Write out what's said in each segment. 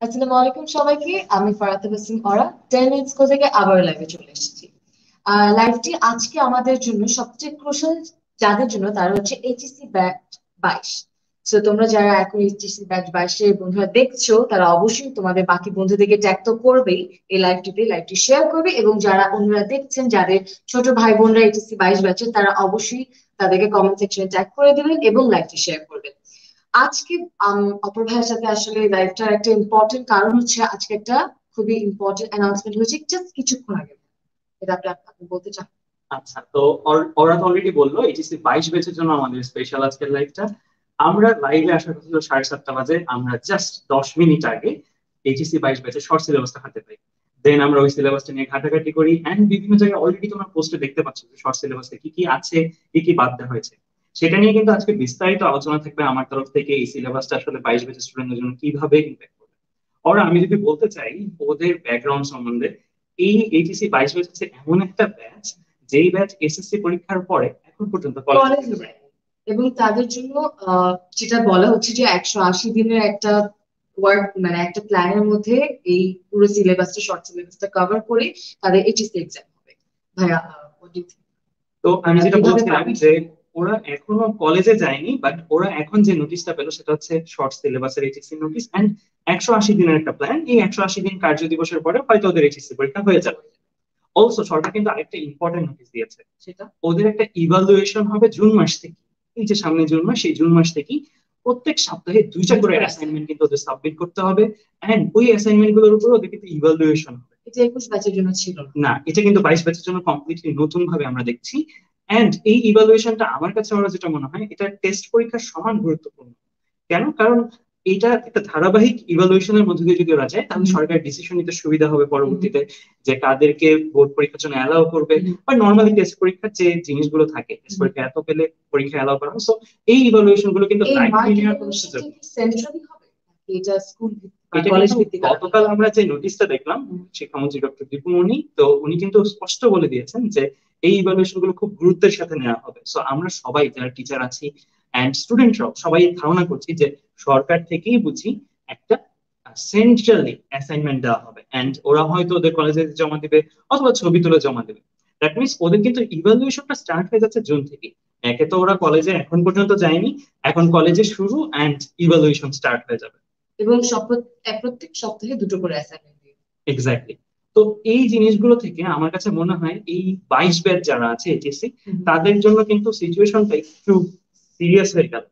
আসসালামু আলাইকুম সবাইকে। আমি ফারাত হাসিম অরা 10 মিনিটস স্কুল থেকে আবার লাইভে চলে এসেছি। লাইভটি আজকে আমাদের জন্য সবচেয়ে ক্রুশাল, যাদের জন্য তারা হচ্ছে এইচএসসি ব্যাচ 22। সো তোমরা যারা এখন এইচএসসি ব্যাচ 22 বন্ধুরা দেখছো, তারা অবশ্যই তোমাদের বাকি বন্ধুদেরকে ট্যাগ তো করবেই এই লাইভটিতে, লাইভটি শেয়ার করবে, এবং যারা অন্যরা দেখছেন যাদের ছোট ভাই বোনরা এইচএসসি 22 ব্যাচের, তারা অবশ্যই তাদেরকে কমেন্ট সেকশনে ট্যাগ করে দিবেন এবং লাইভটি শেয়ার করবেন। আজকে অপর ভাইয়ের সাথে আসলে লাইভটার একটা ইম্পর্টেন্ট কারণ হচ্ছে আজকে একটা খুবই ইম্পর্টেন্ট অ্যানাউন্সমেন্ট হয়েছে জাস্ট কিছুক্ষণ আগে। এটা আপনি বলতে চান? আচ্ছা, তো ওরা তো অলরেডি বললো এইচএসসি 22 ব্যাচের জন্য আমাদের স্পেশাল আজকের লাইভটা। আমরা লাইভে আসার কথা ছিল 7:30 বাজে, আমরা জাস্ট 10 মিনিট আগে এইচএসসি 22 ব্যাচের শর্ট সিলেবাসটা হাতে পাই। দেন আমরা ওই সিলেবাসটা নিয়ে ঘাটাঘাটি করি, এন্ড বিভিন্ন জায়গায় অলরেডি তোমরা পোস্টে দেখতে পাচ্ছ যে শর্ট সিলেবাসে কি কি আছে, কি কি বাদ দেওয়া হয়েছে। সেটা নিয়ে কিন্তু আজকে বিস্তারিত আলোচনা থাকবে আমার তরফ থেকে। এই সিলেবাসটা আসলে 22 ব্যাচের স্টুডেন্টদের জন্য কিভাবে ইম্প্যাক্ট করবে। ওরা আমি যদি বলতে চাই ওদের ব্যাকগ্রাউন্ড সম্বন্ধে, এই এইচএসসি 22 ব্যাচ হচ্ছে এমন একটা ব্যাচ যেই ব্যাচ এসএসসি পরীক্ষার পরে এখন পর্যন্ত কলেজে কলেজ যেতে পারে। যায়। এবং তাদের জন্য যেটা বলা হচ্ছে যে 180 দিনের একটা ওয়ার্ক, মানে একটা প্ল্যানের মধ্যে এই পুরো সিলেবাসটা, শর্ট সিলেবাসটা কভার করে তাদের এইচএসসি এক্সাম হবে। ভাইয়া what do you think? তো আমি যেটা কিভাবে বলছিলাম পারবে? যে ওরা এখনো কলেজে যায়নি, বাট ওরা এখন যে নোটিশটা পেলো সেটা হচ্ছে শর্ট সিলেবাসের এইচএসসি নোটিশ, এন্ড 180 দিনের একটা প্ল্যান। এই 180 দিন কার্য দিবসের পরে হয়তো ওদের এইচএসসি পরীক্ষা হয়ে যাবে। অলসো সরকার কিন্তু আরেকটা ইম্পর্টেন্ট নোটিশ দিয়েছে, সেটা ওদের একটা ইভালুয়েশন হবে জুন মাস থেকে। এই যে সামনে জুন মাস, সেই জুন মাস থেকে প্রত্যেক সপ্তাহে দুইটা করে অ্যাসাইনমেন্ট কিন্তু ওদের সাবমিট করতে হবে, এন্ড ওই অ্যাসাইনমেন্ট গুলোর উপর ওদের কিন্তু ইভালুয়েশন হবে। এটা 21 ব্যাচের জন্য ছিল না। না, এটা কিন্তু 22 ব্যাচের জন্য কমপ্লিটলি নতুন ভাবে আমরা দেখছি। এন্ড এই ইভালুয়েশনটা আমার কাছে আমরা যেটা মনে হয় এটা টেস্ট পরীক্ষার সমান গুরুত্বপূর্ণ। কেন? কারণ এটা একটা ধারাবাহিক ইভালুয়েশনের মধ্যে দিয়ে যদি ওরা যায়, তাহলে সরকার ডিসিশন নিতে সুবিধা হবে পরবর্তীতে, যে কাদেরকে বোর্ড পরীক্ষার জন্য অ্যালাউ করবে। বা নর্মালি টেস্ট পরীক্ষার যে জিনিসগুলো থাকে, টেস্ট পরীক্ষা এত পেলে পরীক্ষা অ্যালাউ করা হয়। সো এই ইভালুয়েশন গুলো কিন্তু এই লাইভ মার্কেট নেওয়ার কোনো সুযোগ ইউনিভার্সিটি নেই। কি সেন্ট্রালি হবে নাকি এটা স্কুল বা এটা কলেজ কিন্তু ভিত্তিক হবে? গতকাল আমরা যে নোটিশটা দেখলাম, শিক্ষামন্ত্রী ডক্টর দীপু মনি, তো উনি কিন্তু স্পষ্ট বলে দিয়েছেন যে এই ইভালুয়েশন গুলো খুব গুরুত্বের সাথে নেওয়া হবে। সো আমরা সবাই যারা টিচার আছি এন্ড স্টুডেন্টরাও সবাই ধারণা করছি যে সরকার থেকেই বুঝি একটা সেন্ট্রালি অ্যাসাইনমেন্ট দেওয়া হবে, এন্ড ওরা হয়তো ওদের কলেজে জমা দিবে অথবা ছবি তুলে জমা দেবে। দ্যাট মিনস ওদের কিন্তু ইভালুয়েশনটা স্টার্ট হয়ে যাচ্ছে জুন থেকে। একে তো ওরা কলেজে এখন পর্যন্ত যায়নি, এখন কলেজে শুরু এন্ড ইভালুয়েশন স্টার্ট হয়ে যাবে। এবং প্রত্যেক সপ্তাহে দুটো করে অ্যাসাইনমেন্ট দিয়ে। এক্স্যাক্টলি। তো এই জিনিসগুলো থেকে আমার কাছে মনে হয় এই 22 ব্যাচ যারা আছে এইচএসসি, তাদের জন্য কিন্তু সিচুয়েশনটা একটু সিরিয়াস হয়ে গেল।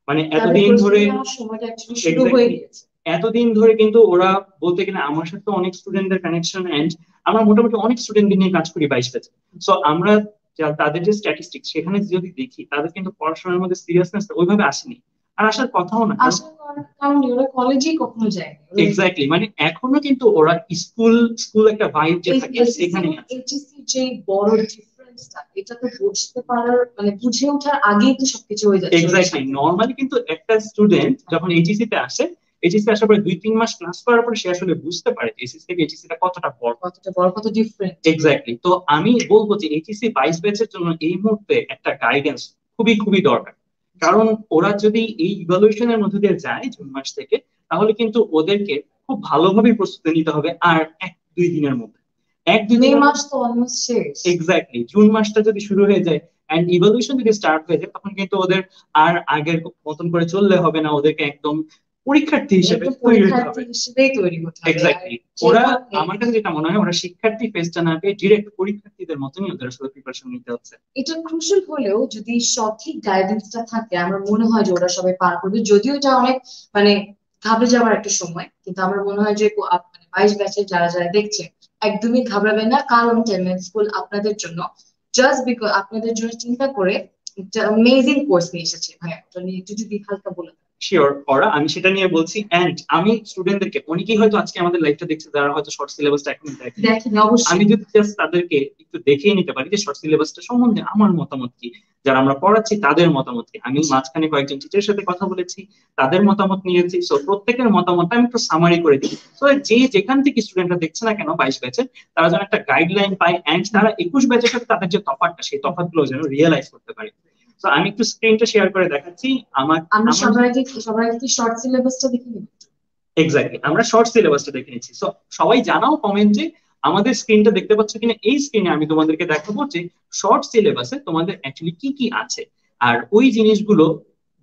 মানে তাদের এতদিন ধরে, প্রস্তুতি নেওয়ার সময়টা অ্যাকচুয়ালি শুরু হয়ে এক্স্যাক্টলি, গেছে। এতদিন ধরে কিন্তু ওরা বলতে গেলে আমার সাথে অনেক স্টুডেন্টদের কানেকশন, এন্ড আমরা মোটামুটি অনেক স্টুডেন্ট নিয়ে কাজ করি 22 ব্যাচে। সো আমরা তাদের যে স্ট্যাটিস্টিক্স সেখানে যদি দেখি, তাদের কিন্তু পড়াশোনার মধ্যে সিরিয়াসনেস ওইভাবে আসেনি, আর আসার কথাও না। আসলে কারণ ওরা কলেজেই কখনো যায়নি। এক্স্যাক্টলি, মানে এখনো কিন্তু ওরা স্কুল স্কুল একটা ভাইব যে থাকে সেখানেই আছে। এইচএসসি যে বড় ডিফারেন্সটা, এটা তো বুঝতে পারার মানে বুঝে ওঠার আগেই তো সবকিছু হয়ে যাচ্ছে ওদের এক্স্যাক্টলি, সাথে। নর্মালি কিন্তু একটা স্টুডেন্ট যখন এইচএসসি তে আসে, এইচএসসি আসার পরে 2-3 মাস ক্লাস করার পরে সে আসলে বুঝতে পারে এসএসসি থেকে এইচএসসি টা কতটা বড়। কতটা বড়, কত ডিফারেন্ট। এক্স্যাক্টলি। তো আমি বলবো যে এইচএসসি 22 ব্যাচের জন্য এই মুহূর্তে একটা গাইডেন্স খুবই খুবই দরকার। কারণ ওরা যদি এই ইভালুয়েশনের মধ্যে দিয়ে যায় জুন মাস থেকে, তাহলে কিন্তু ওদেরকে খুব ভালোভাবে প্রস্তুতি নিতে হবে। আর 1-2 দিনের মধ্যে, এক দুই মে দিনের মাস মধ্যে, তো অলমোস্ট শেষ। এক্স্যাক্টলি, জুন মাসটা যদি শুরু হয়ে যায় এন্ড ইভলিউশন যদি স্টার্ট হয়ে যায়, তখন কিন্তু ওদের আর আগের মতন করে চললে হবে না, ওদেরকে একদম পরীক্ষার্থী হিসেবে একদম তৈরি হতে হবে। পরীক্ষার্থী হিসেবেই তৈরি হতে হবে। আর এক্স্যাক্টলি। যে ওরা, কারণে আমার কাছে যেটা মনে হয়, ওরা শিক্ষার্থী ফেজটা না পেয়ে ডিরেক্ট পরীক্ষার্থীদের মতনই ওদের আসলে প্রিপারেশন নিতে হচ্ছে। এটা ক্রুশাল হলেও যদি সঠিক গাইডেন্সটা থাকে আমার মনে হয় যে ওরা সবাই পার করবে। যদিও এটা অনেক মানে ঘাবড়ে যাওয়ার একটা সময়, কিন্তু আমার মনে হয় যে মানে 22 ব্যাচের যারা যারা দেখছে একদমই ঘাবড়াবেন না, কারণ টেনমেন্ট স্কুল আপনাদের জন্য, জাস্ট বিকজ আপনাদের জন্য চিন্তা করে একটা অ্যামেজিং কোর্স নিয়ে এসেছে। ভাই ওটা নিয়ে একটু যদি হালকা বলে দেন। শিওর, ওরা, আমি সেটা নিয়ে বলছি। এন্ড আমি স্টুডেন্টদেরকে, অনেকেই হয়তো আজকে আমাদের লাইভটা দেখছে যারা হয়তো শর্ট সিলেবাসটা এখন দেখে, দেখেন আমি অবশ্যই। যদি জাস্ট তাদেরকে একটু দেখিয়ে নিতে পারি যে শর্ট সিলেবাসটা সম্বন্ধে আমার মতামত কি, যারা আমরা পড়াচ্ছি তাদের মতামত কি। আমি মাঝখানে কয়েকজন টিচারের সাথে কথা বলেছি, তাদের মতামত নিয়েছি। সো প্রত্যেকের মতামত আমি একটু সামারি করে দিই। তো যে যেখান থেকে স্টুডেন্টরা দেখছে না কেন 22 ব্যাচের, তারা যেন একটা গাইডলাইন পায়, এন্ড তারা 21 ব্যাচের সাথে তাদের যে তফাৎটা, সেই তফাৎগুলো যেন রিয়েলাইজ করতে পারে। তো আমি একটু স্ক্রিনটা শেয়ার করে দেখাচ্ছি। আমার আমরা আমার সবাইকে কি শর্ট সিলেবাসটা দেখে নিব? এক্স্যাক্টলি, আমরা শর্ট সিলেবাসটা দেখে নিচ্ছি। সো সবাই জানাও কমেন্টে, আমাদের স্ক্রিনটা দেখতে পাচ্ছ কিনা। এই স্ক্রিনে আমি তোমাদেরকে দেখাবো যে শর্ট সিলেবাসে তোমাদের অ্যাকচুয়ালি কি কি আছে, আর ওই জিনিসগুলো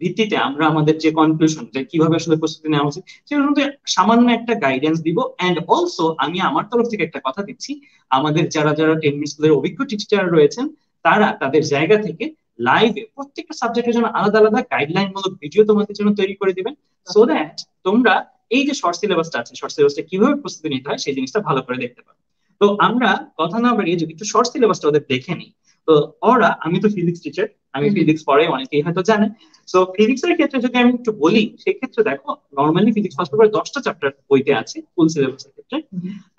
ভিত্তিতে আমরা আমাদের যে কনক্লুশন, যে কিভাবে আসলে প্রস্তুতি নেওয়া উচিত, সেগুলোর মধ্যে সামান্য একটা গাইডেন্স দিব। এন্ড অলসো আমি আমার তরফ থেকে একটা কথা দিচ্ছি, আমাদের যারা যারা 10 মিনিট স্কুলের অভিজ্ঞ টিচার রয়েছেন, তারা তাদের জায়গা থেকে লাইভে প্রত্যেকটা সাবজেক্টের জন্য আলাদা আলাদা গাইডলাইন মূলক ভিডিও তোমাদের জন্য তৈরি করে দিবেন, সো দ্যাট তোমরা এই যে শর্ট সিলেবাসটা আছে, শর্ট সিলেবাসটা কিভাবে প্রস্তুতি নিতে হয় সেই জিনিসটা ভালো করে দেখতে পারো। তো আমরা কথা না বাড়িয়ে যদি একটু শর্ট সিলেবাসটা ওদের দেখে নিই। তো ওরা, আমি তো ফিজিক্স টিচার, আমি ফিজিক্স পড়াই, অনেকেই হয়তো জানেন। সো ফিজিক্স এর ক্ষেত্রে যদি আমি একটু বলি, সেক্ষেত্রে দেখো নর্মালি ফিজিক্স ফার্স্ট পেপারে 10টা চ্যাপ্টার বইতে আছে ফুল সিলেবাসের ক্ষেত্রে।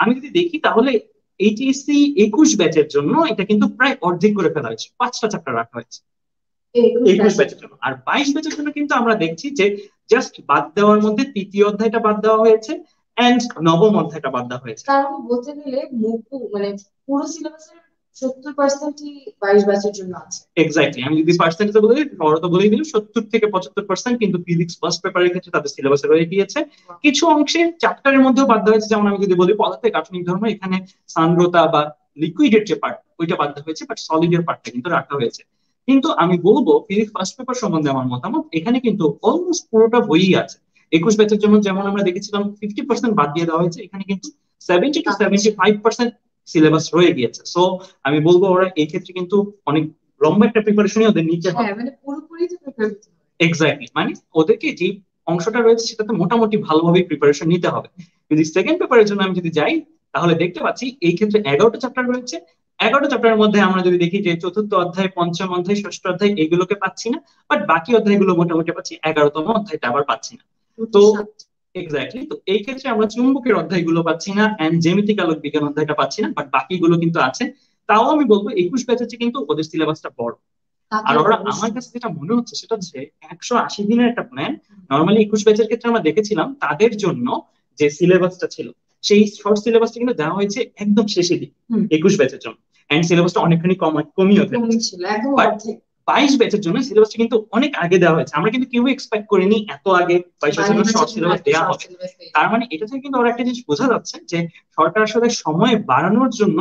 আমি যদি দেখি তাহলে এইচএসসি 21 ব্যাচের জন্য এটা কিন্তু প্রায় অর্ধেক করে ফেলা হয়েছে, 5টা চ্যাপ্টার রাখা হয়েছে 21 ব্যাচের জন্য। আর 22 ব্যাচের জন্য কিন্তু আমরা দেখছি যে জাস্ট বাদ দেওয়ার মধ্যে তৃতীয় অধ্যায়টা বাদ দেওয়া হয়েছে এন্ড নবম অধ্যায়টা বাদ দেওয়া হয়েছে। তার মানে বলতে গেলে মানে পুরো সিলেবাসের 70%ই 22 ব্যাচের জন্য আছে। এক্স্যাক্টলি, আমি যদি পার্সেন্টেজ বলি, বড় তো বলেই দিল 70 থেকে 75% কিন্তু ফিজিক্স ফার্স্ট পেপারের ক্ষেত্রে তাদের সিলেবাসে রয়ে গিয়েছে। কিছু অংশে চ্যাপ্টারের মধ্যেও বাদ দেওয়া হয়েছে, যেমন আমি যদি বলি পদার্থের গাঠনিক ধর্ম, এখানে সান্দ্রতা বা লিকুইডের যে পার্ট ওইটা বাদ দেওয়া হয়েছে, বাট সলিডের পার্টটা কিন্তু রাখা হয়েছে। কিন্তু আমি বলবো ফিজিক্স ফার্স্ট পেপার সম্বন্ধে আমার মতামত, এখানে কিন্তু অলমোস্ট পুরোটা বইই আছে। 21 ব্যাচের জন্য যেমন আমরা দেখেছিলাম 50% বাদ দিয়ে দেওয়া হয়েছে, এখানে কিন্তু 70 to 75% সিলেবাস রয়ে গিয়েছে। সো আমি বলবো ওরা এই ক্ষেত্রে কিন্তু অনেক লম্বা একটা প্রিপারেশনই ওদের নিতে হবে। মানে পুরোপুরি তো প্রিপেয়ার করতে হবে। এক্স্যাক্টলি, মানে ওদেরকে যে অংশটা রয়েছে সেটাতে মোটামুটি ভালোভাবে প্রিপারেশন নিতে হবে। যদি সেকেন্ড পেপারের জন্য আমি যদি যাই, তাহলে দেখতে পাচ্ছি এই ক্ষেত্রে 11টা চ্যাপ্টার রয়েছে। 11টা চ্যাপ্টারের মধ্যে আমরা যদি দেখি যে চতুর্থ অধ্যায়, পঞ্চম অধ্যায়, ষষ্ঠ অধ্যায় এগুলোকে পাচ্ছি না, বাট বাকি অধ্যায়গুলো মোটামুটি পাচ্ছি। 11তম অধ্যায়টা আবার পাচ্ছি না। তো এক্স্যাক্টলি, তো এই ক্ষেত্রে আমরা চুম্বকের অধ্যায়গুলো পাচ্ছি না এন্ড জ্যামিতিক আলোক বিজ্ঞান অধ্যায়টা পাচ্ছি না, বাট বাকিগুলো কিন্তু আছে। তাও আমি বলবো 21 ব্যাচে কিন্তু ওদের সিলেবাসটা বড়। আর ওরা, আমার কাছে যেটা মনে হচ্ছে সেটা হচ্ছে 180 দিনের একটা প্ল্যান। নর্মালি 21 ব্যাচের ক্ষেত্রে আমরা দেখেছিলাম তাদের জন্য যে সিলেবাসটা ছিল, সেই শর্ট সিলেবাসটা কিন্তু দেওয়া হয়েছে একদম শেষে দিকে 21 ব্যাচের জন্য, এন্ড সিলেবাসটা অনেকখানি কমিয়ে ফেলেছে। 22 ব্যাচের জন্য সিলেবাসটা কিন্তু অনেক আগে দেওয়া হয়েছে। আমরা কিন্তু কেউ এক্সপেক্ট করিনি এত আগে 22 ব্যাচের জন্য শর্ট সিলেবাস দেওয়া হবে। তার মানে এটা থেকে কিন্তু ওরা একটা জিনিস বোঝা যাচ্ছে যে সরকার আসলে সময় বাড়ানোর জন্য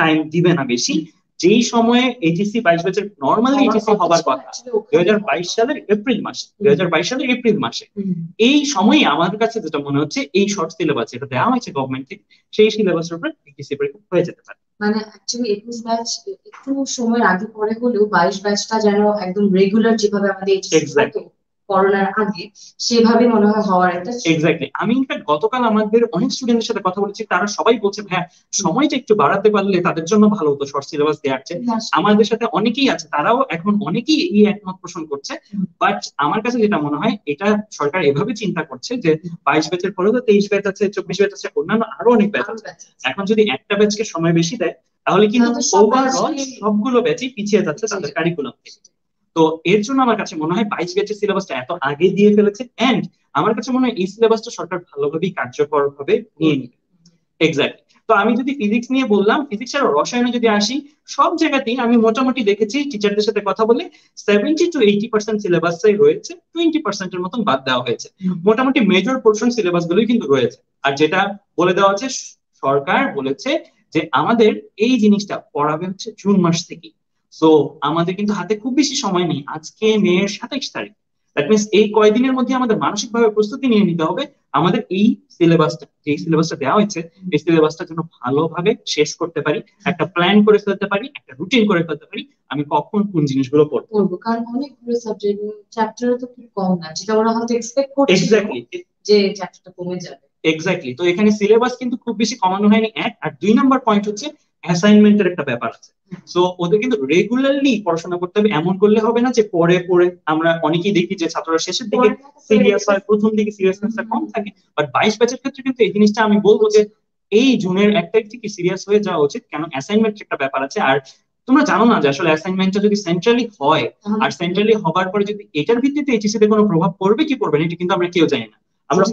টাইম দিবে না বেশি। যেই সময়ে এইচএসসি 22 ব্যাচের নর্মালি এইচএসসি হবার কথা 2022 সালের এপ্রিল মাসে, এই সময়ে আমার কাছে যেটা মনে হচ্ছে এই শর্ট সিলেবাস যেটা দেওয়া হয়েছে গভর্নমেন্ট থেকে, সেই সিলেবাসের উপরে এইচএসসি পরীক্ষা হয়ে যেতে পারে। মানে অ্যাকচুয়ালি 21 ব্যাচ একটু সময়ের আগে পরে হলেও 22 ব্যাচটা যেন একদম রেগুলার যেভাবে আমাদের এইচএসসি হতো করোনার আগে, সেভাবে মনে হয় হওয়ার একটা। এক্স্যাক্টলি, আমি ইনফ্যাক্ট গতকাল আমাদের অনেক স্টুডেন্টের সাথে কথা বলেছি, তারা সবাই বলছে হ্যাঁ সময়টা একটু বাড়াতে পারলে তাদের জন্য ভালো হতো শর্ট সিলেবাস দেওয়ার চেয়ে। আমাদের সাথে অনেকেই আছে, তারাও এখন অনেকেই এই একমত পোষণ করছে। বাট আমার কাছে যেটা মনে হয়, এটা সরকার এভাবে চিন্তা করছে যে 22 ব্যাচের পরেও তো 23 ব্যাচ আছে, 24 ব্যাচ আছে, অন্যান্য আরো অনেক ব্যাচ আছে। এখন যদি একটা ব্যাচকে সময় বেশি দেয়, তাহলে কিন্তু ওভারঅল সবগুলো ব্যাচই পিছিয়ে যাচ্ছে তাদের কারিকুলাম থেকে। তো এর জন্য আমার কাছে মনে হয় 22 ব্যাচের সিলেবাসটা এত আগে দিয়ে ফেলেছে, এন্ড আমার কাছে মনে হয় এই সিলেবাসটা সরকার ভালোভাবেই কার্যকর ভাবে নিয়ে নিবে। এক্স্যাক্টলি, তো আমি যদি ফিজিক্স নিয়ে বললাম, ফিজিক্স আর রসায়নে যদি আসি, সব জায়গাতেই আমি মোটামুটি দেখেছি টিচারদের সাথে কথা বলে 70 to 80% সিলেবাসই রয়েছে, 20% এর মতন বাদ দেওয়া হয়েছে। মোটামুটি মেজর পোর্শন সিলেবাস গুলোই কিন্তু রয়েছে। আর যেটা বলে দেওয়া হচ্ছে, সরকার বলেছে যে আমাদের এই জিনিসটা পড়াবে হচ্ছে জুন মাস থেকে। সো আমাদের কিন্তু হাতে খুব বেশি সময় নেই, আজকে মের 27 তারিখ। দ্যাট মিনস এই কয়দিনের মধ্যে আমাদের মানসিকভাবে প্রস্তুতি নিয়ে নিতে হবে আমাদের এই সিলেবাসটা, যে সিলেবাসটা দেওয়া হয়েছে, এই সিলেবাসটা যেন ভালোভাবে শেষ করতে পারি, একটা প্ল্যান করে ফেলতে পারি, একটা রুটিন করে ফেলতে পারি, আমি কখন কোন জিনিসগুলো পড়বো। কারণ অনেকগুলো সাবজেক্ট চ্যাপ্টার তো খুব কম না, যেটা ওরা হয়তো এক্সপেক্ট করছে এক্স্যাক্টলি যে চ্যাপ্টারটা কমে যাবে। এক্স্যাক্টলি, তো এখানে সিলেবাস কিন্তু খুব বেশি কমানো হয়নি, এক। আর 2 নম্বর পয়েন্ট হচ্ছে অ্যাসাইনমেন্টের একটা ব্যাপার আছে। সো ওদের কিন্তু রেগুলারলি পড়াশোনা করতে হবে। এমন করলে হবে না যে পড়ে পড়ে, আমরা অনেকেই দেখি যে ছাত্ররা শেষের দিকে সিরিয়াস হয়, প্রথম দিকে সিরিয়াসনেসটা কম থাকে। বাট 22 ব্যাচের ক্ষেত্রে কিন্তু এই জিনিসটা আমি বলবো যে এই জুনের 1 তারিখ থেকে সিরিয়াস হয়ে যাওয়া উচিত, কেন অ্যাসাইনমেন্ট একটা ব্যাপার আছে। আর তোমরা জানো না যে আসলে অ্যাসাইনমেন্টটা যদি সেন্ট্রালি হয়, আর সেন্ট্রালি হবার পরে যদি এটার ভিত্তিতে এইচএসসি তে কোনো প্রভাব পড়বে কি পড়বে না, এটা কিন্তু আমরা কেউ জানি না। আমরা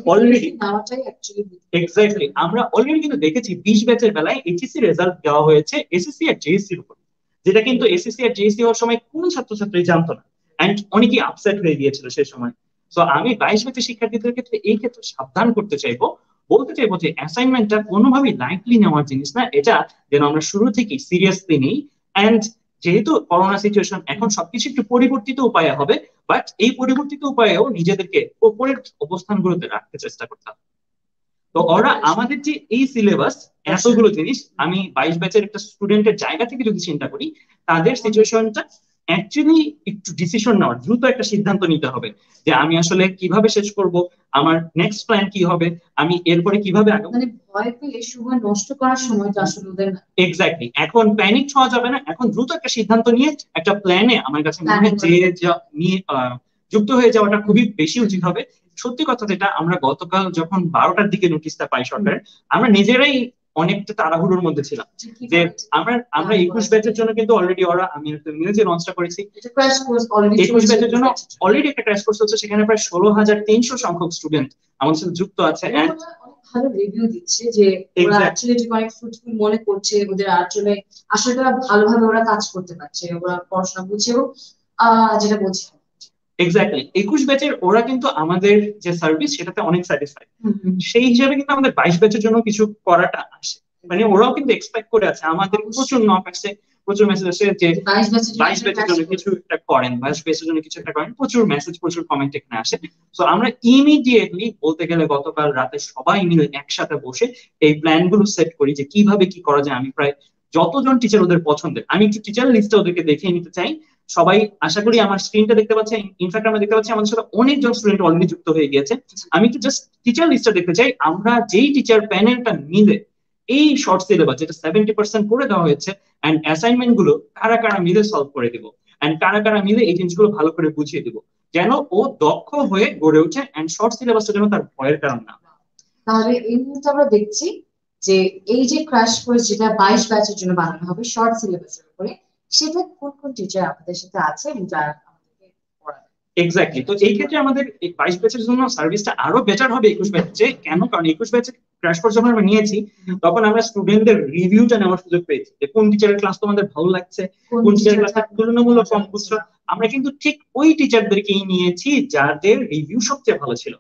অলরেডি কিন্তু দেখেছি 20 ব্যাচের বেলায় এইচএসসি রেজাল্ট দেওয়া হয়েছে এসএসসি আর জেএসসির উপর, যেটা কিন্তু এসএসসি আর জেএসসি হওয়ার সময় কোন ছাত্রছাত্রী জানতো না, এন্ড অনেকেই আপসেট হয়ে গিয়েছিল সেই সময়। সো আমি 22 ব্যাচের শিক্ষার্থীদের ক্ষেত্রে এই ক্ষেত্রে সাবধান করতে চাইবো, বলতে চাইবো যে অ্যাসাইনমেন্টটা কোনোভাবেই লাইটলি নেওয়ার জিনিস না, এটা যেন আমরা শুরু থেকেই সিরিয়াসলি নিই। অ্যান্ড যেহেতু করোনা সিচুয়েশন, এখন সবকিছু একটু পরিবর্তিত উপায়ে হবে, বাট এই পরিবর্তিত উপায়েও নিজেদেরকে উপরের অবস্থানগুলোতে রাখতে চেষ্টা করতে হবে। তো ওরা আমাদের যে এই সিলেবাস, এতগুলো জিনিস, আমি 22 ব্যাচের একটা স্টুডেন্টের জায়গা থেকে যদি চিন্তা করি, তাদের সিচুয়েশনটা অ্যাকচুয়ালি একটু ডিসিশন নেওয়ার, দ্রুত একটা সিদ্ধান্ত নিতে হবে যে আমি আসলে কিভাবে শেষ করব, আমার নেক্সট প্ল্যান কি হবে, আমি এরপরে কিভাবে আগাবো। মানে ভয় পেলে সময় নষ্ট করার সময়টা আসলে ওদের না। এক্স্যাক্টলি, এখন প্যানিক হওয়া যাবে না, এখন দ্রুত একটা সিদ্ধান্ত নিয়ে একটা প্ল্যানে আমার কাছে মনে হয় যে নিয়ে যুক্ত হয়ে যাওয়াটা খুবই বেশি উচিত হবে। সত্যি কথা যেটা, আমরা গতকাল যখন 12টার দিকে নোটিশটা পাই সরকারের, আমরা নিজেরাই অনেকটা তাড়াহুড়োর মধ্যে ছিলাম যে আমরা 21 ব্যাচের জন্য কিন্তু অলরেডি ওরা, আমি নিজে লঞ্চটা করেছি 21 ব্যাচের জন্য অলরেডি একটা ক্র্যাশ কোর্স হচ্ছে, সেখানে প্রায় 16,300 সংখ্যক স্টুডেন্ট আমাদের সাথে যুক্ত আছে। ভালো রিভিউ দিচ্ছে যে ওরা অ্যাকচুয়ালি যে অনেক ফ্রুটফুল মনে করছে, ওদের আসলে আসলে ভালোভাবে ওরা কাজ করতে পারছে, ওরা পড়াশোনা বুঝছে এবং যেটা বলছি এক্স্যাক্টলি 21 ব্যাচের ওরা কিন্তু আমাদের যে সার্ভিস সেটাতে অনেক স্যাটিসফাইড, সেই হিসাবে কিন্তু আমাদের 22 ব্যাচের জন্য কিছু করাটা আসে, মানে ওরাও কিন্তু এক্সপেক্ট করে আছে, আমাদের প্রচুর নক আসছে, প্রচুর মেসেজ আসে যে 22 ব্যাচের জন্য কিছু একটা করেন, 22 ব্যাচের জন্য কিছু একটা করেন, প্রচুর মেসেজ, প্রচুর কমেন্ট এখানে আসে। তো আমরা ইমিডিয়েটলি বলতে গেলে গতকাল রাতে সবাই মিলে একসাথে বসে এই প্ল্যান গুলো সেট করি যে কিভাবে কি করা যায়। আমি প্রায় যতজন টিচার ওদের পছন্দের, আমি একটু টিচার লিস্টটা ওদেরকে দেখিয়ে নিতে চাই। সবাই আশা করি আমার স্ক্রিনটা দেখতে পাচ্ছে, ইনফ্যাক্ট আমরা দেখতে পাচ্ছি আমাদের সাথে অনেকজন স্টুডেন্ট অলরেডি যুক্ত হয়ে গিয়েছে। আমি একটু জাস্ট টিচার লিস্টটা দেখতে চাই, আমরা যেই টিচার প্যানেলটা মিলে এই শর্ট সিলেবাস যেটা 70% করে দেওয়া হয়েছে, এন্ড অ্যাসাইনমেন্ট গুলো কারা কারা মিলে সলভ করে দিব, এন্ড কারা কারা মিলে এই জিনিসগুলো ভালো করে বুঝিয়ে দিব, যেন ও দক্ষ হয়ে গড়ে ওঠে, এন্ড শর্ট সিলেবাসটা যেন তার ভয়ের কারণ না। তাহলে এই মুহূর্তে আমরা দেখছি যে এই যে ক্র্যাশ কোর্স যেটা 22 ব্যাচের জন্য বানানো হবে শর্ট সিলেবাসের উপরে, সেটা কোন কোন টিচার আপনাদের সাথে আছে এবং যারা আমাদেরকে পড়াবে? এক্স্যাক্টলি, তো এই ক্ষেত্রে আমাদের 22 ব্যাচের জন্য সার্ভিসটা আরো বেটার হবে 21 ব্যাচে। কেন? কারণ 21 ব্যাচে ক্র্যাশ কোর্স যখন আমরা নিয়েছি, তখন আমরা স্টুডেন্টদের রিভিউটা নেওয়ার সুযোগ পেয়েছি যে কোন টিচারের ক্লাস তোমাদের ভালো লাগছে, কোন টিচারের ক্লাসটা তুলনামূলক কম বুঝছো। আমরা কিন্তু ঠিক ওই টিচারদেরকেই নিয়েছি যাদের রিভিউ সবচেয়ে ভালো ছিল।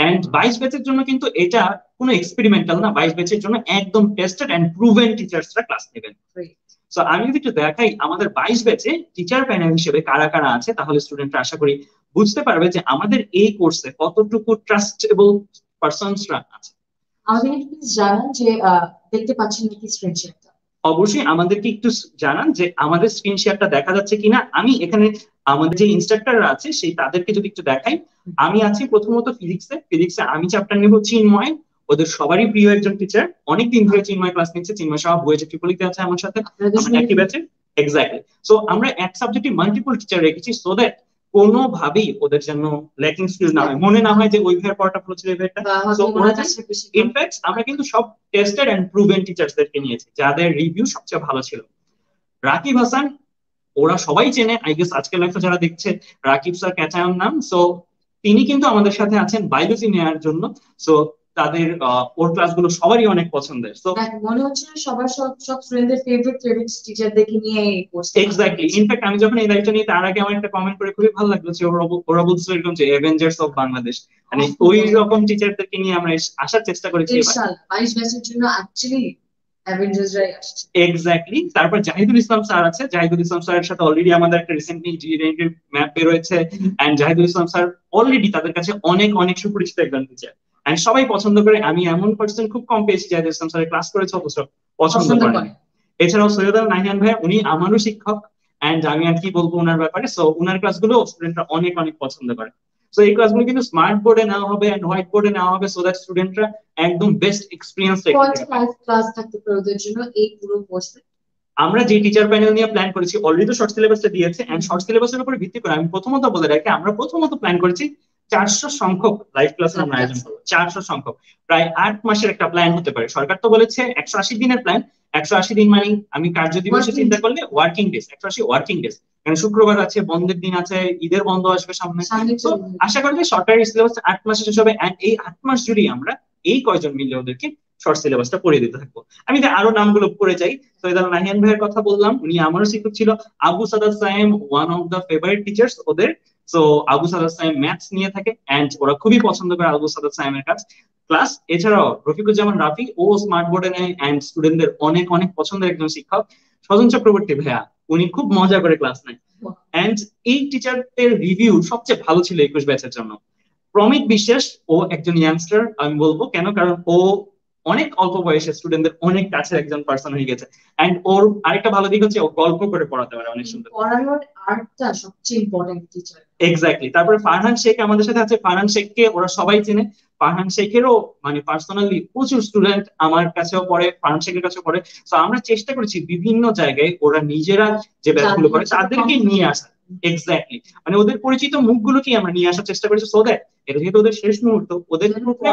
এন্ড 22 ব্যাচের জন্য কিন্তু এটা কোনো এক্সপেরিমেন্টাল না, 22 ব্যাচের জন্য একদম টেস্টেড এন্ড প্রুভেন টিচার্সরা ক্লাস নেবেন। সো আমি যদি একটু দেখাই আমাদের 22 ব্যাচে টিচার প্যানেল হিসেবে কারা কারা আছে, তাহলে স্টুডেন্টরা আশা করি বুঝতে পারবে যে আমাদের এই কোর্সে কতটুকু ট্রাস্টেবল পারসনসরা আছে। আমাদের একটু জানান যে দেখতে পাচ্ছেন নাকি স্ক্রিন শেয়ারটা? অবশ্যই আমাদেরকে একটু জানান যে আমাদের স্ক্রিন শেয়ারটা দেখা যাচ্ছে কিনা। আমি এখানে আমাদের যে ইনস্ট্রাক্টররা আছে সেই তাদেরকে যদি একটু দেখাই, আমি আছি প্রথমত ফিজিক্সে আমি চ্যাপ্টার নেব চিন্ময়, ওদের সবারই প্রিয় একজন টিচার, অনেকদিন ধরে চিন্ময় ক্লাস নিচ্ছে, চিন্ময় সাহা বইয়েছে ট্রিপলিতে আছে আমার সাথে, আমরা একই ব্যাচে। এক্স্যাক্টলি, সো আমরা এক সাবজেক্টে মাল্টিপল টিচার রেখেছি সো দ্যাট কোনোভাবেই ওদের জন্য ল্যাকিং স্কিল না হয়, মনে না হয় যে ওই ভাইয়ের পড়াটা ভালো ছিল এই ভাইটা। সো ওরা ইনফ্যাক্ট আমরা কিন্তু সব টেস্টেড এন্ড প্রুভেন টিচার্সদেরকে নিয়েছি যাদের রিভিউ সবচেয়ে ভালো ছিল। রাকিব হাসান ওরা সবাই চেনে, আই গেস আজকের লাইফে যারা দেখছে, রাকিব স্যার ক্যাচায়ন নাম। সো তিনি কিন্তু আমাদের সাথে আছেন বায়োলজি নেওয়ার জন্য। সো তাদের ওর ক্লাসগুলো সবারই অনেক পছন্দের। সো মনে হচ্ছে সবার সব স্টুডেন্টদের ফেভারিট টিচারদেরকে নিয়ে এই কোর্স। এক্স্যাক্টলি, ইনফ্যাক্ট আমি যখন এই লাইভটা নিই তার আগে আমার একটা কমেন্ট করে খুবই ভালো লাগলো যে ওরা বলছিল এরকম যে অ্যাভেঞ্জার্স অফ বাংলাদেশ, মানে ওই রকম টিচারদেরকে নিয়ে আমরা আসার চেষ্টা করেছি। 22 ব্যাচের জন্য অ্যাকচুয়ালি অ্যাভেঞ্জার্সরাই আসছে। এক্স্যাক্টলি, তারপর জাহিদুল ইসলাম স্যার আছে, জাহিদুল ইসলাম স্যারের সাথে অলরেডি আমাদের একটা রিসেন্টলি জিএনএর ম্যাপ বের হয়েছে, and Zahidul Islam sir already তাদের কাছে অনেক অনেক সুপরিচিত একজন টিচার, এন্ড সবাই পছন্দ করে। আমি এমন পার্সন খুব কম পেয়েছি জাহিদুল ইসলাম স্যারের ক্লাস করেছে অথচ পছন্দ করেন। এছাড়াও সৈয়দ আল নাহিয়ান ভাই, উনি আমারও শিক্ষক, এন্ড আমি আর কি বলবো ওনার ব্যাপারে। সো ওনার ক্লাসগুলো স্টুডেন্টরা অনেক অনেক পছন্দ করে। সো এই ক্লাসগুলো কিন্তু স্মার্ট বোর্ডে নেওয়া হবে এন্ড হোয়াইট বোর্ডে নেওয়া হবে সো দ্যাট স্টুডেন্টরা একদম বেস্ট এক্সপেরিয়েন্স ক্লাস থাকতে পারে ওদের জন্য এই পুরো কোর্সে। আমরা যে টিচার প্যানেল নিয়ে প্ল্যান করেছি অলরেডি তো শর্ট সিলেবাসটা দিয়েছে, এন্ড শর্ট সিলেবাসের উপরে ভিত্তি করে আমি প্রথমত বলে রাখি, আমরা প্রথমত প্ল্যান করেছি 400 সংখ্যক লাইভ ক্লাসের আমরা আয়োজন করবো। 400 সংখ্যক, প্রায় 8 মাসের একটা প্ল্যান হতে পারে। সরকার তো বলেছে 180 দিনের প্ল্যান, 180 দিন মানে আমি কার্য দিবসে চিন্তা করলে ওয়ার্কিং ডেজ, 180 ওয়ার্কিং ডেজ, কারণ শুক্রবার আছে, বন্ধের দিন আছে, ঈদের বন্ধ আসবে সামনে। তো আশা করি যে সরকারি সিলেবাস 8 মাসে শেষ হবে, এন্ড এই 8 মাস জুড়ে আমরা এই কয়জন মিলে ওদেরকে শর্ট সিলেবাসটা পড়িয়ে দিতে থাকবো। আমি আরো নামগুলো পড়ে যাই। সৈয়দ আল নাহিয়ান ভাইয়ের কথা বললাম, উনি আমারও শিক্ষক ছিল। Abu Sadat Sayem, one of the favourite teachers ওদের। সো আবু সাদাত সাইম ম্যাথস নিয়ে থাকে এন্ড ওরা খুবই পছন্দ করে আবু সাদাত সাইমের কাজ ক্লাস। এছাড়াও রফিকুজ্জামান রাফি ও স্মার্ট বোর্ডে নেয় এন্ড স্টুডেন্টদের অনেক অনেক পছন্দের একজন শিক্ষক। স্বজন চক্রবর্তী ভাইয়া উনি খুব মজা করে ক্লাস নেয় এন্ড এই টিচারদের রিভিউ সবচেয়ে ভালো ছিল 21 ব্যাচের জন্য। প্রমিত বিশ্বাস ও একজন ইয়াংস্টার আমি বলবো কেন, কারণ ও অনেক অল্প বয়সে স্টুডেন্টদের অনেক কাছের একজন পার্সন হয়ে গেছে এন্ড ওর আরেকটা ভালো দিক হচ্ছে ও গল্প করে পড়াতে পারে অনেক সুন্দর। পড়ানোর আর্টটা সবচেয়ে ইম্পর্টেন্ট টিচার। এক্স্যাক্টলি। তারপরে ফারহান শেখ আমাদের সাথে আছে। ফারহান শেখকে ওরা সবাই চেনে। ফারহান শেখেরও মানে পার্সোনালি প্রচুর স্টুডেন্ট আমার কাছেও পড়ে, ফারহান শেখের কাছেও পড়ে। তো আমরা চেষ্টা করেছি বিভিন্ন জায়গায় ওরা নিজেরা যে ব্যাচগুলো করে তাদেরকে নিয়ে আসা। এক্স্যাক্টলি, মানে ওদের পরিচিত মুখগুলোকে আমরা নিয়ে আসার চেষ্টা করেছি সো দ্যাট এটা যেহেতু ওদের শেষ মুহূর্ত ওদের উপরে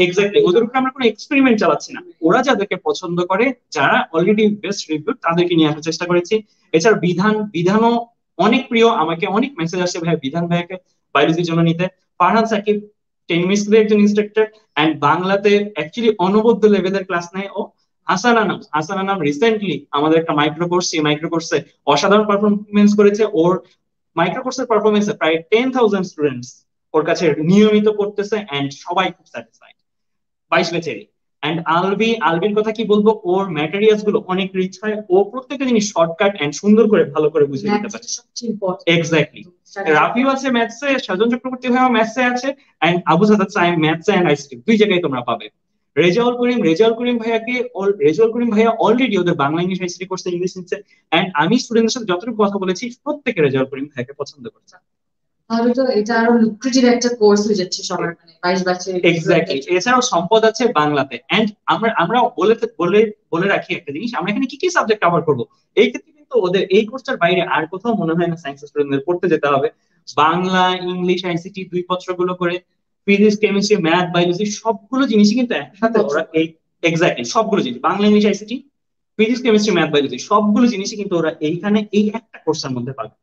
এক্স্যাক্টলি ওদের উপরে আমরা কোনো এক্সপেরিমেন্ট চালাচ্ছি না। ওরা যাদেরকে পছন্দ করে, যারা অলরেডি বেস্ট রিভিউ, তাদেরকে নিয়ে আসার চেষ্টা করেছি। এছাড়া বিধানও অনেক প্রিয়, আমাকে অনেক মেসেজ আসে ভাই বিধান ভাইকে বায়োলজির জন্য নিতে। ফারহান সাকিব 10 মিনিটসের একজন ইনস্ট্রাক্টর এন্ড বাংলাতে অ্যাকচুয়ালি অনবদ্য লেভেলের ক্লাস নেয় ও। হাসান আনাম রিসেন্টলি আমাদের একটা মাইক্রো কোর্স, এই মাইক্রো কোর্সে অসাধারণ পারফরমেন্স করেছে। ওর মাইক্রো কোর্সের পারফরমেন্সে প্রায় 10,000 স্টুডেন্টস ওর কাছে নিয়মিত পড়তেছে এন্ড সবাই খুব স্যাটিসফাইড 22 ব্যাচেরই। এন্ড আলবির কথা কি বলবো, ওর ম্যাটেরিয়ালস গুলো অনেক রিচ হয়, ও প্রত্যেকটা জিনিস শর্টকাট এন্ড সুন্দর করে ভালো করে বুঝিয়ে দিতে পারে। এক্স্যাক্টলি। রাফিও আছে ম্যাথসে, স্বজন চক্রবর্তী ভাইও ম্যাথসে আছে এন্ড আবু সাদাত সাইম ম্যাথসে এন্ড আইসিটি দুই জায়গায় তোমরা পাবে। রেজাউল করিম ভাইয়া অলরেডি ওদের বাংলা ইংলিশ আইসিটি কোর্সে ইংলিশ নিচ্ছে এন্ড আমি স্টুডেন্টদের সাথে যতটুকু কথা বলেছি প্রত্যেকে রেজাউল করিম ভাইয়াকে পছন্দ করছে। তাহলে তো এটা আরো লুক্রেটিভ একটা কোর্স হয়ে যাচ্ছে সবার, মানে 22 ব্যাচে। এক্স্যাক্টলি। এছাড়াও সম্পদ আছে বাংলাতে এন্ড আমরা বলে রাখি একটা জিনিস, আমরা এখানে কি কি সাবজেক্ট কভার করব। এই ক্ষেত্রে কিন্তু ওদের এই কোর্সটার বাইরে আর কোথাও মনে হয় না সায়েন্স স্টুডেন্টদের পড়তে যেতে হবে। বাংলা ইংলিশ আইসিটি দুই পত্রগুলো করে, ফিজিক্স কেমিস্ট্রি ম্যাথ বায়োলজি সবগুলো জিনিসই কিন্তু একসাথে ওরা এই এক্স্যাক্টলি সবগুলো জিনিস Bangla English ICT physics chemistry math biology সবগুলো জিনিসই কিন্তু ওরা এইখানে এই একটা কোর্সের মধ্যে পাবে।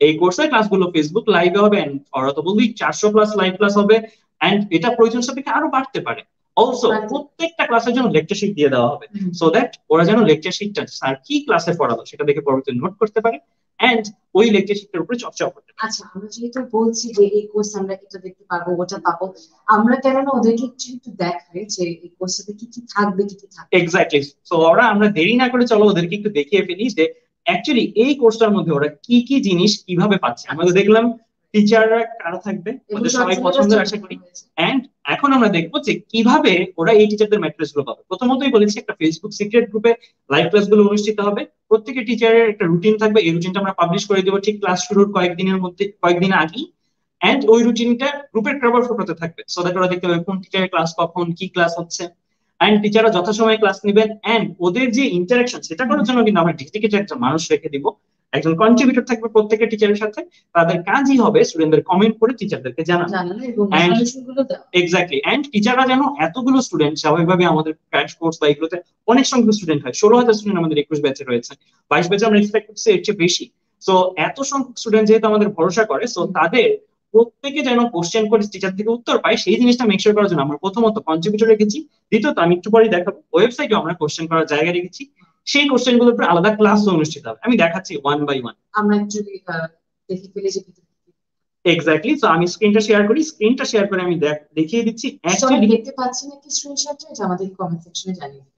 এই কোর্সের ক্লাসগুলো ফেসবুক লাইভে হবে এন্ড ওরা তো বলবি 400 প্লাস লাইভ ক্লাস হবে এন্ড এটা প্রয়োজন সাপেক্ষে আরো বাড়তে পারে। অলসো প্রত্যেকটা ক্লাসের জন্য লেকচার শিট দিয়ে দেওয়া হবে সো দ্যাট ওরা যেন লেকচার শিটটা স্যার কি ক্লাসে পড়ালো সেটা দেখে পরবর্তীতে নোট করতে পারে এন্ড ওই লেকচার শিটের উপরে চর্চাও করতে পারে। আচ্ছা, আমরা যেহেতু বলছি যে এই কোর্স আমরা এটা দেখতে পাবো ওটা পাবো, আমরা কেন না ওদেরকে একটু দেখাই যে এই কোর্সটাতে কি কি থাকবে কি কি থাকবে। এক্স্যাক্টলি। সো আমরা দেরি না করে চলো ওদেরকে একটু দেখিয়ে ফেলি যে অ্যাকচুয়ালি এই কোর্সটার মধ্যে ওরা কি কি জিনিস কিভাবে পাচ্ছে। আমরা দেখলাম টিচাররা কারা থাকবে, ওদের সবাই পছন্দের আশা করি। এন্ড এখন আমরা দেখবো যে কিভাবে ওরা এই টিচারদের ম্যাট্রিক্স গুলো পাবে। প্রথমতই বলেছি একটা ফেসবুক সিক্রেট গ্রুপে লাইভ ক্লাস গুলো অনুষ্ঠিত হবে, প্রত্যেকটা টিচারের একটা রুটিন থাকবে। এই রুটিনটা আমরা পাবলিশ করে দেবো ঠিক ক্লাস শুরুর কয়েকদিন আগেই এন্ড ওই রুটিনটা গ্রুপের কভার ফটোতে থাকবে সো দ্যাট ওরা দেখতে পাবে কোন টিচারের ক্লাস কখন কি ক্লাস হচ্ছে এন্ড টিচাররা যথাসময়ে ক্লাস নেবেন এন্ড ওদের যে ইন্টারাকশন সেটা করার জন্য কিন্তু আমরা ডেডিকেটেড একজন মানুষ রেখে দিব, একজন কন্ট্রিবিউটর থাকবে প্রত্যেকটা টিচারের সাথে। তাদের কাজই হবে স্টুডেন্টদের কমেন্ট করে টিচারদেরকে জানানো। এক্স্যাক্টলি। এন্ড টিচাররা যেন এতগুলো স্টুডেন্ট, স্বাভাবিকভাবে আমাদের ক্র্যাশ কোর্স বা এগুলোতে অনেক সংখ্যক স্টুডেন্ট হয়, 16,000 স্টুডেন্ট আমাদের 21 ব্যাচে রয়েছে, 22 ব্যাচে আমরা এক্সপেক্ট করছি এর চেয়ে বেশি। সো এত সংখ্যক স্টুডেন্ট যেহেতু আমাদের ভরসা করে সো তাদের প্রত্যেকে যেন কোশ্চেন করে টিচার থেকে উত্তর পায় সেই জিনিসটা মেকশিওর করার জন্য আমরা প্রথমত কন্ট্রিবিউটর রেখেছি, দ্বিতীয়ত আমি একটু পরে দেখাবো ওয়েবসাইটে আমরা কোশ্চেন করার জায়গা রেখেছি। সেই কোশ্চেন গুলোর উপর আলাদা ক্লাস অনুষ্ঠিত হবে, আমি দেখাচ্ছি ওয়ান বাই ওয়ান। আমরা অ্যাকচুয়ালি দেখে ফেলে যে এক্স্যাক্টলি। সো আমি স্ক্রিনটা শেয়ার করি, স্ক্রিনটা শেয়ার করে আমি দেখিয়ে দিচ্ছি অ্যাকচুয়ালি দেখতে পাচ্ছি নাকি স্ক্রিনশটটা, যে আমাদের কমেন্ট সেকশনে জানিয়ে দিন।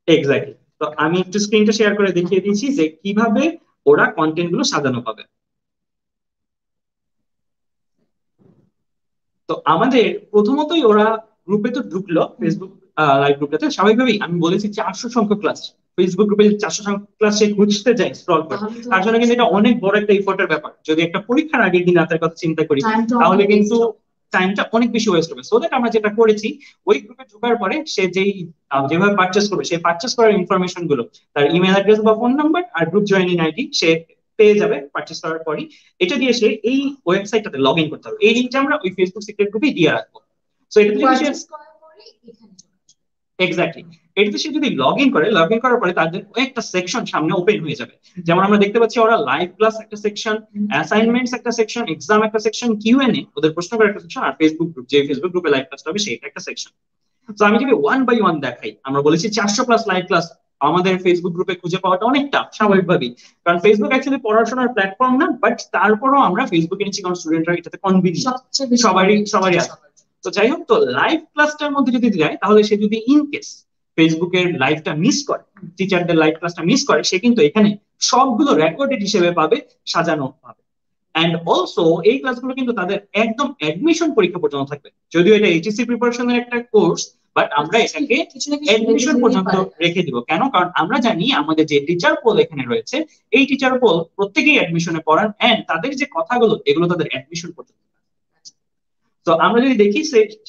এক্স্যাক্টলি। তো আমি একটু স্ক্রিনটা শেয়ার করে দেখিয়ে দিচ্ছি যে কিভাবে ওরা কন্টেন্ট গুলো সাজানো পাবে। তো আমাদের প্রথমতই ওরা গ্রুপে তো ঢুকলো, ফেসবুক লাইভ গ্রুপটাতে স্বাভাবিকভাবেই আমি বলেছি 400 সংখ্যক ক্লাস, ফেসবুক গ্রুপে 400 সংখ্যক ক্লাস সে খুঁজতে যায় স্ক্রল করে, তার জন্য কিন্তু এটা অনেক বড় একটা এফোর্টের ব্যাপার। যদি একটা পরীক্ষার আগের দিন রাতের কথা চিন্তা করি তাহলে কিন্তু টাইমটা অনেক বেশি ওয়েস্ট হবে। সো দ্যাট আমরা যেটা করেছি ওই গ্রুপে ঢোকার পরে সে যেভাবে পারচেস করবে সেই পারচেস করার ইনফরমেশন গুলো, তার ইমেল অ্যাড্রেস বা ফোন নাম্বার আর গ্রুপ জয়েনিং আইডি সে পেয়ে যাবে পারচেস করার পরই। এটা দিয়ে সে এই ওয়েবসাইটটাতে লগ ইন করতে হবে। এই লিঙ্কটা আমরা ওই ফেসবুক সিক্রেট গ্রুপে দিয়ে রাখবো। সো এটা এক্স্যাক্টলি, এটাতে সে যদি লগ ইন করার পরে তাদের একটা সেকশন সামনে ওপেন হয়ে যাবে। যেমন আমরা দেখতে পাচ্ছি ওরা লাইভ ক্লাস একটা সেকশন, অ্যাসাইনমেন্টস একটা সেকশন, এক্সাম একটা সেকশন, কিউএনএ ওদের প্রশ্ন করার একটা সেকশন, আর ফেসবুক গ্রুপ, যে ফেসবুক গ্রুপে লাইভ ক্লাসটা হবে সেটা একটা সেকশন। তো আমি যদি ওয়ান বাই ওয়ান দেখাই, আমরা বলেছি 400 প্লাস লাইভ ক্লাস আমাদের ফেসবুক গ্রুপে খুঁজে পাওয়াটা অনেকটা স্বাভাবিকভাবেই, কারণ ফেসবুক অ্যাকচুয়ালি পড়াশোনার প্ল্যাটফর্ম না, বাট তারপরও আমরা ফেসবুকে নিচ্ছি কারণ স্টুডেন্টরা এটাতে কনভিনিয়েন্ট, সবারই আছে। তো যাই হোক, তো লাইভ ক্লাসটার মধ্যে যদি যায় তাহলে সে যদি ইন কেস ফেসবুকের লাইভটা মিস করে, টিচারদের লাইভ ক্লাসটা মিস করে, সে কিন্তু এখানে সবগুলো রেকর্ডেড হিসেবে পাবে, সাজানো পাবে। এন্ড অলসো এই ক্লাসগুলো কিন্তু তাদের একদম অ্যাডমিশন পরীক্ষা পর্যন্ত থাকবে, যদিও এটা এইচএসসি প্রিপারেশনের একটা কোর্স, বাট আমরা এটাকে অ্যাডমিশন পর্যন্ত রেখে দিব। কেন? কারণ আমরা জানি আমাদের যে টিচার পোল এখানে রয়েছে, এই টিচার পোল প্রত্যেকেই অ্যাডমিশনে পড়ান, এন্ড তাদের যে কথাগুলো এগুলো তাদের অ্যাডমিশন পর্যন্ত। তো আমরা যদি দেখি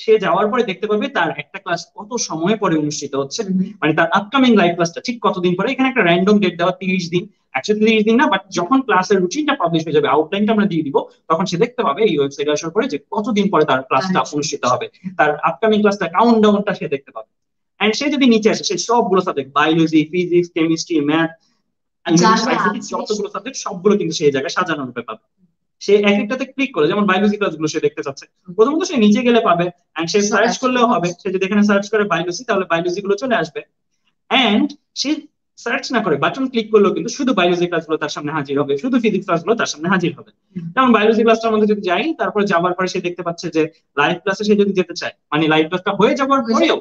সে যাওয়ার পরে দেখতে পাবে তার একটা ক্লাস কত সময় পরে অনুষ্ঠিত হচ্ছে, মানে তার আপকামিং লাইভ ক্লাসটা ঠিক কতদিন পরে। এখানে একটা র্যান্ডম ডেট দেওয়া 30 দিন, অ্যাকচুয়ালি 30 দিন না, বাট যখন ক্লাসের রুটিনটা পাবলিশ হয়ে যাবে, আউটলাইনটা আমরা দিয়ে দিব, তখন সে দেখতে পাবে এই ওয়েবসাইটে আসার পরে যে কতদিন পরে তার ক্লাসটা অনুষ্ঠিত হবে, তার আপকামিং ক্লাসটা কাউন্টডাউনটা সে দেখতে পাবে। এন্ড সে যদি নিচে আসে, সে সবগুলো subject biology, physics, chemistry, math, যতগুলো সাবজেক্ট সবগুলো কিন্তু সেই জায়গায় সাজানো রূপে পাবে। সে এক একটাতে ক্লিক করে, যেমন বায়োলজি ক্লাসগুলো সে দেখতে চাচ্ছে, প্রথমত সে নিচে গেলে পাবে, এন্ড সে সার্চ করলেও হবে। সে যদি এখানে সার্চ করে বায়োলজি, তাহলে বায়োলজি গুলো চলে আসবে। এন্ড সে সার্চ না করে বাটন ক্লিক করলেও কিন্তু শুধু বায়োলজি ক্লাসগুলো তার সামনে হাজির হবে, শুধু ফিজিক্স ক্লাসগুলো তার সামনে হাজির হবে। যেমন বায়োলজি ক্লাসটার মধ্যে যদি যাই, তারপরে যাবার পরে সে দেখতে পাচ্ছে যে লাইভ ক্লাসে সে যদি যেতে চায়, মানে লাইভ ক্লাসটা হয়ে যাওয়ার পরেও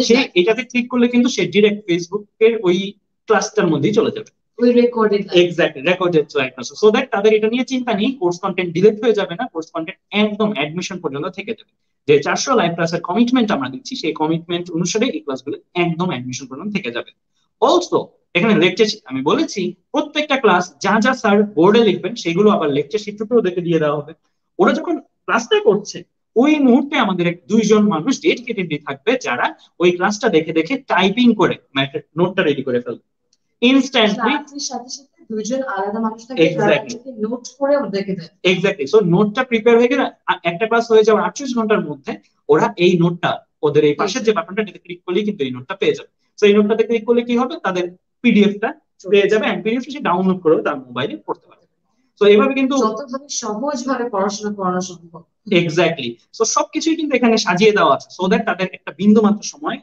সে এটাতে ক্লিক করলে কিন্তু সে ডিরেক্ট ফেসবুকের ওই ক্লাসটার মধ্যেই চলে যাবে। সো দ্যাট তাদের এটা নিয়ে চিন্তা নেই, কোর্স কন্টেন্ট ডিলিট হয়ে যাবে না, কোর্স কন্টেন্ট একদম অ্যাডমিশন পর্যন্ত থেকে যাবে। যে 400 লাইভ ক্লাসের কমিটমেন্ট আমরা দিচ্ছি, সেই কমিটমেন্ট অনুসারে এই ক্লাসগুলো একদম অ্যাডমিশন পর্যন্ত থেকে যাবে। অলসো এখানে লেকচার আমি বলেছি প্রত্যেকটা ক্লাস যা যা স্যার বোর্ডে লিখবেন সেগুলো আবার লেকচার শিটে ওদেরকে দিয়ে দেওয়া হবে। ওরা যখন ক্লাসটা করছে ওই মুহূর্তে আমাদের দুইজন মানুষ ডেডিকেটেডলি থাকবে, যারা ওই ক্লাসটা দেখে দেখে টাইপিং করে নোটটা রেডি করে ফেলবে ইনস্ট্যান্টলি। দুইজন আলাদা মানুষ থাকে, নোট করে ওদেরকে দেয়। এক্স্যাক্টলি। সো নোটটা প্রিপেয়ার হয়ে গেলে একটা ক্লাস হয়ে যাওয়ার 48 ঘন্টার মধ্যে ওরা এই নোটটা ওদের এই পাশের যে বাটনটা ক্লিক করলেই কিন্তু এই নোটটা পেয়ে যাবে। সো এই নোটটাতে ক্লিক করলে কি হবে, তাদের পিডিএফটা পেয়ে যাবে, এন্ড পিডিএফটা সে ডাউনলোড করে তার মোবাইলে পড়তে পারবে। সো এইভাবে কিন্তু যতভাবে সহজভাবে পড়াশোনা করানো সম্ভব। এক্স্যাক্টলি। সো সবকিছুই কিন্তু এখানে সাজিয়ে দেওয়া আছে, সো দ্যাট তাদের একটা বিন্দু মাত্র সময়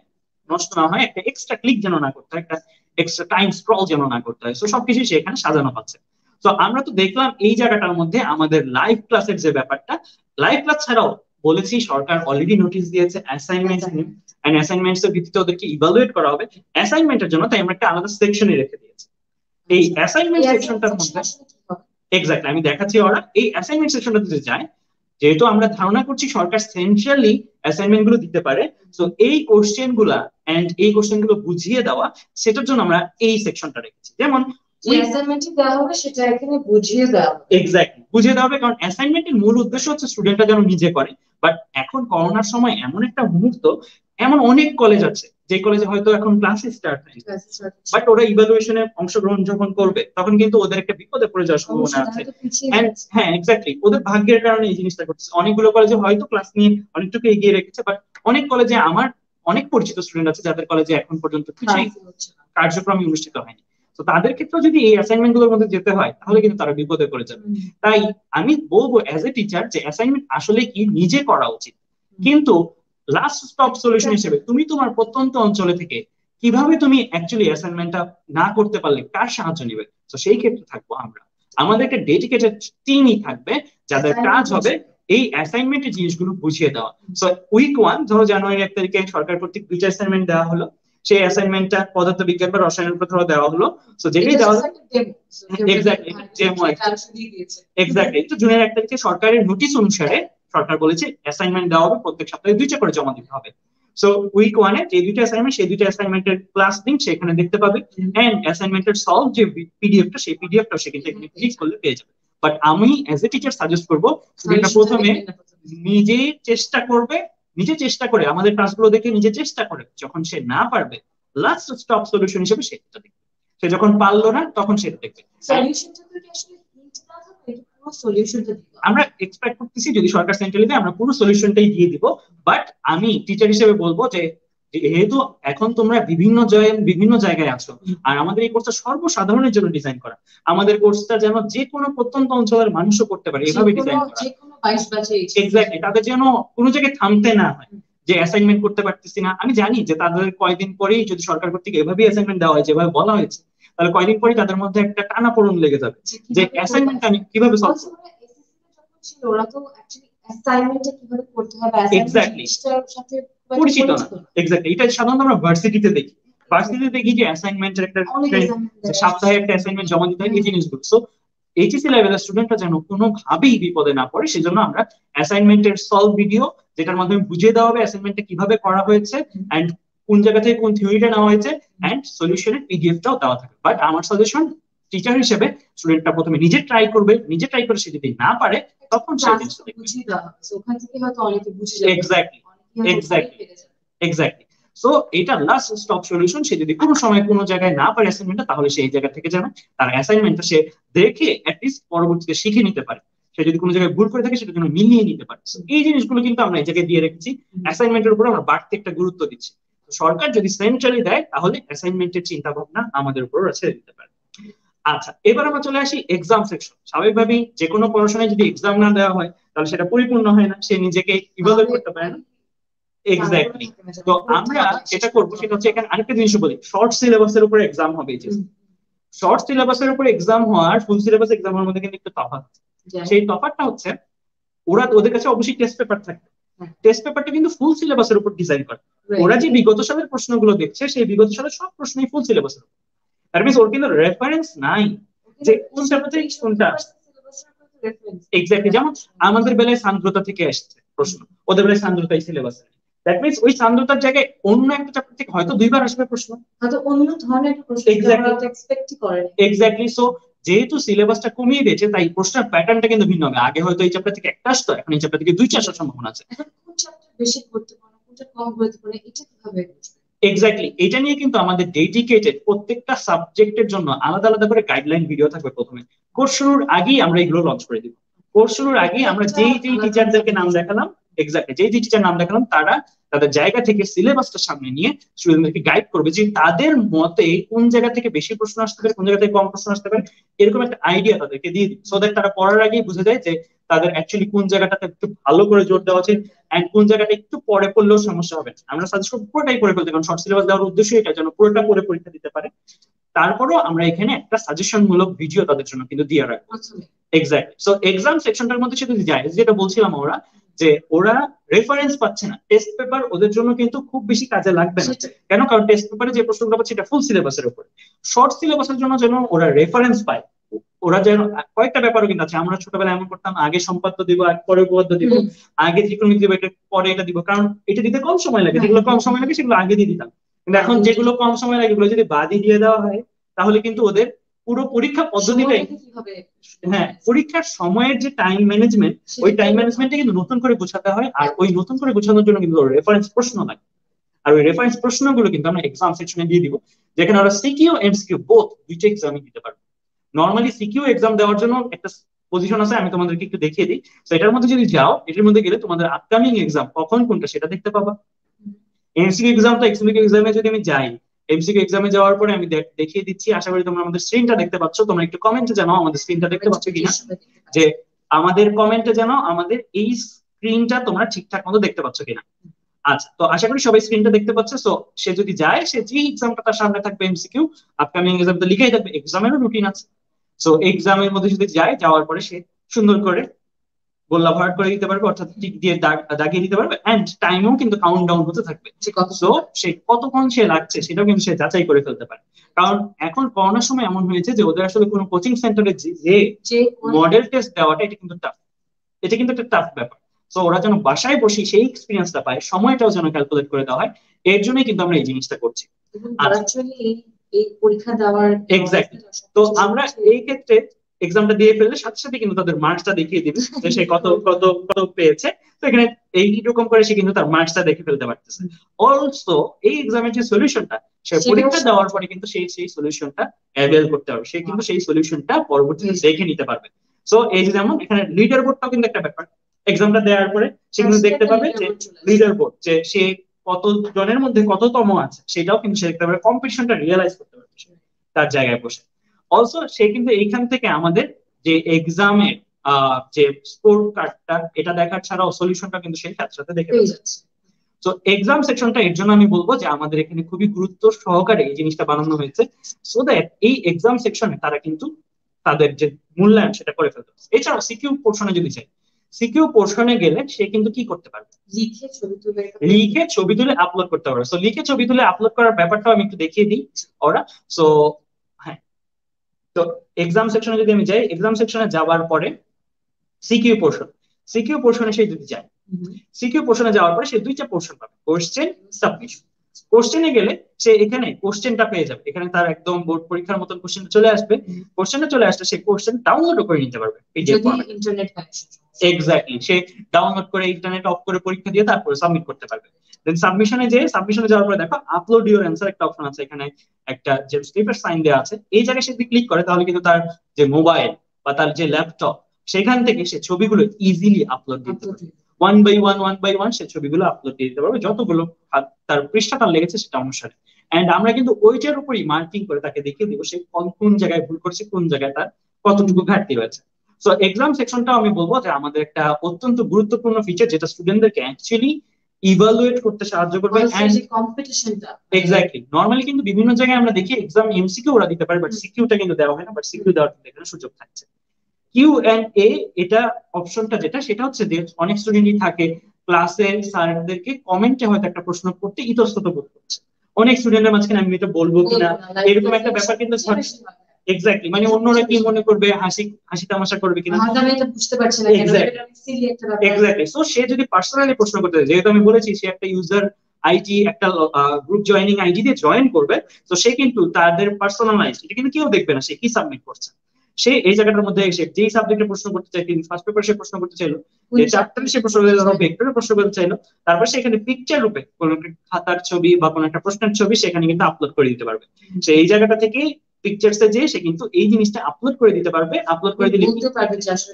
নষ্ট না হয়, একটা এক্সট্রা ক্লিক যেন না করতে হয়, একটা এক্সট্রা টাইম স্ক্রল যেন না করতে হয়। সো সবকিছু সে এখানে সাজানো পাচ্ছে। তো আমরা তো দেখলাম এই জায়গাটার মধ্যে আমাদের লাইভ ক্লাসের যে ব্যাপারটা, লাইভ ক্লাস ছাড়াও বলেছি সরকার অলরেডি নোটিশ দিয়েছে অ্যাসাইনমেন্ট নিয়ে, এন্ড অ্যাসাইনমেন্টস এর ভিত্তিতে ওদেরকে ইভালুয়েট করা হবে অ্যাসাইনমেন্টের জন্য, তাই আমরা একটা আলাদা সেকশনে রেখে দিয়েছি। এই অ্যাসাইনমেন্ট সেকশনটার মধ্যে এক্স্যাক্টলি আমি দেখাচ্ছি। ওরা এই অ্যাসাইনমেন্ট সেকশনটাতে যে যায়, যেহেতু আমরা ধারণা করছি সরকার সেন্ট্রালি অ্যাসাইনমেন্ট গুলো দিতে পারে, তো এই কোশ্চেন গুলা এন্ড এই কোশ্চেন গুলো বুঝিয়ে দেওয়া, সেটার জন্য আমরা এই সেকশনটা রেখেছি। যেমন বুঝিয়ে দেওয়া হবে, কারণ অ্যাসাইনমেন্টের মূল উদ্দেশ্য হচ্ছে স্টুডেন্টরা যেন নিজে করে। বাট এখন করোনার সময় এমন একটা মুহূর্ত, এমন অনেক কলেজ আছে যে কলেজে হয়তো এখন ক্লাস স্টার্ট হয়নি, বাট ওরা ইভালুয়েশনে অংশগ্রহণ যখন করবে তখন কিন্তু ওদের একটা বিপদে পড়ে যাওয়ার সম্ভাবনা আছে। হ্যাঁ এক্স্যাক্টলি, ওদের ভাগ্যের কারণে এই জিনিসটা করছে। অনেকগুলো কলেজে হয়তো ক্লাস নিয়ে অনেকটুকু এগিয়ে রেখেছে, বাট অনেক কলেজে আমার অনেক পরিচিত স্টুডেন্ট আছে যাদের কলেজে এখন পর্যন্ত কিছুই কার্যক্রম অনুষ্ঠিত হয়নি। তো তাদের ক্ষেত্রে যদি এই অ্যাসাইনমেন্ট গুলোর মধ্যে যেতে হয় তাহলে কিন্তু তারা বিপদে পড়ে যাবে। তাই আমি বলবো অ্যাজ এ টিচার যে অ্যাসাইনমেন্ট আসলে কি নিজে করা উচিত, কিন্তু লাস্ট স্টপ সলিউশন হিসেবে তুমি তোমার প্রত্যন্ত অঞ্চলে থেকে কিভাবে তুমি অ্যাকচুয়ালি অ্যাসাইনমেন্টটা না করতে পারলে কার সাহায্য নিবে, তো সেই ক্ষেত্রে থাকবো আমরা। আমাদের একটা ডেডিকেটেড টিমই থাকবে যাদের কাজ হবে এই অ্যাসাইনমেন্টের জিনিসগুলো বুঝিয়ে দেওয়া। সো উইক 1 ধরো জানুয়ারি 1 তারিখে সরকার কর্তৃক 2টা অ্যাসাইনমেন্ট দেওয়া হলো, সেই অ্যাসাইনমেন্টটা পদার্থ বিজ্ঞান বা রসায়নের উপর ধরো দেওয়া হলো। সো যেটাই দেওয়া হলো এক্স্যাক্টলি ডেমো, এক্স্যাক্টলি তো জুনের 1 তারিখে সরকারের নোটিশ অনুসারে সরকার বলেছে অ্যাসাইনমেন্ট দেওয়া হবে, প্রত্যেক সপ্তাহে 2টা করে জমা দিতে হবে। সো উইক 1 এ যে 2টা অ্যাসাইনমেন্ট, সেই 2টা অ্যাসাইনমেন্টের ক্লাস লিংক সেখানে দেখতে পাবে, এন্ড অ্যাসাইনমেন্টের সলভ যে পিডিএফটা, সেই পিডিএফটা সেখানে ক্লিক করলে পেয়ে যাবে। বাট আমি অ্যাজ এ টিচার সাজেস্ট করবো স্টুডেন্টরা প্রথমে নিজে চেষ্টা করে আমাদের ক্লাসগুলো দেখে নিজে চেষ্টা করে, যখন সে না পারবে লাস্ট স্টপ সলিউশন হিসেবে সেটা দেখবে, সে যখন পারলো না তখন সেটা দেখবে। আমরা এক্সপেক্ট করতেছি যদি সরকার সেন্ট্রালি দেয় আমরা পুরো সলিউশনটাই দিয়ে দিব। বাট আমি টিচার হিসেবে বলবো যে যেহেতু এখন তোমরা বিভিন্ন জায়গায় আছো, আর আমাদের এই কোর্সটা সর্বসাধারণের জন্য ডিজাইন করা, আমাদের কোর্সটা যেন যে কোনো প্রত্যন্ত অঞ্চলের মানুষও করতে পারে এভাবে ডিজাইন করা। এক্স্যাক্টলি, তাদের যেন কোনো জায়গায় থামতে না হয়, যে অ্যাসাইনমেন্ট করতে পারতেছি না, আমি জানি যে তাদের কয়েকদিন পরেই যদি সরকার কর্তৃক এভাবেই অ্যাসাইনমেন্ট দেওয়া হয় যেভাবে বলা হয়েছে, তাহলে কয়েকদিন পরেই তাদের মধ্যে একটা টানাপোড়েন লেগে যাবে যে অ্যাসাইনমেন্ট আমি কিভাবে সলভ করবো। ওরা তো অ্যাকচুয়ালি অ্যাসাইনমেন্টটা কিভাবে করতে হবে এক্স্যাক্টলি সাথে পরিচিত না। এক্স্যাক্টলি এটা সাধারণত আমরা ভার্সিটিতে দেখি, ভার্সিটিতে দেখি যে অ্যাসাইনমেন্টের একটা সপ্তাহে একটা অ্যাসাইনমেন্ট জমা দিতে হয়, এই জিনিসগুলো। সো এইচএসসি লেভেলের স্টুডেন্টরা যেন কোনোভাবেই বিপদে না পড়ে, সেজন্য আমরা অ্যাসাইনমেন্টের সলভ ভিডিও, যেটার মাধ্যমে বুঝিয়ে দেওয়া হবে অ্যাসাইনমেন্টটা কিভাবে করা হয়েছে এন্ড কোন জায়গা থেকে কোন থিওরিটা নেওয়া হয়েছে এন্ড সলিউশনের পিডিএফটাও দেওয়া থাকে। বাট আমার সাজেশন টিচার হিসেবে স্টুডেন্টটা প্রথমে নিজে ট্রাই করবে, নিজে ট্রাই করে সে যদি না পারে তখন সে জিনিসটা দেখবে। ওখান থেকে হয়তো অনেকে বুঝে যাবে। Exactly exactly exactly. সো এটা লাস্ট স্টপ সলিউশন। সে যদি কোনো সময় কোনো জায়গায় না পারে অ্যাসাইনমেন্টটা, তাহলে সেই জায়গা থেকে যেন তার অ্যাসাইনমেন্টটা সে দেখে অ্যাটলিস্ট পরবর্তীতে শিখে নিতে পারে। সে যদি কোনো জায়গায় ভুল করে থাকে সেটা যেন মিলিয়ে নিতে পারে। এই জিনিসগুলো কিন্তু আমরা এই জায়গায় দিয়ে রেখেছি। অ্যাসাইনমেন্টের উপর আমরা বাড়তি একটা গুরুত্ব দিচ্ছি। সরকার যদি সেন্ট্রালি দেয় তাহলে অ্যাসাইনমেন্টের চিন্তা ভাবনা আমাদের উপর ছেড়ে দিতে পারে। আচ্ছা, এবার আমরা চলে আসি এক্সাম সেকশন। স্বাভাবিকভাবেই যে কোনো পড়াশোনায় যদি এক্সাম না দেওয়া হয় তাহলে সেটা পরিপূর্ণ হয় না, সে নিজেকে ইভালুয়েট করতে পারে না। এক্স্যাক্টলি। তো আমরা যেটা করবো সেটা হচ্ছে, এখানে আরেকটা জিনিস বলি, শর্ট সিলেবাসের উপরে এক্সাম হবে। শর্ট সিলেবাসের উপরে এক্সাম হওয়ার ফুল সিলেবাস এক্সাম হওয়ার মধ্যে কিন্তু একটু তফাৎ। সেই তফাৎটা হচ্ছে ওদের কাছে অবশ্যই টেস্ট পেপার থাকবে। টেস্ট পেপারটা কিন্তু ফুল সিলেবাসের উপর ডিজাইন করে। ওরা যে বিগত সালের প্রশ্নগুলো দেখছে সেই বিগত সালের সব প্রশ্নই ফুল সিলেবাসের উপর। দ্যাট মিন্স ওর কিন্তু রেফারেন্স নাই যে কোন চ্যাপ্টার থেকে কোনটা। এক্স্যাক্টলি, যেমন আমাদের বেলায় সান্দ্রতা থেকে আসছে প্রশ্ন, ওদের বেলায় সান্দ্রতাই সিলেবাসে। দ্যাট মিন্স ওই সান্দ্রতার জায়গায় অন্য একটা চ্যাপ্টার থেকে হয়তো দুইবার আসবে প্রশ্ন, হয়তো অন্য ধরনের একটা প্রশ্ন। এক্স্যাক্টলি। সো যেহেতু সিলেবাসটা কমিয়ে দিয়েছে তাই প্রশ্নের প্যাটার্নটা কিন্তু ভিন্ন হবে। আগে হয়তো এই চ্যাপ্টার থেকে একটা আসতো, এখন এই চ্যাপ্টার থেকে দুইটা আসার সম্ভাবনা আছে। কোন চ্যাপ্টার বেশি গুরুত্বপূর্ণ, কোনটা কম গুরুত্বপূর্ণ, এটা কিভাবে বুঝবে? এক্স্যাক্টলি, এটা নিয়ে কিন্তু আমাদের ডেডিকেটেড প্রত্যেকটা সাবজেক্টের জন্য আলাদা আলাদা করে গাইডলাইন ভিডিও থাকবে। প্রথমে কোর্স শুরুর আগেই আমরা এগুলো লঞ্চ করে দিব। কোর্স শুরুর আগেই আমরা যেই টিচারদেরকে নাম দেখালাম, এক্স্যাক্টলি যেই টিচার নাম দেখালাম, তারা তাদের জায়গা থেকে সিলেবাসটা সামনে নিয়ে স্টুডেন্টদেরকে গাইড করবে যে তাদের মতে কোন জায়গা থেকে বেশি প্রশ্ন আসতে পারে, কোন জায়গা থেকে কম প্রশ্ন আসতে পারে, এরকম একটা আইডিয়া তাদেরকে দিয়ে দিই। সো দ্যাট তারা পড়ার আগেই বুঝে যায় যে তাদের অ্যাকচুয়ালি কোন জায়গাটাতে একটু ভালো করে জোর দেওয়া উচিত এন্ড কোন জায়গাটা একটু পরে পড়লেও সমস্যা হবে। আমরা সাজেস্ট করব পুরোটাই পড়ে ফেলতে, কারণ শর্ট সিলেবাস দেওয়ার উদ্দেশ্য এটা যেন পুরোটা পড়ে পরীক্ষা দিতে পারে। তারপরও আমরা এখানে একটা সাজেশন মূলক ভিডিও তাদের জন্য কিন্তু দিয়ে রাখবো। এক্স্যাক্টলি। সো এক্সাম সেকশনটার মধ্যে শুধু যায়, যেটা বলছিলাম ওরা যে ওরা রেফারেন্স পাচ্ছে না, টেস্ট পেপার ওদের জন্য কিন্তু খুব বেশি কাজে লাগবে না। কেন? কারণ টেস্ট পেপারে যে প্রশ্নগুলো পাচ্ছে এটা ফুল সিলেবাসের উপরে। শর্ট সিলেবাসের জন্য যেন ওরা রেফারেন্স পায়, ওরা যেন কয়েকটা ব্যাপারও কিন্তু আছে। আমরা ছোটবেলায় এমন করতাম, আগে সম্পাদ্য দিব, পরে উপপাদ্য দিব, আগে ত্রিকোণমিতি দিব, এটা পরে এটা দিব, কারণ এটা দিতে কম সময় লাগে। যেগুলো কম সময় লাগে সেগুলো আগে দিয়ে দিতাম। কিন্তু এখন যেগুলো কম সময় লাগে এগুলো যদি বাদই দিয়ে দেওয়া হয় তাহলে কিন্তু ওদের পুরো পরীক্ষা পদ্ধতিটাই, হ্যাঁ, পরীক্ষার সময়ের যে টাইম ম্যানেজমেন্ট, ওই টাইম ম্যানেজমেন্টটা কিন্তু নতুন করে গোছাতে হয়। আর ওই নতুন করে গোছানোর জন্য কিন্তু রেফারেন্স প্রশ্ন লাগে। আর ওই রেফারেন্স প্রশ্নগুলো কিন্তু আমরা এক্সাম সেকশনে দিয়ে দিব, যেখানে ওরা সিকিউ এমসিকিউ বোথ দুইটা এক্সামই দিতে পারবে। নর্মালি সিকিউ এক্সাম দেওয়ার জন্য একটা পজিশন আছে, আমি তোমাদেরকে একটু দেখিয়ে দিই। তো এটার মধ্যে যদি যাও, এটার মধ্যে গেলে তোমাদের আপকামিং এক্সাম কখন কোনটা সেটা দেখতে পাবা। এমসিকিউ এক্সাম, তো এমসিকিউ এক্সামে যদি আমি যাই, এমসিকিউ এক্সামে যাওয়ার পরে আমি দেখিয়ে দিচ্ছি। আশা করি তোমরা আমাদের স্ক্রিনটা দেখতে পাচ্ছ। তোমরা একটু কমেন্টে জানাও আমাদের স্ক্রিনটা দেখতে পাচ্ছ কিনা, যে আমাদের কমেন্টে জানাও আমাদের এই স্ক্রিনটা তোমরা ঠিকঠাক মতো দেখতে পাচ্ছ কিনা। আচ্ছা, তো আশা করি সবাই স্ক্রিনটা দেখতে পাচ্ছে। সো সে যদি যায়, সে যে এক্সামটা তার সামনে থাকবে এমসিকিউ, আপকামিং এক্সাম তো লিখাই থাকবে, এক্সামেরও রুটিন আছে। সো এক্সামের মধ্যে যদি যায়, যাওয়ার পরে সে সুন্দর করে গোল্লা ভরাট করে দিতে পারবে, অর্থাৎ টিক দিয়ে দাগিয়ে দিতে পারবে এন্ড টাইমও কিন্তু কাউন্ট ডাউন হতে থাকবে। সো সে কতক্ষণ সে লাগছে সেটাও কিন্তু সে যাচাই করে ফেলতে পারে। কারণ এখন করোনার সময় এমন হয়েছে যে ওদের আসলে কোনো কোচিং সেন্টারে যে মডেল টেস্ট দেওয়াটা এটা কিন্তু টাফ, এটা কিন্তু একটা টাফ ব্যাপার। তো ওরা যেন বাসায় বসে সেই এক্সপিরিয়েন্সটা পায়, সময়টাও যেন ক্যালকুলেট করে দেওয়া হয়, এর জন্যই কিন্তু আমরা এই জিনিসটা করছি। এই পরীক্ষা দেওয়ার এক্স্যাক্টলি। তো আমরা এই ক্ষেত্রে এক্সামটা দিয়ে ফেললে সাথে সাথে কিন্তু তাদের মার্কসটা দেখিয়ে দিবে যে সে কত কত কত পেয়েছে। তো এখানে এইরকম করে সে কিন্তু তার মার্কসটা দেখে ফেলতে পারতেছে। অলসো এই এক্সামের যে সলিউশনটা, সে পরীক্ষা দেওয়ার পরে কিন্তু সেই সলিউশনটা অ্যাভেল করতে পারবে, সে কিন্তু সেই সলিউশনটা পরবর্তীতে দেখে নিতে পারবে। সো এই যে যেমন এখানে লিডার বোর্ডটাও কিন্তু একটা ব্যাপার। এক্সামটা দেওয়ার পরে সে কিন্তু দেখতে পাবে যে লিডার বোর্ড, যে সে কত জনের মধ্যে কততম আছে সেটাও কিন্তু সে দেখতে পাবে, কম্পিটিশনটা রিয়েলাইজ করতে পারবে তার জায়গায় বসে। অলসো সে কিন্তু এইখান থেকে আমাদের যে এক্সামের যে স্কোর কার্ডটা, এটা দেখার ছাড়াও সলিউশনটা কিন্তু সেই সাথে সাথে দেখে যাচ্ছে। তো এক্সাম সেকশনটা এর জন্য আমি বলবো যে আমাদের এখানে খুবই গুরুত্ব সহকারে এই জিনিসটা বানানো হয়েছে, সো দ্যাট এই এক্সাম সেকশনে তারা কিন্তু তাদের যে মূল্যায়ন সেটা করে ফেলতে পারে। এছাড়াও সিকিউ পোর্শনে যদি চাই, সিকিউ পোর্শনে গেলে সে কিন্তু কি করতে পারবে, লিখে ছবি তুলে আপলোড করতে পারবে। সো লিখে ছবি তুলে আপলোড করার ব্যাপারটাও আমি একটু দেখিয়ে দিই ওরা। সো হ্যাঁ, তো এক্সাম সেকশনে যদি আমি যাই, এক্সাম সেকশনে যাওয়ার পরে সিকিউ পোর্শন, সিকিউ পোর্শনে সে যদি যায়, সিকিউ পোর্শনে যাওয়ার পরে সে দুইটা পোর্শন পাবে, কোশ্চেন, সাবমিশন। কোশ্চেনে গেলে সে এখানে কোশ্চেনটা পেয়ে যাবে, এখানে তার একদম বোর্ড পরীক্ষার মতন কোশ্চেনটা চলে আসবে। কোশ্চেনটা চলে আসলে সে কোশ্চেন ডাউনলোড করে নিতে পারবে পিডিএফ ফরম্যাটে। ইন্টারনেট কানেকশন, এক্স্যাক্টলি, সে ডাউনলোড করে ইন্টারনেট অফ করে পরীক্ষা দিয়ে তারপরে সাবমিট করতে পারবে। দেন সাবমিশনে যাওয়ার পরে দেখো আপলোড ইউর অ্যান্সার একটা অপশন আছে, এখানে একটা যে স্লিপের সাইন দেওয়া আছে, এই জায়গায় সে যদি ক্লিক করে তাহলে কিন্তু তার যে মোবাইল বা তার যে ল্যাপটপ সেখান থেকে সে ছবিগুলো ইজিলি আপলোড দিতে পারবে। ওয়ান বাই ওয়ান সে ছবিগুলো আপলোড দিয়ে দিতে পারবে, যতগুলো তার পৃষ্ঠা তার লেগেছে সেটা অনুসারে। এন্ড আমরা কিন্তু ওইটার উপরই মার্কিং করে তাকে দেখিয়ে দিব সে কোন জায়গায় ভুল করছে, কোন জায়গায় তার কতটুকু ঘাটতি রয়েছে। সো এক্সাম সেকশনটাও আমি বলবো যে আমাদের একটা অত্যন্ত গুরুত্বপূর্ণ ফিচার, যেটা স্টুডেন্টদেরকে অ্যাকচুয়ালি ইভালুয়েট করতে সাহায্য করবে। এক্স্যাক্টলি, নর্মালি কিন্তু বিভিন্ন জায়গায় আমরা দেখি এক্সাম এমসিকিউ ওরা দিতে পারে, বাট সিকিউটা কিন্তু দেওয়া হয় না, বাট সিকিউ দেওয়ার এখানে সুযোগ থাকছে। কিউ এন্ড এ, এটা অপশনটা যেটা, সেটা হচ্ছে যে অনেক স্টুডেন্টই থাকে ক্লাসে স্যারদেরকে কমেন্টে হয়তো একটা প্রশ্ন করতে ইতস্তত বোধ করছে, অনেক স্টুডেন্টের মাঝখানে আমি এটা বলবো কিনা এরকম একটা ব্যাপার কিন্তু। এক্স্যাক্টলি, মানে অন্যরা কি মনে করবে, হাসি হাসি তামাশা করবে কিনা, আমি এটা বুঝতে পারছি না, এক্স্যাক্টলি। সো সে যদি পার্সোনালি প্রশ্ন করতে চায়, যেহেতু আমি বলেছি সে একটা ইউজার আইডি, একটা গ্রুপ জয়েনিং আইডি দিয়ে জয়েন করবে, তো সে কিন্তু তাদের পার্সোনালাইজ, এটা কিন্তু কেউ দেখবে না সে কি সাবমিট করছে। সে এই জায়গাটার মধ্যে এসে যেই সাবজেক্টে প্রশ্ন করতে চাই, ফার্স্ট পেপার সে প্রশ্ন করতে চাইলো, যে চ্যাপ্টারে সে প্রশ্ন করতে, ধরো ভেক্টরে প্রশ্ন করতে চাইলো, তারপর সেখানে পিকচার রূপে কোন একটা খাতার ছবি বা কোন একটা প্রশ্নের ছবি সেখানে কিন্তু আপলোড করে দিতে পারবে। সে এই জায়গাটা থেকে পিকচারসে যে সে কিন্তু এই জিনিসটা আপলোড করে দিতে পারবে, আপলোড করে দিলে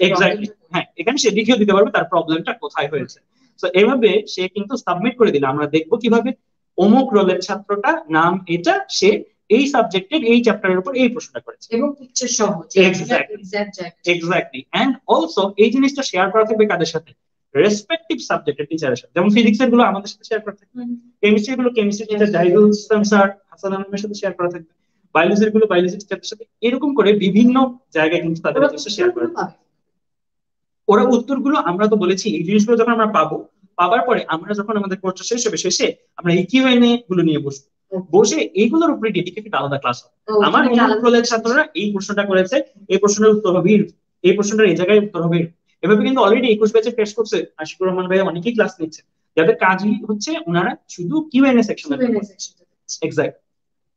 এক্স্যাক্টলি হ্যাঁ, এখানে সে লিখেও দিতে পারবে তার প্রবলেমটা কোথায় হয়েছে। তো এইভাবে সে কিন্তু সাবমিট করে দিলে আমরা দেখবো কিভাবে অমুক রোলের ছাত্রটা নাম এটা, সে এই সাবজেক্টের এই চ্যাপ্টারের উপর এই প্রশ্নটা করেছে এবং পিকচার সহ। এক্স্যাক্টলি, এন্ড অলসো এই জিনিসটা শেয়ার করা থাকবে কাদের সাথে, রেসপেক্টিভ সাবজেক্টের টিচারের সাথে। যেমন ফিজিক্সের গুলো আমাদের সাথে শেয়ার করা থাকবে, কেমিস্ট্রির গুলো chemistry teacher Zahidul Islam sir, Hasan আলমের সাথে শেয়ার করা থাকবে, বায়োলজির গুলো বায়োলজি টিচারের সাথে। এরকম করে বিভিন্ন জায়গায় কিন্তু তাদের শেয়ার করা। ওরা উত্তরগুলো, আমরা তো বলেছি এই জিনিসগুলো যখন আমরা পাবার পরে আমরা যখন আমাদের কোর্সটা শেষ হবে, শেষে আমরা এই কিউএনএ গুলো নিয়ে বসবো, বসে এইগুলোর উপরে ডেডিকেটেড আলাদা ক্লাস হবে। আমার অমুক ছাত্ররা এই প্রশ্নটা করেছে, এই প্রশ্নের উত্তর হবে, এই প্রশ্নটার এই জায়গায় উত্তর হবে। এভাবে কিন্তু অলরেডি 21 ব্যাচে টেস্ট করছে আশিকুর রহমান ভাই, অনেকেই ক্লাস নিচ্ছে, যাদের কাজই হচ্ছে ওনারা শুধু কিউএনএ সেকশনে। এক্স্যাক্ট।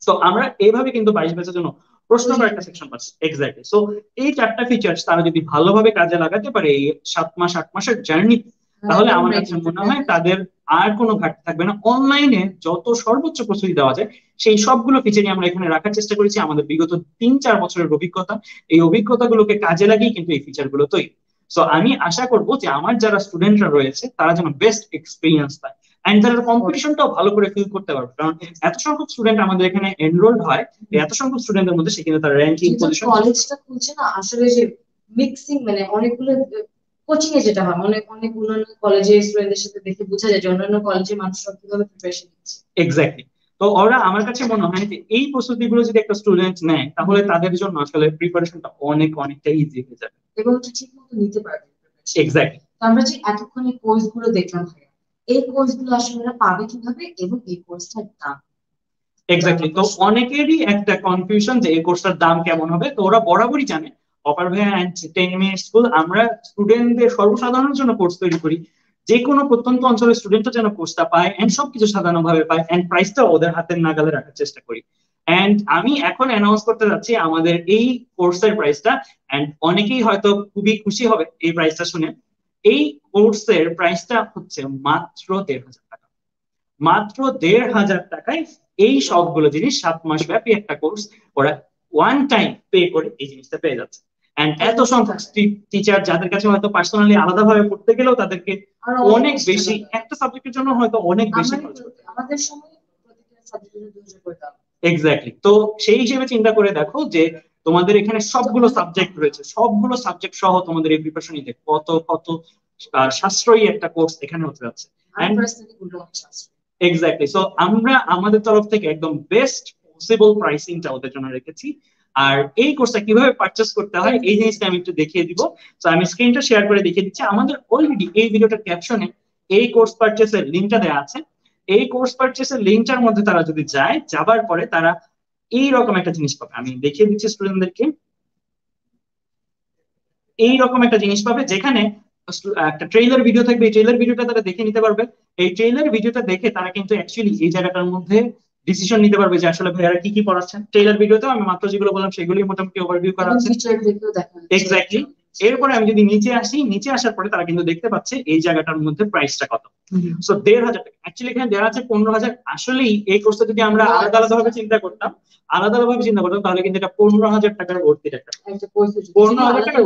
তো আমরা এইভাবে কিন্তু 22 ব্যাচের জন্য প্রশ্ন করার একটা সেকশন পাচ্ছি। এক্স্যাক্টলি। সো এই চারটা ফিচার্স তারা যদি ভালোভাবে কাজে লাগাতে পারে এই 8 মাসের জার্নি, তাহলে আমার কাছে মনে হয় তাদের আর কোনো ঘাটতি থাকবে না। অনলাইনে যত সর্বোচ্চ প্রস্তুতি দেওয়া যায় সেই সবগুলো ফিচারই আমরা এখানে রাখার চেষ্টা করেছি। আমাদের বিগত 3-4 বছরের অভিজ্ঞতা, এই অভিজ্ঞতাগুলোকে কাজে লাগিয়ে কিন্তু এই ফিচার গুলো তৈরি। সো আমি আশা করবো যে আমার যারা স্টুডেন্টরা রয়েছে তারা যেন বেস্ট এক্সপিরিয়েন্স পায়, এন্ড তারা কম্পিটিশনটাও ভালো করে ফিল করতে পারবে। কারণ এত সংখ্যক স্টুডেন্ট আমাদের এখানে এনরোলড হয়, এত সংখ্যক স্টুডেন্টের মধ্যে সেখানে তার র্যাঙ্কিং পজিশন, কলেজটা খুলছে না আসলে যে মিক্সিং, মানে অনেকগুলো কোচিং এ যেটা হয়, অনেক অন্যান্য কলেজের স্টুডেন্টদের সাথে দেখে বোঝা যায় যে অন্যান্য কলেজের মানুষরা কিভাবে প্রিপারেশন নিচ্ছে। এক্স্যাক্টলি। তো ওরা, আমার কাছে মনে হয় যে এই প্রস্তুতিগুলো যদি একটা স্টুডেন্ট নেয় তাহলে তাদের জন্য আসলে প্রিপারেশনটা অনেকটা ইজি হয়ে যাবে এবং ঠিক মতো নিতে পারবে। এক্স্যাক্টলি। আমরা যে এতক্ষণ এই কোর্স গুলো দেখলাম, এই কোর্স গুলো আসলে ওরা পাবে কিভাবে এবং এই কোর্সটার দাম। এক্স্যাক্টলি। তো অনেকেরই একটা কনফিউশন যে এই কোর্সটার দাম কেমন হবে। তো ওরা বরাবরই জানে অপার ভাইয়া এন্ড 10 মিনিট স্কুল আমরা স্টুডেন্টদের সর্বসাধারণের জন্য কোর্স তৈরি করি, যে কোনো প্রত্যন্ত অঞ্চলের স্টুডেন্টরা যেন কোর্সটা পায় এন্ড সবকিছু সাধারণভাবে পায়, এন্ড প্রাইসটা ওদের হাতের নাগালে রাখার চেষ্টা করি। এন্ড আমি এখন অ্যানাউন্স করতে যাচ্ছি আমাদের এই কোর্সের প্রাইসটা, এন্ড অনেকেই হয়তো খুবই খুশি হবে এই প্রাইসটা শুনে। এই কোর্সের প্রাইসটা হচ্ছে মাত্র 1,500 টাকা। মাত্র 1,500 টাকায় এই সবগুলো জিনিস 7 মাস ব্যাপী একটা কোর্স ওরা ওয়ান টাইম পে করে এই জিনিসটা পেয়ে যাচ্ছে। এন্ড এত সংখ্যক টিচার যাদের কাছে হয়তো পার্সোনালি আলাদাভাবে পড়তে গেলেও তাদেরকে অনেক বেশি, একটা সাবজেক্টের জন্য হয়তো অনেক বেশি খরচ করতে হয়। আমাদের সময় প্রত্যেকটা সাবজেক্টের 200 করে দাম। এক্স্যাক্টলি। তো সেই হিসেবে চিন্তা করে দেখো যে তোমাদের এখানে সবগুলো সাবজেক্ট রয়েছে, সবগুলো সাবজেক্ট সহ তোমাদের এই প্রিপারেশন নিতে কত সাশ্রয়ী একটা কোর্স এখানে হতে যাচ্ছে। এক্স্যাক্টলি। সো আমরা আমাদের তরফ থেকে একদম বেস্ট পসিবল প্রাইসিংটা ওদের জন্য রেখেছি। আর এই কোর্সটা কিভাবে পারচেস করতে হয় এই জিনিসটা আমি একটু দেখিয়ে দিব। তো আমি স্ক্রিনটা শেয়ার করে দেখিয়ে দিচ্ছি। আমাদের অলরেডি এই ভিডিওটার ক্যাপশনে এই কোর্স পারচেসের লিঙ্কটা দেওয়া আছে। এই কোর্স পারচেসের লিঙ্কটার মধ্যে তারা যদি যায়, যাবার পরে তারা এইরকম একটা জিনিস পাবে। আমি দেখিয়ে দিচ্ছি স্টুডেন্টদেরকে। এইরকম একটা জিনিস পাবে যেখানে একটা ট্রেইলার ভিডিও থাকবে। এই ট্রেইলার ভিডিওটা তারা দেখে নিতে পারবে। এই ট্রেইলার ভিডিওটা দেখে তারা কিন্তু অ্যাকচুয়ালি এই জায়গাটার মধ্যে ডিসিশন নিতে পারবে যে আসলে ভাইয়ারা কি কি পড়াচ্ছেন। ট্রেইলার ভিডিওতেও আমি মাত্র যেগুলো বললাম সেগুলোই মোটামুটি ওভারভিউ করা আছে। এক্স্যাক্টলি। এরপরে আমি যদি নিচে আসি, নিচে আসার পরে তারা কিন্তু দেখতে পাচ্ছে এই জায়গাটার মধ্যে প্রাইসটা কত। সো 1,500 টাকা। অ্যাকচুয়ালি এখানে দেওয়া আছে 15,000। আসলেই এই কোর্সটা যদি আমরা আলাদা আলাদা ভাবে চিন্তা করতাম তাহলে কিন্তু এটা 15,000 টাকার ভর্তির একটা 15,000 টাকার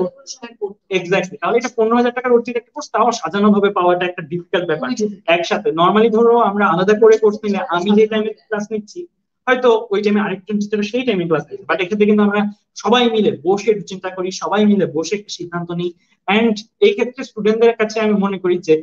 এক্স্যাক্টলি। তাহলে এটা 15,000 টাকার ভর্তির একটা কোর্স, তাও সাজানো ভাবে পাওয়াটা একটা ডিফিকাল্ট ব্যাপার। একসাথে নর্মালি ধরো আমরা আলাদা করে কোর্স নিলে আমি যে টাইমে ক্লাস নিচ্ছি হয়তো ওই টাইমে আরেকজন টিচার সেই টাইমে ক্লাস নিচ্ছে, বাট এক্ষেত্রে কিন্তু আমরা সবাই মিলে বসে চিন্তা করি, সবাই মিলে বসে একটা সিদ্ধান্ত নিই। এন্ড এই ক্ষেত্রে স্টুডেন্টদের কাছে আমি মনে করি যে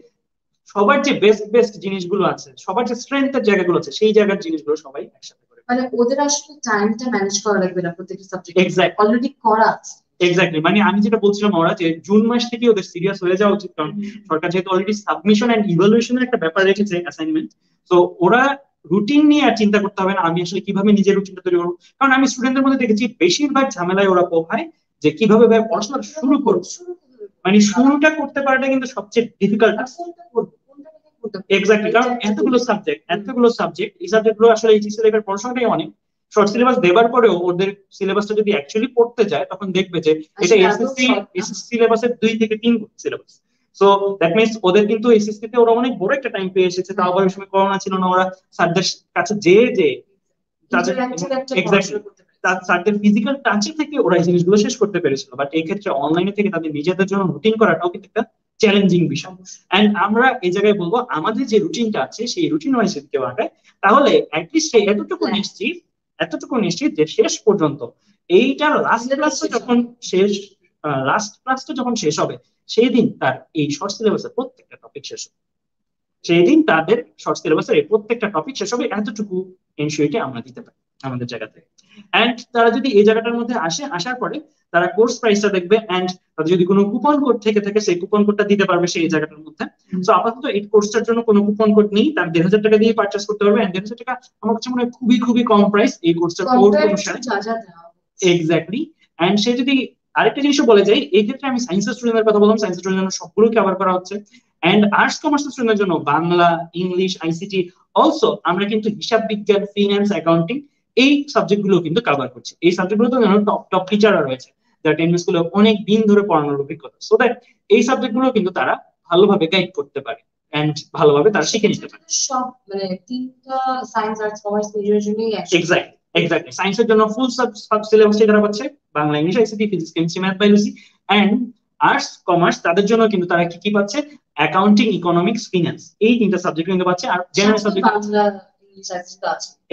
সবার যে বেস্ট বেস্ট জিনিসগুলো আছে, সবার যে স্ট্রেংথের জায়গাগুলো আছে, সেই জায়গার জিনিসগুলো সবাই একসাথে করে। মানে ওদের আসলে টাইমটা ম্যানেজ করা লাগবে না প্রত্যেকটা সাবজেক্ট। এক্স্যাক্ট, অলরেডি করা আছে। এক্স্যাক্টলি। মানে আমি যেটা বলছিলাম ওরা যে জুন মাস থেকে ওদের সিরিয়াস হয়ে যাওয়া উচিত, কারণ সরকার যেহেতু অলরেডি সাবমিশন এন্ড ইভালুয়েশনের একটা ব্যাপার রেখেছে অ্যাসাইনমেন্ট। তো ওরা রুটিন নিয়ে আর চিন্তা করতে হবে না আমি আসলে কিভাবে নিজের রুটিনটা তৈরি করবো। কারণ আমি স্টুডেন্টদের মধ্যে দেখেছি বেশিরভাগ ঝামেলায় ওরা পোহায় যে কিভাবে পড়াশোনা শুরু করবো। মানে শুরুটা করতে পারাটা কিন্তু সবচেয়ে ডিফিকাল্ট। এক্স্যাক্টলি। কারণ এতগুলো সাবজেক্ট এই সাবজেক্টগুলো আসলে এইচএসসি লেভেলের পড়াশোনাটাই অনেক। শর্ট সিলেবাস দেবার পরেও ওদের সিলেবাসটা যদি অ্যাকচুয়ালি পড়তে যায় তখন দেখবে যে এটা এসএসসি সিলেবাসের 2 থেকে 3 সিলেবাস। সো দ্যাট মিন্স ওদের কিন্তু এসএসসি তে ওরা অনেক বড় একটা টাইম পেয়ে এসেছে। তাও আবার ওই সময় করোনা ছিল না, ওরা স্যারদের কাছে যে স্যারদের ফিজিক্যাল টাচে থেকে ওরা এই জিনিসগুলো শেষ করতে পেরেছিল। বাট এই ক্ষেত্রে অনলাইনে থেকে তাদের নিজেদের জন্য রুটিন করাটাও কিন্তু একটা চ্যালেঞ্জিং বিষয়। এন্ড আমরা এই জায়গায় বলবো আমাদের যে রুটিনটা আছে সেই রুটিন ওয়াইজ যদি কেউ আঁকায় তাহলে অ্যাটলিস্ট এতটুকু নিশ্চিত যে শেষ পর্যন্ত এইটার লাস্ট ক্লাসটা যখন শেষ হবে সেই দিন তার এই শর্ট সিলেবাসের প্রত্যেকটা টপিক শেষ হবে। সেই দিন তাদের শর্ট সিলেবাসের এই প্রত্যেকটা টপিক শেষ হবে। এতটুকু এনশিওরিটি আমরা দিতে পারি আমাদের জায়গা থেকে। এন্ড তারা যদি এই জায়গাটার মধ্যে আসার পরে তারা কোর্স প্রাইসটা দেখবে। এন্ড তাদের যদি কোনো কুপন কোড থেকে থাকে সেই কুপন কোডটা দিতে পারবে সেই জায়গাটার মধ্যে। সো আপাতত এই কোর্সটার জন্য কোনো কুপন কোড নেই, তার 1,500 টাকা দিয়ে পারচেস করতে পারবে। এন্ড 1,500 টাকা আমার কাছে মনে হয় খুবই খুবই কম প্রাইস এই কোর্সটার কোর্স অনুসারে। এক্স্যাক্টলি। এন্ড সে যদি আরেকটা জিনিসও বলে যাই, এই ক্ষেত্রে আমি সায়েন্সের স্টুডেন্টের কথা বললাম, সায়েন্সের স্টুডেন্টের জন্য সবগুলো কভার করা হচ্ছে। এন্ড আর্টস কমার্স স্টুডেন্টের জন্য বাংলা, ইংলিশ, আইসিটি, অলসো আমরা কিন্তু হিসাব বিজ্ঞান, ফিন্যান্স, অ্যাকাউন্টিং এই সাবজেক্ট গুলো কিন্তু কভার করছি। এই সাবজেক্ট গুলো তো টপ টিচাররা রয়েছে যারা টেনমেস স্কুলে অনেক দিন ধরে পড়ানোর অভিজ্ঞতা। সো দ্যাট এই সাবজেক্ট গুলো কিন্তু তারা ভালোভাবে গাইড করতে পারে এন্ড ভালোভাবে তারা শিখে নিতে পারে। সব মানে তিনটা সায়েন্স, আর্টস, কমার্স মেজরের জন্যই এক্স্যাক্টলি। সায়েন্সের জন্য ফুল সাব সিলেবাস তারা পাচ্ছে, Bangla, English, ICT, physics, chemistry, math, biology. And arts commerce তাদের জন্য কিন্তু তারা কি কি পাচ্ছে, অ্যাকাউন্টিং, ইকোনমিক্স, ফিন্যান্স, এই তিনটা সাবজেক্ট কিন্তু পাচ্ছে। আর জেনারেল সাবজেক্ট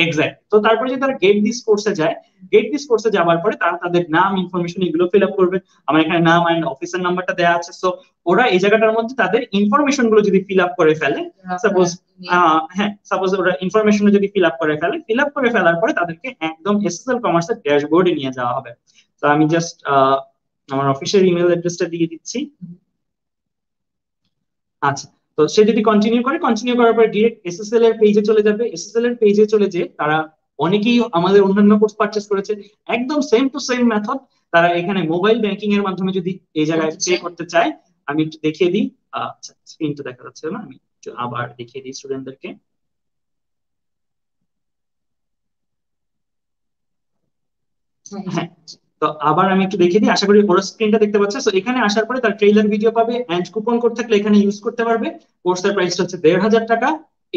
এক্স্যাক্ট। তো তারপরে যে তারা গেট দিস কোর্সে যায়, গেট দিস কোর্সে যাওয়ার পরে তারা তাদের নাম, ইনফরমেশন এগুলো ফিল আপ করবে। আমার এখানে নাম এন্ড অফিসের নাম্বারটা দেওয়া আছে। সো ওরা এই জায়গাটার মধ্যে তাদের ইনফরমেশন গুলো যদি ফিল আপ করে ফেলে, সাপোজ ওরা ইনফরমেশন যদি ফিল আপ করে ফেলার পরে তাদেরকে একদম এসএসএল কমার্সের ড্যাশবোর্ডে নিয়ে যাওয়া হবে। তো আমি জাস্ট আমার অফিসের ইমেল অ্যাড্রেসটা দিয়ে দিচ্ছি। আচ্ছা, তো সে যদি কন্টিনিউ করার পর ডিরেক্ট এসএসএল এর পেজে চলে যাবে। এসএসএল এর পেজে চলে যে তারা অনেকেই আমাদের অন্যান্য কোর্স পারচেজ করেছে, একদম সেম টু সেম মেথড তারা এখানে মোবাইল ব্যাংকিং এর মাধ্যমে যদি এই জায়গায় পে করতে চায়, আমি একটু দেখিয়ে দিই। আচ্ছা, স্ক্রিনটা দেখা যাচ্ছে না, আমি আবার দেখিয়ে দিই স্টুডেন্টদেরকে। হ্যাঁ, তো আবার আমি একটু দেখিয়ে দিই, আশা করি ওরা স্ক্রিনটা দেখতে পাচ্ছে। তো এখানে আসার পরে তার ট্রেইলার ভিডিও পাবে এন্ড কুপন কোড থাকলে এখানে ইউজ করতে পারবে। কোর্সের প্রাইসটা হচ্ছে 1,500 টাকা।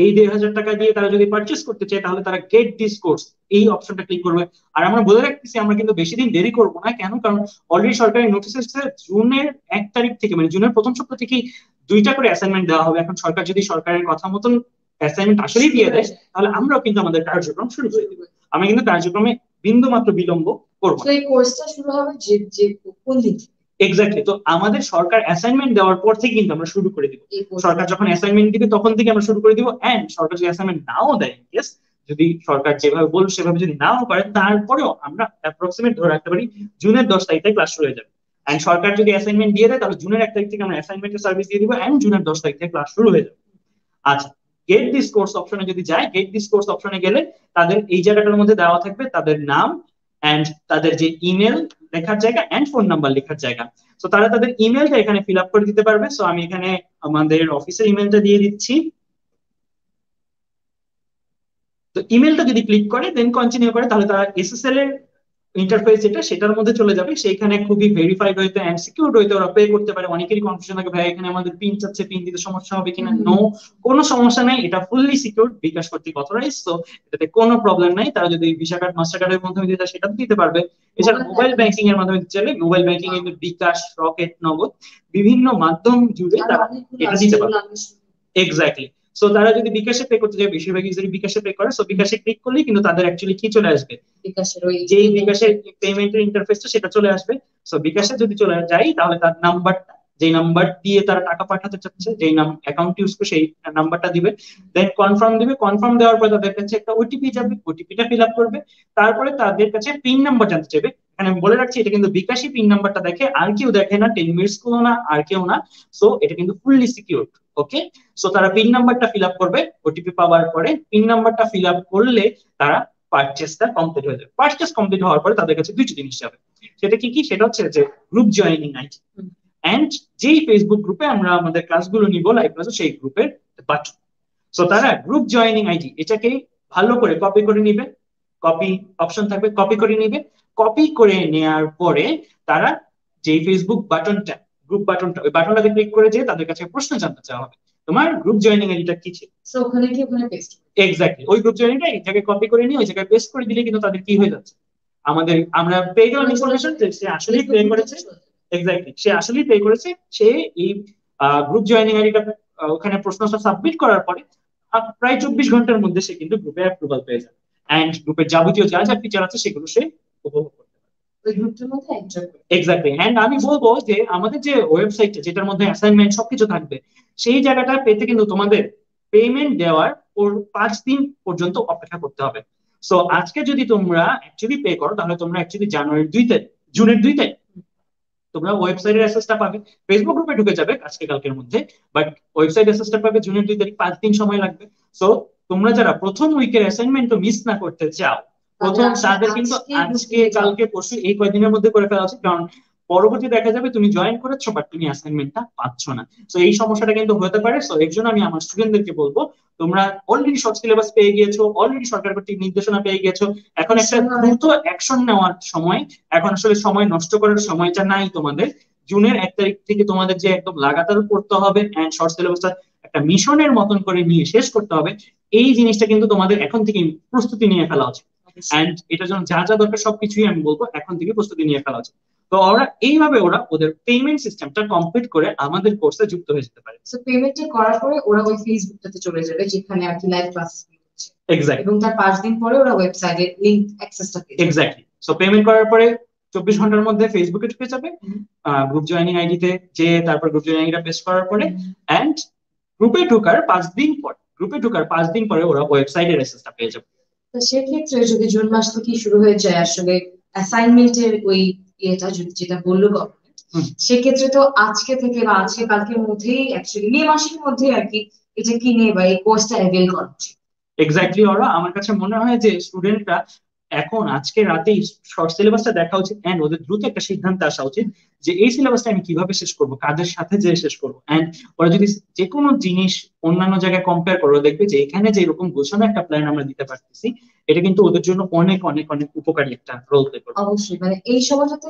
এই 1,500 টাকা দিয়ে তারা যদি পারচেস করতে চায় তাহলে তারা গেট দিস কোর্স এই অপশনটা ক্লিক করবে। আর আমরা বলে রাখতেছি আমরা কিন্তু বেশি দিন দেরি করবো না। কেন? কারণ অলরেডি সরকারি নোটিশ এসেছে জুনের 1 তারিখ থেকে, মানে জুনের প্রথম সপ্তাহ থেকেই 2টা করে অ্যাসাইনমেন্ট দেওয়া হবে। এখন সরকার যদি সরকারের কথা মতন অ্যাসাইনমেন্ট আসলেই দিয়ে দেয় তাহলে আমরাও কিন্তু আমাদের কার্যক্রম শুরু করে দেবো। আমরা কিন্তু কার্যক্রমে বিন্দু মাত্র বিলম্ব করবো। এই কোর্সটা শুরু হবে যে কোন দিন? এক্স্যাক্টলি। তো আমাদের সরকার অ্যাসাইনমেন্ট দেওয়ার পর থেকে কিন্তু আমরা শুরু করে দিব। সরকার যখন অ্যাসাইনমেন্ট দিবে তখন থেকে আমরা শুরু করে দিব। এন্ড সরকার যদি অ্যাসাইনমেন্ট নাও দেয়, ইয়েস, যদি সরকার যেভাবে বলবে সেভাবে যদি নাও করে, তারপরেও আমরা অ্যাপ্রক্সিমেট ধরে রাখতে পারি জুনের 10 তারিখ থেকে ক্লাস শুরু হয়ে যাবে। এন্ড সরকার যদি অ্যাসাইনমেন্ট দিয়ে দেয়, তাহলে জুনের 1 তারিখ থেকে আমরা অ্যাসাইনমেন্টের সার্ভিস দিয়ে দিব, এন্ড জুনের 10 তারিখ থেকে ক্লাস শুরু হয়ে যাবে। আচ্ছা, গেট দিস কোর্স অপশনে যদি যায়, গেট দিস কোর্স অপশনে গেলে তাদের এই জায়গাটার মধ্যে দেওয়া থাকবে তাদের নাম এন্ড তাদের যে ইমেল লেখার জায়গা এন্ড ফোন নাম্বার লেখার জায়গা। তো তারা তাদের ইমেলটা এখানে ফিল আপ করে দিতে পারবে। সো আমি এখানে আমাদের অফিসের ইমেলটা দিয়ে দিচ্ছি। তো ইমেলটা যদি ক্লিক করে দেন কন্টিনিউ করে, তাহলে তারা এসএসএল এর ইন্টারফেস যেটা সেটার মধ্যে চলে যাবে। সেইখানে খুবই ভেরিফাইড হইতে এন্ড সিকিউর হইতে ওরা পে করতে পারে। অনেকেরই কনফিউশন থাকে, ভাই এখানে আমাদের পিন চাচ্ছে, পিন দিতে সমস্যা হবে কিনা। নো, কোনো সমস্যা নাই, এটা ফুললি সিকিউর, বিকাশ কর্তৃক অথরাইজ। তো এটাতে কোনো প্রবলেম নাই। তারা যদি ভিসা কার্ড, মাস্টার কার্ডের মাধ্যমে দিতে সেটা দিতে পারবে। এছাড়া মোবাইল ব্যাংকিং এর মাধ্যমে দিতে চাইলে মোবাইল ব্যাংকিং এর বিকাশ, রকেট, নগদ বিভিন্ন মাধ্যম জুড়ে তারা এটা দিতে পারবে। এক্স্যাক্টলি। সো তারা যদি বিকাশে পে করতে যায়, বেশিরভাগ ইউজারই বিকাশে পে করে। সো বিকাশে ক্লিক করলেই কিন্তু তাদের অ্যাকচুয়ালি কি চলে আসবে, বিকাশের ওই যে বিকাশের পেমেন্টের ইন্টারফেসটা সেটা চলে আসবে। সো বিকাশে যদি চলে যাই, তাহলে তার নাম্বারটা, যে নাম্বার দিয়ে তারা টাকা পাঠাতে চাচ্ছে, যেই অ্যাকাউন্ট ইউজ করে সেই নাম্বারটা দিবে, দেন কনফার্ম দিবে। কনফার্ম দেওয়ার পর তাদের কাছে একটা ওটিপি যাবে, ওটিপিটা ফিল আপ করবে। তারপরে তাদের কাছে পিন নাম্বার জানতে চাইবে। এখানে আমি বলে রাখছি, এটা কিন্তু বিকাশী পিন নাম্বারটা দেখে, আর কেউ দেখে না, 10 মিনিটস গুলো না, আর কেউ না। সো এটা কিন্তু ফুললি সিকিউর। ওকে, সো তারা পিন নাম্বারটা ফিল আপ করবে। ওটিপি পাওয়ার পরে পিন নাম্বারটা ফিল আপ করলে তারা পারচেসটা কমপ্লিট হয়ে যাবে। পারচেস কমপ্লিট হওয়ার পরে তাদের কাছে দুইটা জিনিস যাবে। সেটা কি কি? সেটা হচ্ছে যে গ্রুপ জয়েনিং আইডি এন্ড যেই ফেসবুক গ্রুপে আমরা আমাদের ক্লাসগুলো নিব, লাইভ ক্লাস, সেই গ্রুপের বাটন। সো তারা গ্রুপ জয়েনিং আইডি এটাকে ভালো করে কপি করে নিবে। কপি অপশন থাকবে, কপি করে নিবে। কপি করে নেওয়ার পরে তারা যেই ফেসবুক বাটনটা, গ্রুপ বাটনটা, ওই বাটনটাতে ক্লিক করে যে তাদের কাছে প্রশ্ন জানতে চাওয়া হবে, তোমার গ্রুপ জয়েনিং আইডিটা কি ছিল। সো ওখানে কি, ওখানে পেস্ট, এক্স্যাক্টলি ওই গ্রুপ জয়েনিংটা এই জায়গায় কপি করে নিয়ে ওই জায়গায় পেস্ট করে দিলে কিন্তু তাদের কি হয়ে যাচ্ছে, আমরা পেয়ে গেলাম ইনফরমেশন যে সে আসলেই পে করেছে। এক্স্যাক্টলি, সে আসলেই পে করেছে। সে এই গ্রুপ জয়েনিং আইডিটা ওখানে প্রশ্নটা সাবমিট করার পরে প্রায় 24 ঘন্টার মধ্যে সে কিন্তু গ্রুপে অ্যাপ্রুভাল পেয়ে যাবে। এন্ড গ্রুপের যাবতীয় যা যা ফিচার আছে সেগুলো সে উপভোগ করতে পারে ওই গ্রুপটার মধ্যে এনজয় করে। এক্স্যাক্টলি। এন্ড আমি বলবো যে আমাদের যে ওয়েবসাইটটা, যেটার মধ্যে অ্যাসাইনমেন্ট সবকিছু থাকবে, সেই জায়গাটা পেতে কিন্তু তোমাদের পেমেন্ট দেওয়ার 5 দিন পর্যন্ত অপেক্ষা করতে হবে। সো আজকে যদি তোমরা অ্যাকচুয়ালি পে করো, তাহলে তোমরা অ্যাকচুয়ালি জানুয়ারির 2 তারিখ, জুনের 2 তারিখ তোমরা ওয়েবসাইটের অ্যাক্সেসটা পাবে। ফেসবুক গ্রুপে ঢুকে যাবে আজকে কালকের মধ্যে, বাট ওয়েবসাইট অ্যাক্সেসটা পাবে জুনের 2 তারিখ। 5 দিন সময় লাগবে। সো তোমরা যারা প্রথম উইকের অ্যাসাইনমেন্ট মিস না করতে চাও, প্রথম তাদের কিন্তু আজকে, কালকে, পরশু এই কয়েকদিনের মধ্যে করে ফেলা উচিত। কারণ পরবর্তী দেখা যাবে তুমি জয়েন করেছো বাট তুমি অ্যাসাইনমেন্টটা পাচ্ছ না। তো এই সমস্যাটা কিন্তু হতে পারে। সো এর জন্য আমি আমার স্টুডেন্টদেরকে বলবো, তোমরা অলরেডি শর্ট সিলেবাস পেয়ে গিয়েছো, অলরেডি সরকার কর্তৃক নির্দেশনা পেয়ে গেছো, এখন একটা দ্রুত অ্যাকশন নেওয়ার সময়। এখন আসলে সময় নষ্ট করার সময়টা নাই তোমাদের। জুনের 1 তারিখ থেকে তোমাদের যে একদম লাগাতার পড়তে হবে এন্ড শর্ট সিলেবাসটা একটা মিশনের মতন করে নিয়ে শেষ করতে হবে, এই জিনিসটা কিন্তু তোমাদের এখন থেকে প্রস্তুতি নিয়ে ফেলা উচিত। এন্ড এটার জন্য যা যা দরকার সবকিছুই আমি বলবো এখন থেকে প্রস্তুতি নিয়ে ফেলা উচিত। তো ওরা এইভাবে ওরা ওদের পেমেন্ট সিস্টেমটা কমপ্লিট করে আমাদের কোর্সে যুক্ত হয়ে যেতে পারে। সো পেমেন্টটা করার পরে ওরা ওই ফেসবুকটাতে চলে যাবে যেখানে আর কি লাইভ ক্লাস হচ্ছে। এক্স্যাক্টলি। এবং তার 5 দিন পরে ওরা ওয়েবসাইটের লিংক অ্যাক্সেসটা পেয়ে যাবে। এক্স্যাক্টলি। সো পেমেন্ট করার পরে 24 ঘন্টার মধ্যে ফেসবুকে ঢুকে যাবে, গ্রুপ জয়েনিং আইডিতে যে, তারপর গ্রুপ জয়েনিং আইডিটা পেস্ট করার পরে এন্ড গ্রুপে ঢোকার 5 দিন পর, ওরা ওয়েবসাইটের অ্যাক্সেসটা পেয়ে যাবে। তো সেক্ষেত্রে যদি জুন মাস থেকে শুরু হয়ে যায় আসলে অ্যাসাইনমেন্টের ওই ইয়েটা, যেটা বললো গভর্নমেন্ট, সেক্ষেত্রে তো আজকে থেকে বা আজকে কালকের মধ্যেই অ্যাকচুয়ালি মে মাসের মধ্যেই আর কি এটা কিনে বা এই কোর্সটা অ্যাভেল করা উচিত। এক্স্যাক্টলি। ওরা, আমার কাছে মনে হয় যে স্টুডেন্টরা এখন আজকে রাতেই শর্ট সিলেবাসটা দেখা উচিত এন্ড ওদের দ্রুত একটা সিদ্ধান্তে আসা উচিত যে এই সিলেবাসটা আমি কিভাবে শেষ করব, কাদের সাথে যে শেষ করবো। এন্ড ওরা যদি যে কোনো জিনিস অন্যান্য জায়গায় কম্পেয়ার করে, দেখবে যে এখানে যে এরকম গোছানো একটা প্ল্যান আমরা দিতে পারতেছি, এটা কিন্তু ওদের জন্য অনেক অনেক অনেক উপকারী একটা রোল প্লে করবে। অবশ্যই, মানে এই সময়টাতে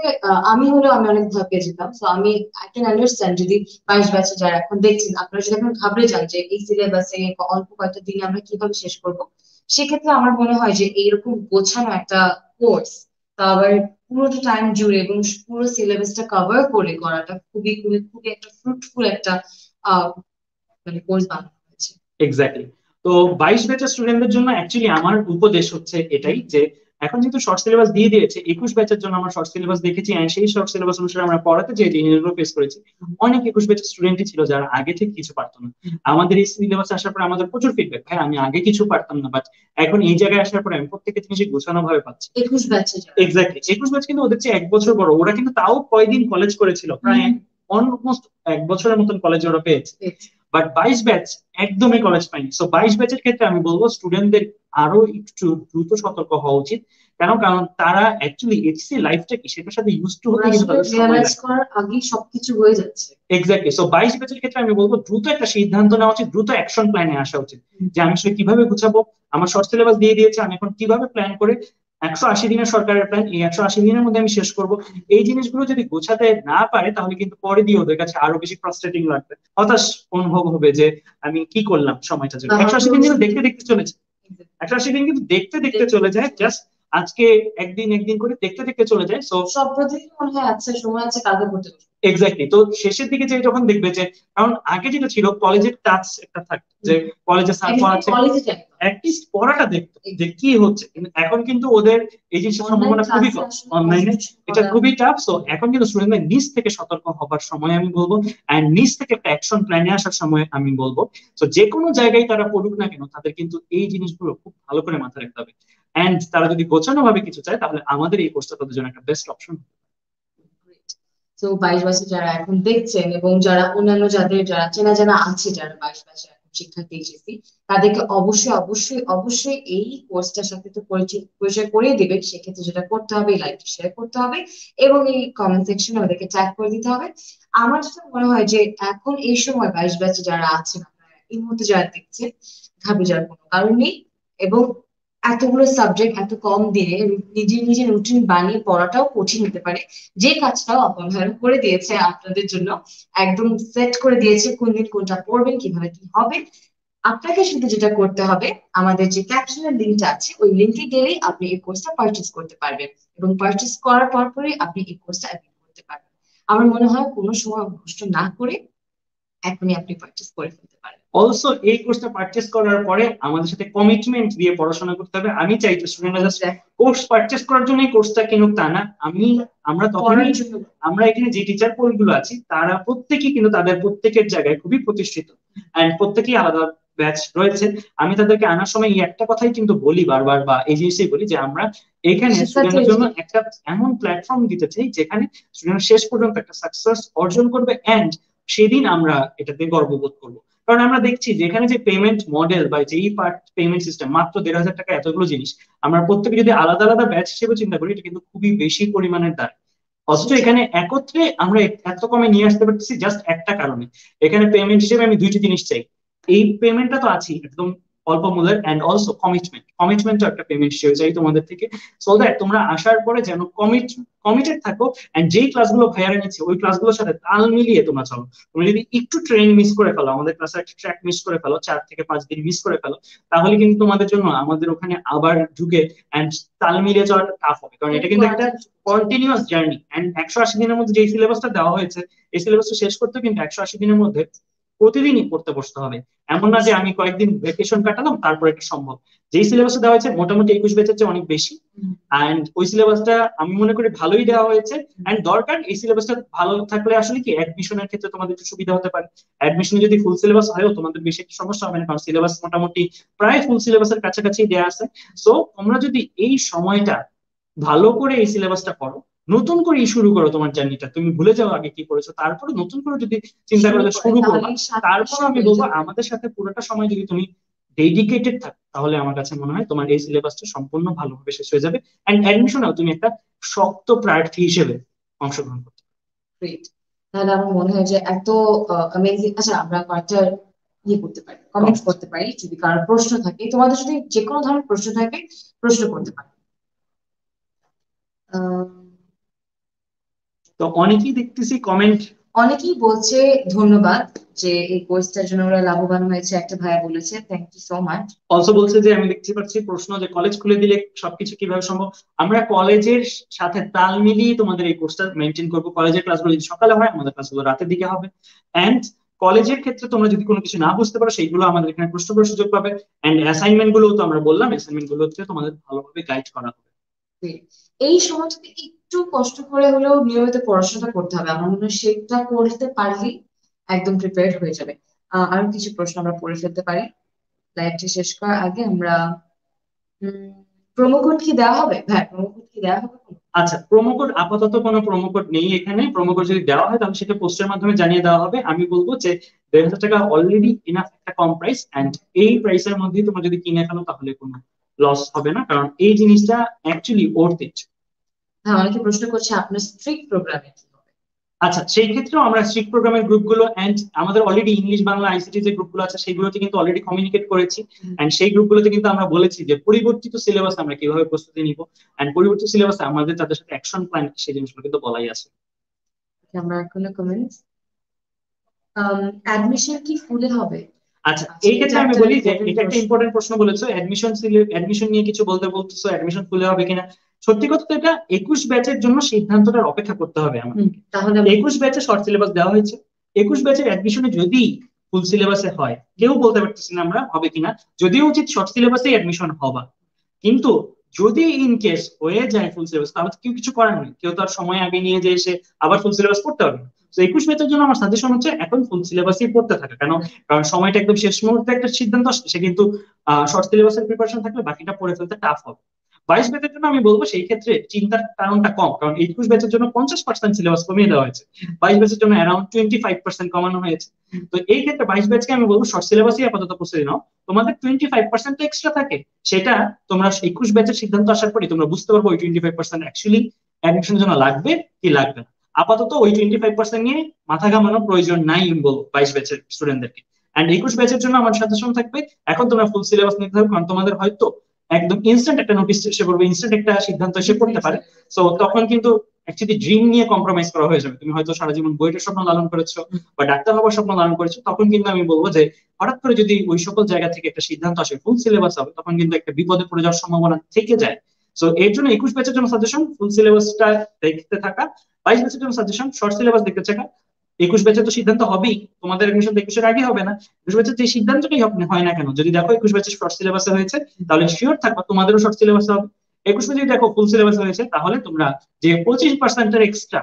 আমি অনেক ভয় পেয়ে যেতাম। তো আমি আই ক্যান আন্ডারস্ট্যান্ড যদি 22 ব্যাচে যারা এখন দেখছেন, আপনারা যদি এখন ঘাবড়ে যান যে এই সিলেবাসে অল্প কয়েকটা দিনে আমরা কিভাবে শেষ করব, সেক্ষেত্রে আমার মনে হয় যে এইরকম গোছানো একটা কোর্স, তা আবার পুরোটা টাইম জুড়ে এবং পুরো সিলেবাসটা কভার করে করাটা খুবই খুবই খুবই একটা ফ্রুটফুল একটা মানে কোর্স বানানো হয়েছে। এক্স্যাক্টলি। তো 22 ব্যাচের স্টুডেন্টদের জন্য অ্যাকচুয়ালি আমার উপদেশ হচ্ছে এটাই যে এখন যেহেতু শর্ট সিলেবাস দিয়ে দিয়েছে 21 ব্যাচের জন্য আমরা শর্ট সিলেবাস দেখেছি, এন্ড সেই শর্ট সিলেবাস অনুসারে আমরা পড়াতে যে জিনিসগুলো ফেস করেছি, অনেক 21 ব্যাচের স্টুডেন্টই ছিল যারা আগে থেকে কিছু পারতো না। আমাদের এই সিলেবাস আসার পরে আমাদের প্রচুর ফিডব্যাক, ভাই আমি আগে কিছু পারতাম না, বাট এখন এই জায়গায় আসার পরে আমি প্রত্যেকটা জিনিস গোছানো ভাবে পাচ্ছি। 21 ব্যাচে এক্স্যাক্টলি, 21 ব্যাচ কিন্তু ওদের চেয়ে 1 বছর বড়, ওরা কিন্তু তাও কয়দিন কলেজ করেছিল, প্রায় অলমোস্ট 1 বছরের মতন কলেজ ওরা পেয়েছে। বাট 22 ব্যাচ একদমই কলেজ পায়নি। সো 22 ব্যাচের ক্ষেত্রে আমি বলবো স্টুডেন্টদের আরো একটু দ্রুত সতর্ক হওয়া উচিত। কারণ তারা অ্যাকচুয়ালি এইচএসসি লাইফটা কি সেটার সাথে ইউজ টু হতে কিন্তু তাদের সময় রিয়ালাইজ লাগে। করার আগেই সবকিছু হয়ে যাচ্ছে। এক্স্যাক্টলি। সো 22 ব্যাচের ক্ষেত্রে আমি বলবো দ্রুত একটা সিদ্ধান্ত নেওয়া উচিত, দ্রুত অ্যাকশন প্ল্যানে আসা উচিত, যে আমি আসলে কিভাবে গুছাবো। আমার শর্ট সিলেবাস দিয়ে দিয়েছে, আমি এখন কিভাবে প্ল্যান করে 180 দিনের সরকারের প্ল্যান, এই 180 দিনের মধ্যে আমি শেষ করব। এই জিনিসগুলো যদি গোছাতে না পারে তাহলে কিন্তু পরে দিয়ে ওদের কাছে আরো বেশি ফ্রাস্ট্রেটিং লাগবে, হতাশ অনুভব হবে যে আমি কি করলাম সময়টা জন্য। 180 দিন কিন্তু দেখতে দেখতে চলেছে, 180 দিন কিন্তু দেখতে দেখতে চলে যায়, জাস্ট আজকে একদিন একদিন করে দেখতে দেখতে চলে যায়। সো সব প্রতিদিন মনে হয় আচ্ছা সময় আছে কালকে পড়তে বসবো। এক্স্যাক্টলি। তো শেষের দিকে যে যখন দেখবে যে, কারণ আগে যেটা ছিল কলেজের টাচ একটা থাকতো, যে কলেজে স্যার পড়াচ্ছে, অ্যাটলিস্ট পড়াটা দেখতো যে কি হচ্ছে, কিন্তু এখন কিন্তু ওদের এই জিনিসের সম্ভাবনা খুবই কম, অনলাইনে এটা খুবই টাফ। সো এখন কিন্তু স্টুডেন্টদের নিজ থেকে সতর্ক হবার সময় আমি বলবো, এন্ড নিজ থেকে একটা অ্যাকশন প্ল্যানে আসার সময় আমি বলবো। তো যে কোনো জায়গায় তারা পড়ুক না কেন তাদের কিন্তু এই জিনিসগুলো খুব ভালো করে মাথায় রাখতে হবে, এন্ড তারা যদি গোছানো ভাবে কিছু চায় তাহলে আমাদের এই কোর্সটা তাদের জন্য একটা বেস্ট অপশন। তো 22 বছর যারা এখন দেখছেন এবং যারা অন্যান্য যারা চেনা জানা আছে যারা 22 বছর এখন শিক্ষার্থী এসেছি, তাদেরকে অবশ্যই অবশ্যই অবশ্যই এই কোর্সটার সাথে তো পরিচয় করিয়ে দিবে। সেক্ষেত্রে যেটা করতে হবে এই লাইভটা শেয়ার করতে হবে এবং এই কমেন্ট সেকশনে ওদেরকে ট্যাগ করে দিতে হবে। আমার যেটা মনে হয় যে এখন এই সময় 22 ব্যাচে যারা আছেন, আপনারা এই মুহূর্তে যারা দেখছেন, ঘাবড়ে যাওয়ার কোনো কারণ নেই। এবং এতগুলো সাবজেক্ট এত কম দিনে নিজের নিজের রুটিন বানিয়ে পড়াটাও কঠিন হতে পারে, যে কাজটাও অপনয়ন করে দিয়েছে আপনাদের জন্য, একদম সেট করে দিয়েছে কোন দিন কোনটা পড়বেন কিভাবে কি হবে। আপনাকে শুধু যেটা করতে হবে, আমাদের যে ক্যাপশনের লিঙ্কটা আছে ওই লিঙ্কে গেলেই আপনি এই কোর্সটা পারচেজ করতে পারবেন এবং পারচেজ করার পরই আপনি এই কোর্সটা অ্যাপ্লাই করতে পারবেন। আমার মনে হয় কোনো সময় নষ্ট না করে এখনই আপনি পারচেজ করে ফেলতে পারেন। অলসো এই কোর্সটা পারচেজ করার পরে আমাদের সাথে কমিটমেন্ট দিয়ে পড়াশোনা করতে হবে। আমি চাই যে স্টুডেন্টরা জাস্ট কোর্স পারচেজ করার জন্য এই কোর্সটা কিনুক তা না, আমরা তখনই, আমরা এখানে যে টিচার পোলগুলো আছি তারা প্রত্যেকেই কিন্তু তাদের প্রত্যেকের জায়গায় খুবই প্রতিষ্ঠিত, এন্ড প্রত্যেকেই আলাদা ব্যাচ রয়েছে। আমি তাদেরকে আনার সময় এই একটা কথাই কিন্তু বলি বারবার, বা এই জিনিসটাই বলি যে আমরা এখানে স্টুডেন্টের জন্য একটা এমন প্ল্যাটফর্ম দিতে চাই যেখানে স্টুডেন্ট শেষ পর্যন্ত একটা সাকসেস অর্জন করবে, এন্ড সেদিন আমরা এটাতে গর্ববোধ করবো। কারণ আমরা দেখছি যে এখানে যে পেমেন্ট মডেল বা যেই পার্ট পেমেন্ট সিস্টেম মাত্র 1,500 টাকা, এতগুলো জিনিস আমরা প্রত্যেকে যদি আলাদা আলাদা ব্যাচ হিসেবে চিন্তা করি এটা কিন্তু খুবই বেশি পরিমাণের দায়। অথচ এখানে একত্রে আমরা এত কমে নিয়ে আসতে পারতেছি জাস্ট একটা কারণে, এখানে পেমেন্ট হিসেবে আমি দুইটি জিনিস চাই। এই পেমেন্টটা তো আছেই একদম অল্প মূল্যের, এন্ড অলসো কমিটমেন্ট একটা পেমেন্ট হিসেবে চাই তোমাদের থেকে, সো দ্যাট তোমরা আসার পরে যেন কমিটেড থাকো, এন্ড যেই ক্লাসগুলো ভাইয়ারা নিচ্ছে ওই ক্লাসগুলোর সাথে তাল মিলিয়ে তোমরা চলো। তুমি যদি একটু ট্রেন মিস করে ফেলো, আমাদের ক্লাসে একটা ট্র্যাক মিস করে ফেলো, 4 থেকে 5 দিন মিস করে ফেলো, তাহলে কিন্তু তোমাদের জন্য আমাদের ওখানে আবার ঢুকে এন্ড তাল মিলিয়ে যাওয়াটা টাফ হবে, কারণ এটা কিন্তু একটা কন্টিনিউয়াস জার্নি। এন্ড 180 দিনের মধ্যে যে সিলেবাসটা দেওয়া হয়েছে এই সিলেবাসটা শেষ করতে কিন্তু 180 দিনের মধ্যে প্রতিদিনই পড়তে বসতে হবে। এমন না যে আমি কয়েকদিন ভ্যাকেশন কাটালাম তারপর এটা সম্ভব। যেই সিলেবাসটা দেওয়া হয়েছে মোটামুটি 21 ব্যাচের চেয়ে অনেক বেশি, এন্ড ওই সিলেবাসটা আমি মনে করি ভালোই দেওয়া হয়েছে। এন্ড দরকার এই সিলেবাসটা ভালো থাকলে আসলে কি অ্যাডমিশনের ক্ষেত্রে তোমাদের একটু সুবিধা হতে পারে। অ্যাডমিশনে যদি ফুল সিলেবাস হয়ও তোমাদের বেশি একটা সমস্যা হবে না, কারণ সিলেবাস মোটামুটি প্রায় ফুল সিলেবাসের কাছাকাছি দেওয়া আছে। সো তোমরা যদি এই সময়টা ভালো করে এই সিলেবাসটা পড়ো, নতুন করে শুরু করো তোমার জার্নিটা, তুমি ভুলে যাও আগে কি করেছো, তারপরে নতুন করে যদি চিন্তা করে শুরু করবা, তারপর আমি বলবো আমাদের সাথে পুরোটা সময় যদি তুমি ডেডিকেটেড থাকো তাহলে আমার কাছে মনে হয় তোমার এই সিলেবাসটা সম্পূর্ণ ভালোভাবে শেষ হয়ে যাবে, এন্ড অ্যাডমিশনেও তুমি একটা শক্ত প্রার্থী হিসেবে অংশগ্রহণ করতে পারবে। তাহলে আমার মনে হয় যে এত অ্যামেজিং। আচ্ছা আমরা কয়েকটা করতে পারি, কমেন্ট করতে পারি, যদি কারোর প্রশ্ন থাকে, তোমাদের যদি যে কোনো ধরনের প্রশ্ন থাকে প্রশ্ন করতে পারি। তো অনেকেই দেখতেছি কমেন্ট, অনেকেই বলছে ধন্যবাদ যে এই কোর্সটার জন্য ওরা লাভবান হয়েছে। একটা ভাইয়া বলেছে thank you so much. Also বলছে যে আমি দেখতে পাচ্ছি প্রশ্ন যে কলেজ খুলে দিলে সবকিছু কিভাবে সম্ভব। আমরা কলেজের সাথে তাল মিলিয়ে তোমাদের এই কোর্সটা মেনটেন করবো। কলেজের ক্লাসগুলো যদি সকালে হয় আমাদের ক্লাসগুলো রাতের দিকে হবে, এন্ড কলেজের ক্ষেত্রে তোমরা যদি কোনো কিছু না বুঝতে পারো সেইগুলো আমাদের এখানে প্রশ্ন করার সুযোগ পাবে, এন্ড অ্যাসাইনমেন্ট গুলো তো আমরা বললাম অ্যাসাইনমেন্ট গুলোতে তোমাদের ভালোভাবে গাইড করা হবে। এই সময়টাতে একটু কষ্ট করে হলেও নিয়মিত পড়াশোনা করতে হবে, আমার মনে হয় সেটা করতে পারলেই একদম প্রিপেয়ার্ড হয়ে যাবে। আরো কিছু প্রশ্ন আমরা পড়ে ফেলতে পারি লাইভটি শেষ করার আগে। আমরা প্রোমো কোড কি দেওয়া হবে ভাই? প্রোমো কোড কি দেওয়া হবে? আচ্ছা, প্রোমো কোড আপাতত কোনো প্রোমো কোড নেই এখানে। প্রোমো কোড যদি দেওয়া হয় তাহলে সেটা পোস্টের মাধ্যমে জানিয়ে দেওয়া হবে। আমি বলবো যে 1,500 টাকা অলরেডি ইনাফ একটা কম প্রাইস, এন্ড এই প্রাইসের মধ্যেই তোমরা যদি কিনে ফেলো তাহলে কোনো লস হবে না, কারণ এই জিনিসটা অ্যাকচুয়ালি ওর্থ ইট। হ্যাঁ, অনেকে প্রশ্ন করছে আপনার স্ট্রিক্ট প্রোগ্রামে কি হবে। আচ্ছা, সেই ক্ষেত্রেও আমরা স্ট্রিক্ট প্রোগ্রামের গ্রুপগুলো এন্ড আমাদের অলরেডি ইংলিশ বাংলা আইসিটি যে গ্রুপগুলো আছে সেগুলোতে কিন্তু অলরেডি কমিউনিকেট করেছি। এন্ড সেই গ্রুপগুলোতে কিন্তু আমরা বলেছি যে পরিবর্তিত সিলেবাস আমরা কিভাবে প্রস্তুতি নিব, এন্ড পরিবর্তিত সিলেবাসে আমাদের তাদের সাথে অ্যাকশন প্ল্যান সেই জিনিসগুলো কিন্তু বলাই আছে। আমরা কোনো কমেন্টস? অ্যাডমিশন কি ফুলে হবে? আচ্ছা, এই ক্ষেত্রে আমি বলি যে এটা একটা ইম্পর্টেন্ট প্রশ্ন বলেছো। অ্যাডমিশন নিয়ে কিছু বলতেছো, অ্যাডমিশন খুলে হবে কিনা। সত্যি কথা তো এটা 21 ব্যাচের জন্য সিদ্ধান্তটার অপেক্ষা করতে হবে আমাদের। তাহলে 21 ব্যাচে শর্ট সিলেবাস দেওয়া হয়েছে, 21 ব্যাচের অ্যাডমিশনে যদি ফুল সিলেবাসে হয়, কেউ বলতে পারতেছি না আমরা হবে কিনা, যদিও উচিত শর্ট সিলেবাসে অ্যাডমিশন হবা, কিন্তু যদি ইন কেস হয়ে যায় ফুল সিলেবাস তাহলে তো কেউ কিছু করার নেই, কেউ তো আর সময় আগে নিয়ে যে এসে আবার ফুল সিলেবাস পড়তে পারবে না। তো 21 ব্যাচের জন্য আমার সাজেশন হচ্ছে এখন ফুল সিলেবাসই পড়তে থাকা, কেন, কারণ সময়টা একদম শেষ মুহূর্তে একটা সিদ্ধান্ত আসছে, সে কিন্তু শর্ট সিলেবাসের প্রিপারেশন থাকলে বাকিটা পড়ে ফেলতে টাফ হবে। 22 ব্যাচের জন্য আমি বলবো সেই ক্ষেত্রে চিন্তার কারণটা কম, কারণ 21 ব্যাচের জন্য 50% সিলেবাস কমিয়ে দেওয়া হয়েছে, 22 ব্যাচের জন্য অ্যারাউন্ড 25% কমানো হয়েছে। তো এই ক্ষেত্রে 22 ব্যাচকে আমি বলবো শর্ট সিলেবাসই আপাতত প্রস্তুতি নাও, তোমাদের 25% এক্সট্রা থাকে, সেটা তোমরা 21 ব্যাচের সিদ্ধান্ত আসার পরে তোমরা বুঝতে পারবো ওই 25% অ্যাকচুয়ালি অ্যাডমিশনের জন্য লাগবে কি লাগবে না। আপাতত ওই 25% নিয়ে মাথা ঘামানোর প্রয়োজন নাই আমি বলবো 22 ব্যাচের স্টুডেন্টদেরকে। এন্ড 21 ব্যাচের জন্য আমার সাজেশন থাকবে এখন তোমরা ফুল সিলেবাস নিতে হবে, কারণ তোমাদের হয়তো একদম ইনস্ট্যান্ট একটা নোটিশ এসে পড়বে, ইনস্ট্যান্ট একটা সিদ্ধান্ত এসে পড়তে পারে। সো তখন কিন্তু অ্যাকচুয়ালি ড্রিম নিয়ে কম্প্রোমাইজ করা হয়ে যাবে। তুমি হয়তো সারা জীবন বইটার স্বপ্ন লালন করেছো বা ডাক্তার হওয়ার স্বপ্ন লালন করেছো, তখন কিন্তু আমি বলবো যে হঠাৎ করে যদি ওই সকল জায়গা থেকে একটা সিদ্ধান্ত আসে ফুল সিলেবাস হবে, তখন কিন্তু একটা বিপদে পড়ে যাওয়ার সম্ভাবনা থেকে যায়। সো এর জন্য 21 ব্যাচের জন্য সাজেশন ফুল সিলেবাসটা দেখতে থাকা, 22 ব্যাচের জন্য সাজেশন শর্ট সিলেবাস দেখতে থাকা। 21 ব্যাচের তো সিদ্ধান্ত হবেই, তোমাদের এডমিশন তো 21-এর আগে হবে না। 21 ব্যাচের যে সিদ্ধান্তটাই হয় না কেন, যদি দেখো 21 ব্যাচের শর্ট সিলেবাসে হয়েছে তাহলে শিওর থাকবা তোমাদেরও শর্ট সিলেবাসে হবে। 21 যদি দেখো ফুল সিলেবাস হয়েছে তাহলে তোমরা যে 25%-এর এক্সট্রা,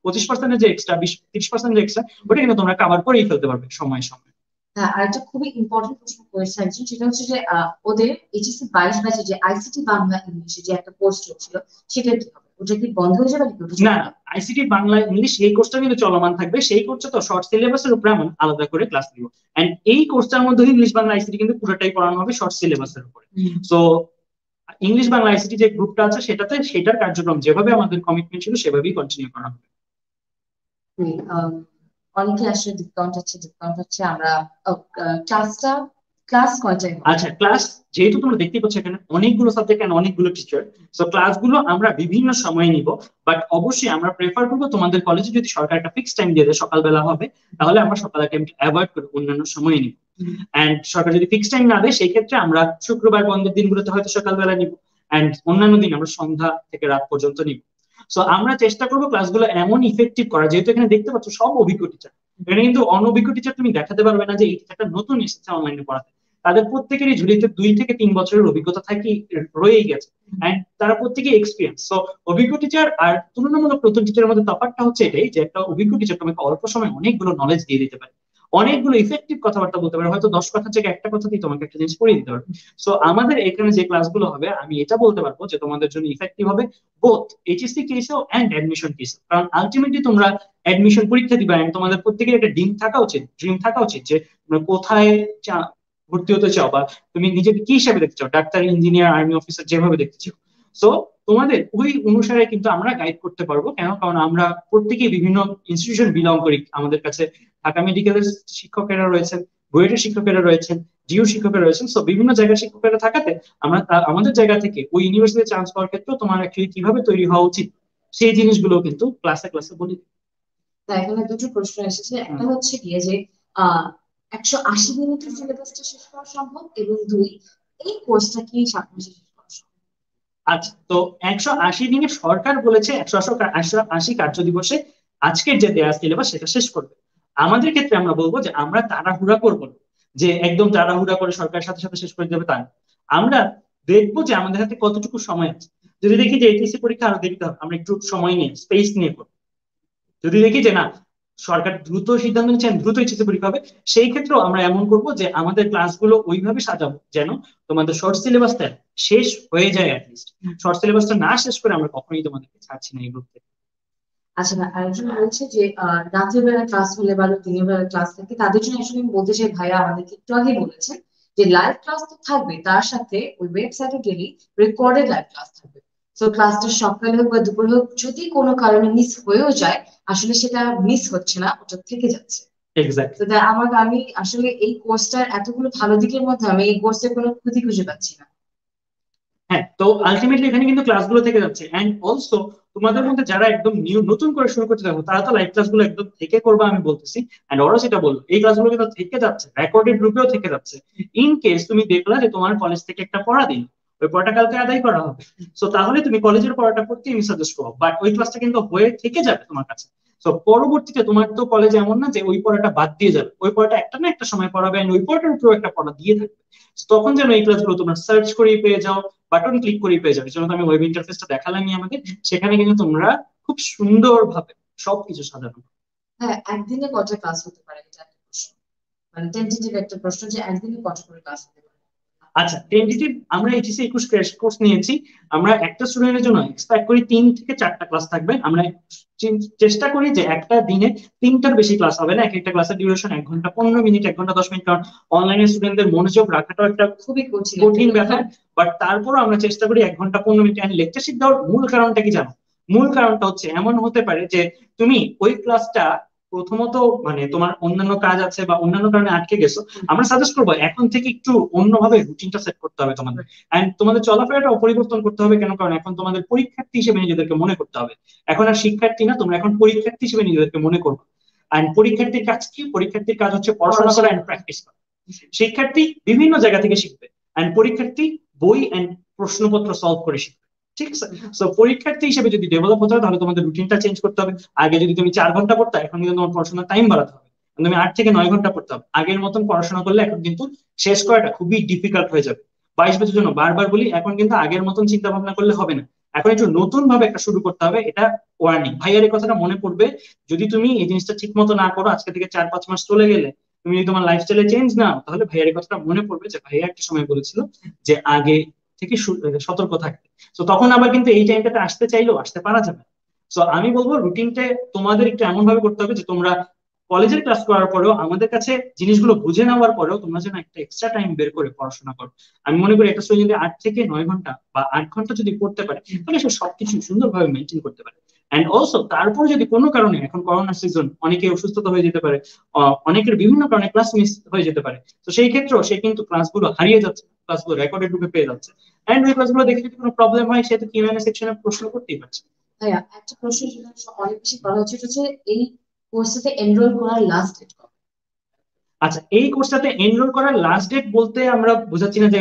25%-এর যে এক্সট্রা 20-30% যে এক্সট্রা, ওটা কিন্তু তোমরা কভার করেই ফেলতে পারবে সময় সময়। হ্যাঁ, আর একটা খুবই ইম্পর্টেন্ট প্রশ্ন করেছে একজন, সেটা হচ্ছে যে ওদের এইচএসসি 22 ব্যাচে যে আইসিটি বাংলা ইংলিশে যে একটা কোর্স চলছিল সেটা কি হবে? ওটা কি বন্ধ হয়ে যাবে নাকি? না, আইসিটি বাংলা ইংলিশ এই কোর্সটা কিন্তু চলমান থাকবে। সেই কোর্সটা তো শর্ট সিলেবাসের উপরে আমরা আলাদা করে ক্লাস দিব, এন্ড এই কোর্সটার মধ্যে ইংলিশ বাংলা আইসিটি কিন্তু পুরোটাই পড়ানো হবে শর্ট সিলেবাসের উপরে। সো ইংলিশ বাংলা আইসিটি যে গ্রুপটা আছে সেটাতে সেটার কার্যক্রম যেভাবে আমাদের কমিটমেন্ট ছিল সেভাবেই কন্টিনিউ করা হবে। অনেকে আসলে ডিসকাউন্ট হচ্ছে আমরা ক্লাস কয়টায় হবে? আচ্ছা, ক্লাস যেহেতু তোমরা দেখতে পাচ্ছ এখানে অনেকগুলো সাবজেক্ট এন্ড অনেকগুলো টিচার, সো ক্লাসগুলো আমরা বিভিন্ন সময়ে নিব। বাট অবশ্যই আমরা প্রেফার করবো তোমাদের কলেজে যদি সরকার একটা ফিক্স টাইম দিয়ে দেয় সকালবেলা হবে, তাহলে আমরা সকালের টাইমটা অ্যাভয়েড করে অন্যান্য সময়ে নিব। এন্ড সরকার যদি ফিক্স টাইম না দেয় সেই ক্ষেত্রে আমরা শুক্রবার বন্ধের দিনগুলোতে হয়তো সকালবেলা নিব, এন্ড অন্যান্য দিন আমরা সন্ধ্যা থেকে রাত পর্যন্ত নিব। সো আমরা চেষ্টা করবো ক্লাসগুলো এমন ইফেক্টিভ করা, যেহেতু এখানে দেখতে পাচ্ছ সব অভিজ্ঞ টিচার, এখানে কিন্তু অনভিজ্ঞ টিচার তুমি দেখাতে পারবে না যে এই টিচারটা নতুন এসেছে অনলাইনে পড়াতে। তাদের প্রত্যেকেরই ঝুলিতে 2 থেকে 3 বছরের অভিজ্ঞতা থাকি রয়েই গেছে, এন্ড তারা প্রত্যেকেই এক্সপিরিয়েন্স। সো অভিজ্ঞ টিচার আর তুলনামূলক নতুন টিচারের মধ্যে তফাৎটা হচ্ছে এটাই যে একটা অভিজ্ঞ টিচার তোমাকে অল্প সময় অনেকগুলো নলেজ দিয়ে দিতে পারে, অনেকগুলো ইফেক্টিভ কথাবার্তা বলতে পারে, হয়তো 10 কথা থেকে একটা কথাতেই তোমাকে একটা জিনিস পড়িয়ে দিতে পারবে। সো আমাদের এখানে যে ক্লাসগুলো হবে আমি এটা বলতে পারবো যে তোমাদের জন্য ইফেক্টিভ হবে বোথ এইচএসসি কেসেও এন্ড অ্যাডমিশন কেসে, কারণ আলটিমেটলি তোমরা অ্যাডমিশন পরীক্ষা দিবা এন্ড তোমাদের প্রত্যেকের একটা ড্রিম থাকা উচিত যে তোমরা কোথায় ভর্তি হতে চাও, বা তুমি নিজেকে কি হিসাবে দেখতে চাও, ডাক্তার, ইঞ্জিনিয়ার, আর্মি অফিসার, যেভাবে দেখতে চাও। সো তোমাদের ওই অনুসারে কিন্তু আমরা গাইড করতে পারবো, কেন, কারণ আমরা প্রত্যেকেই বিভিন্ন ইনস্টিটিউশন বিলং করি। আমাদের কাছে ঢাকা মেডিকেলের শিক্ষকেরা রয়েছেন, বুয়েটের শিক্ষকেরা রয়েছেন, জিও শিক্ষকেরা রয়েছেন। সো বিভিন্ন জায়গার শিক্ষকেরা থাকাতে আমরা আমাদের জায়গা থেকে ওই ইউনিভার্সিটিতে চান্স পাওয়ার ক্ষেত্রে তোমার অ্যাকচুয়ালি কিভাবে তৈরি হওয়া উচিত সেই জিনিসগুলো কিন্তু ক্লাসে ক্লাসে বলি। এখানে দুটো প্রশ্ন এসেছে, একটা হচ্ছে গিয়ে যে আহ 180 দিনে সিলেবাসটা শেষ করা সম্ভব, এবং 2, এই কোর্সটা কি 7 মাসে শেষ করা সম্ভব? আচ্ছা, তো 180 দিনে সরকার বলেছে 180 কার্য দিবসে আজকের যে দেয়া সিলেবাস সেটা শেষ করবে। আমাদের ক্ষেত্রে আমরা বলবো যে আমরা তাড়াহুড়া করবো না, যে একদম তাড়াহুড়া করে সরকারের সাথে সাথে শেষ করে দেবে তা না। আমরা দেখবো যে আমাদের হাতে কতটুকু সময় আছে। যদি দেখি যে এইচএসসি পরীক্ষা আরো দেরিতে হবে, আমরা একটু সময় নিয়ে স্পেস নিয়ে করবো। যদি দেখি যে না সরকার দ্রুত সিদ্ধান্ত নিচ্ছেন, দ্রুত এইচএসসি পরীক্ষা হবে, সেই ক্ষেত্রেও আমরা এমন করব যে আমাদের ক্লাসগুলো ওইভাবে সাজাবো যেন তোমাদের শর্ট সিলেবাসটা শেষ হয়ে যায়। অ্যাটলিস্ট শর্ট সিলেবাসটা না শেষ করে আমরা কখনোই তোমাদেরকে ছাড়ছি না এই গ্রুপ থেকে। আচ্ছা না, আরেকজন বলছে যে রাতের বেলা ক্লাস হলে বা দিনের বেলা ক্লাস থাকে, তাদের জন্য আসলে আমি বলতে চাই ভাইয়া আমাদেরকে একটু আগে বলেছেন যে লাইভ ক্লাস তো থাকবে, তার সাথে ওই ওয়েবসাইটে গেলেই রেকর্ডেড লাইভ ক্লাস থাকবে। তো ক্লাসটা সকালে হোক বা দুপুরে হোক, যদি কোনো কারণে মিস হয়েও যায়, আসলে সেটা মিস হচ্ছে না, ওটা থেকে যাচ্ছে। এক্স্যাক্টলি। তো আমি আসলে এই কোর্সটার এতগুলো ভালো দিকের মধ্যে আমি এই কোর্সের কোনো ক্ষতি খুঁজে পাচ্ছি না। হ্যাঁ, তো আলটিমেটলি এখানে কিন্তু ক্লাসগুলো থেকে যাচ্ছে। এন্ড অলসো তোমাদের মধ্যে যারা একদম নিউ নতুন করে শুরু করতে যাবো, তারা তো লাইভ ক্লাসগুলো একদম থেকে করবে আমি বলতেছি। এন্ড ওরা যেটা বললো এই ক্লাসগুলো কিন্তু থেকে যাচ্ছে, রেকর্ডেড রূপেও থেকে যাচ্ছে। ইন কেস তুমি দেখলা যে তোমার কলেজ থেকে একটা পড়া দিন, ওই পড়াটা কালকে আদায় করা হবে, তো তাহলে তুমি কলেজের পড়াটা করতে আমি সাজেস্ট করবো, বাট ওই ক্লাসটা কিন্তু হয়ে থেকে যাবে তোমার কাছে। তো পরবর্তীতে তোমার তো কলেজে এমন না যে ওই পড়াটা বাদ দিয়ে যাবে, ওই পড়াটা একটা না একটা সময় পড়াবে, and ওই পড়াটার উপরেও একটা পড়া দিয়ে থাকবে। So তখন যেন এই ক্লাসগুলো তোমরা সার্চ করে পেয়ে যাও, বাটন ক্লিক করে পেয়ে যাবে। যেমন আমি ওয়েব ইন্টারফেসটা দেখালামই আমাদের, সেখানে কিন্তু তোমরা খুব সুন্দরভাবে সবকিছু সাজানো। হ্যাঁ, একদিনে কটা ক্লাস হতে পারে, এটা একটা প্রশ্ন, মানে টেন্টেটিভ একটা প্রশ্ন যে একদিনে কটা করে ক্লাস হতে পারে। আচ্ছা, টেন্টেটিভ আমরা এইচএসসি 21 ক্র্যাশ কোর্স নিয়েছি। আমরা একটা স্টুডেন্টের জন্য এক্সপেক্ট করি 3 থেকে 4টা ক্লাস থাকবে। আমরা চেষ্টা করি যে একটা দিনে 3টার বেশি ক্লাস হবে না। এক একটা ক্লাসের ডিউরেশন 1 ঘন্টা 15 মিনিট, 1 ঘন্টা 10 মিনিট, কারণ অনলাইনে স্টুডেন্টদের মনোযোগ রাখাটাও একটা খুবই কঠিন কঠিন ব্যাপার। বাট তারপরও আমরা চেষ্টা করি 1 ঘন্টা 15 মিনিট। লেকচারশিপ দেওয়ার মূল কারণটা কি জানো? মূল কারণটা হচ্ছে এমন হতে পারে যে তুমি ওই ক্লাসটা প্রথমত মানে তোমার অন্যান্য কাজ আছে বা অন্যান্য কারণে আটকে গেছো, আমরা সাজেস্ট করবো এখন থেকে একটু অন্যভাবে রুটিনটা সেট করতে হবে তোমাদের। এন্ড তোমাদের চলাফেরাটাও পরিবর্তন করতে হবে। কেন? কারণ এখন তোমাদের পরীক্ষার্থী হিসেবে নিজেদেরকে মনে করতে হবে। এখন আর শিক্ষার্থী না, তোমরা এখন পরীক্ষার্থী হিসেবে নিজেদেরকে মনে করবে। এন্ড পরীক্ষার্থীর কাজ কি? পরীক্ষার্থীর কাজ হচ্ছে পড়াশোনা করা এন্ড প্র্যাকটিস করা। শিক্ষার্থী বিভিন্ন জায়গা থেকে শিখবে, এন্ড পরীক্ষার্থী বই এন্ড প্রশ্নপত্র সলভ করে শিখবে। ঠিক আছে? সো পরীক্ষার্থী হিসেবে যদি ডেভেলপ হতে হয়, তাহলে তোমাদের রুটিনটা চেঞ্জ করতে হবে। আগে যদি তুমি 4 ঘন্টা পড়তে, এখন কিন্তু তোমার পড়াশোনার টাইম বাড়াতে হবে। তুমি 8 থেকে 9 ঘন্টা পড়তে হবে। আগের মতন পড়াশোনা করলে এখন কিন্তু শেষ করাটা খুবই ডিফিকাল্ট হয়ে যাবে। 22 বছর জন্য বারবার বলি, এখন কিন্তু আগের মতন চিন্তা ভাবনা করলে হবে না। এখন একটু নতুন ভাবে একটা শুরু করতে হবে। এটা ওয়ার্নিং, ভাইয়ার এই কথাটা মনে পড়বে। যদি তুমি এই জিনিসটা ঠিক মতো না করো, আজকে থেকে 4-5 মাস চলে গেলে তুমি যদি তোমার লাইফস্টাইলে চেঞ্জ নাও, তাহলে ভাইয়ার এই কথাটা মনে পড়বে যে ভাইয়া একটা সময় বলেছিল যে আগে থেকে সতর্ক থাকতে। তো তখন আবার কিন্তু এই টাইমটাতে আসতে চাইলেও আসতে পারা যাবে। তো আমি বলবো রুটিনটা তোমাদের একটু এমন ভাবে করতে হবে যে তোমরা কলেজের ক্লাস করার পরেও আমাদের কাছে জিনিসগুলো বুঝে নেওয়ার পরেও তোমরা যেন একটা এক্সট্রা টাইম বের করে পড়াশোনা করো। আমি মনে করি একটা স্টুডেন্ট যদি 8 থেকে 9 ঘন্টা বা 8 ঘন্টা যদি পড়তে পারে, তাহলে সে সবকিছু সুন্দরভাবে মেনটেন করতে পারে। এন্ড অলসো তারপর যদি কোনো কারণে, এখন করোনা সিজন, অনেকে অসুস্থতা হয়ে যেতে পারে, অনেকের বিভিন্ন কারণে ক্লাস মিস হয়ে যেতে পারে, তো সেই ক্ষেত্রেও সে কিন্তু ক্লাসগুলো হারিয়ে যাচ্ছে, ক্লাসগুলো রেকর্ডেড রূপে পেয়ে যাচ্ছে। এন্ড ওই ক্লাসগুলো দেখে যদি কোনো প্রবলেম হয়, সে তো কিউএনএ সেকশনে প্রশ্ন করতেই পারছে। ভাইয়া একটা প্রশ্ন যেটা অনেক বেশি করা হচ্ছে, এটা হচ্ছে এই কোর্সটাতে এনরোল করার লাস্ট ডেট কবে? আচ্ছা, এই কোর্সটাতে এনরোল করার লাস্ট ডেট বলতে আমরা বোঝাচ্ছি না যে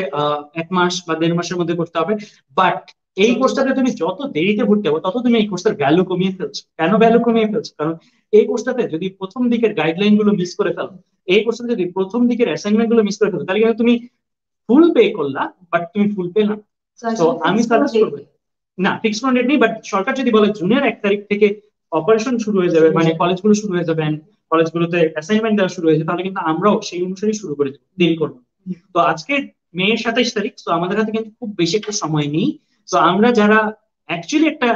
1 মাস বা 1.5 মাসের মধ্যে করতে হবে, বাট এই কোর্সটাতে তুমি যত দেরিতে ভর্তি হবে, তত তুমি এই কোর্সের ভ্যালু কমিয়ে ফেলছো। কেন ভ্যালু কমিয়ে ফেলছো? কারণ এই কোর্সটাতে যদি প্রথম দিকের গাইডলাইন গুলো মিস করে ফেলো, এই কোর্সটাতে যদি প্রথম দিকের অ্যাসাইনমেন্ট গুলো মিস করে ফেলো, তাহলে কিন্তু তুমি ফুল পে করলা, বাট তুমি ফুল পে না। তো আমি সাজেস্ট করবো, না ফিক্স কোনো ডেট নেই, বাট সরকার যদি বলে জুনের 1 তারিখ থেকে অপারেশন শুরু হয়ে যাবে, মানে কলেজগুলো শুরু হয়ে যাবে, কলেজগুলোতে অ্যাসাইনমেন্ট দেওয়া শুরু হয়েছে, তাহলে কিন্তু আমরাও সেই অনুসারে শুরু করে দেবো, দেরি করবো না। তো আজকে মে 27 তারিখ, তো আমাদের হাতে কিন্তু খুব বেশি একটা সময় নেই। তো আমরা যারা অ্যাকচুয়ালি একটা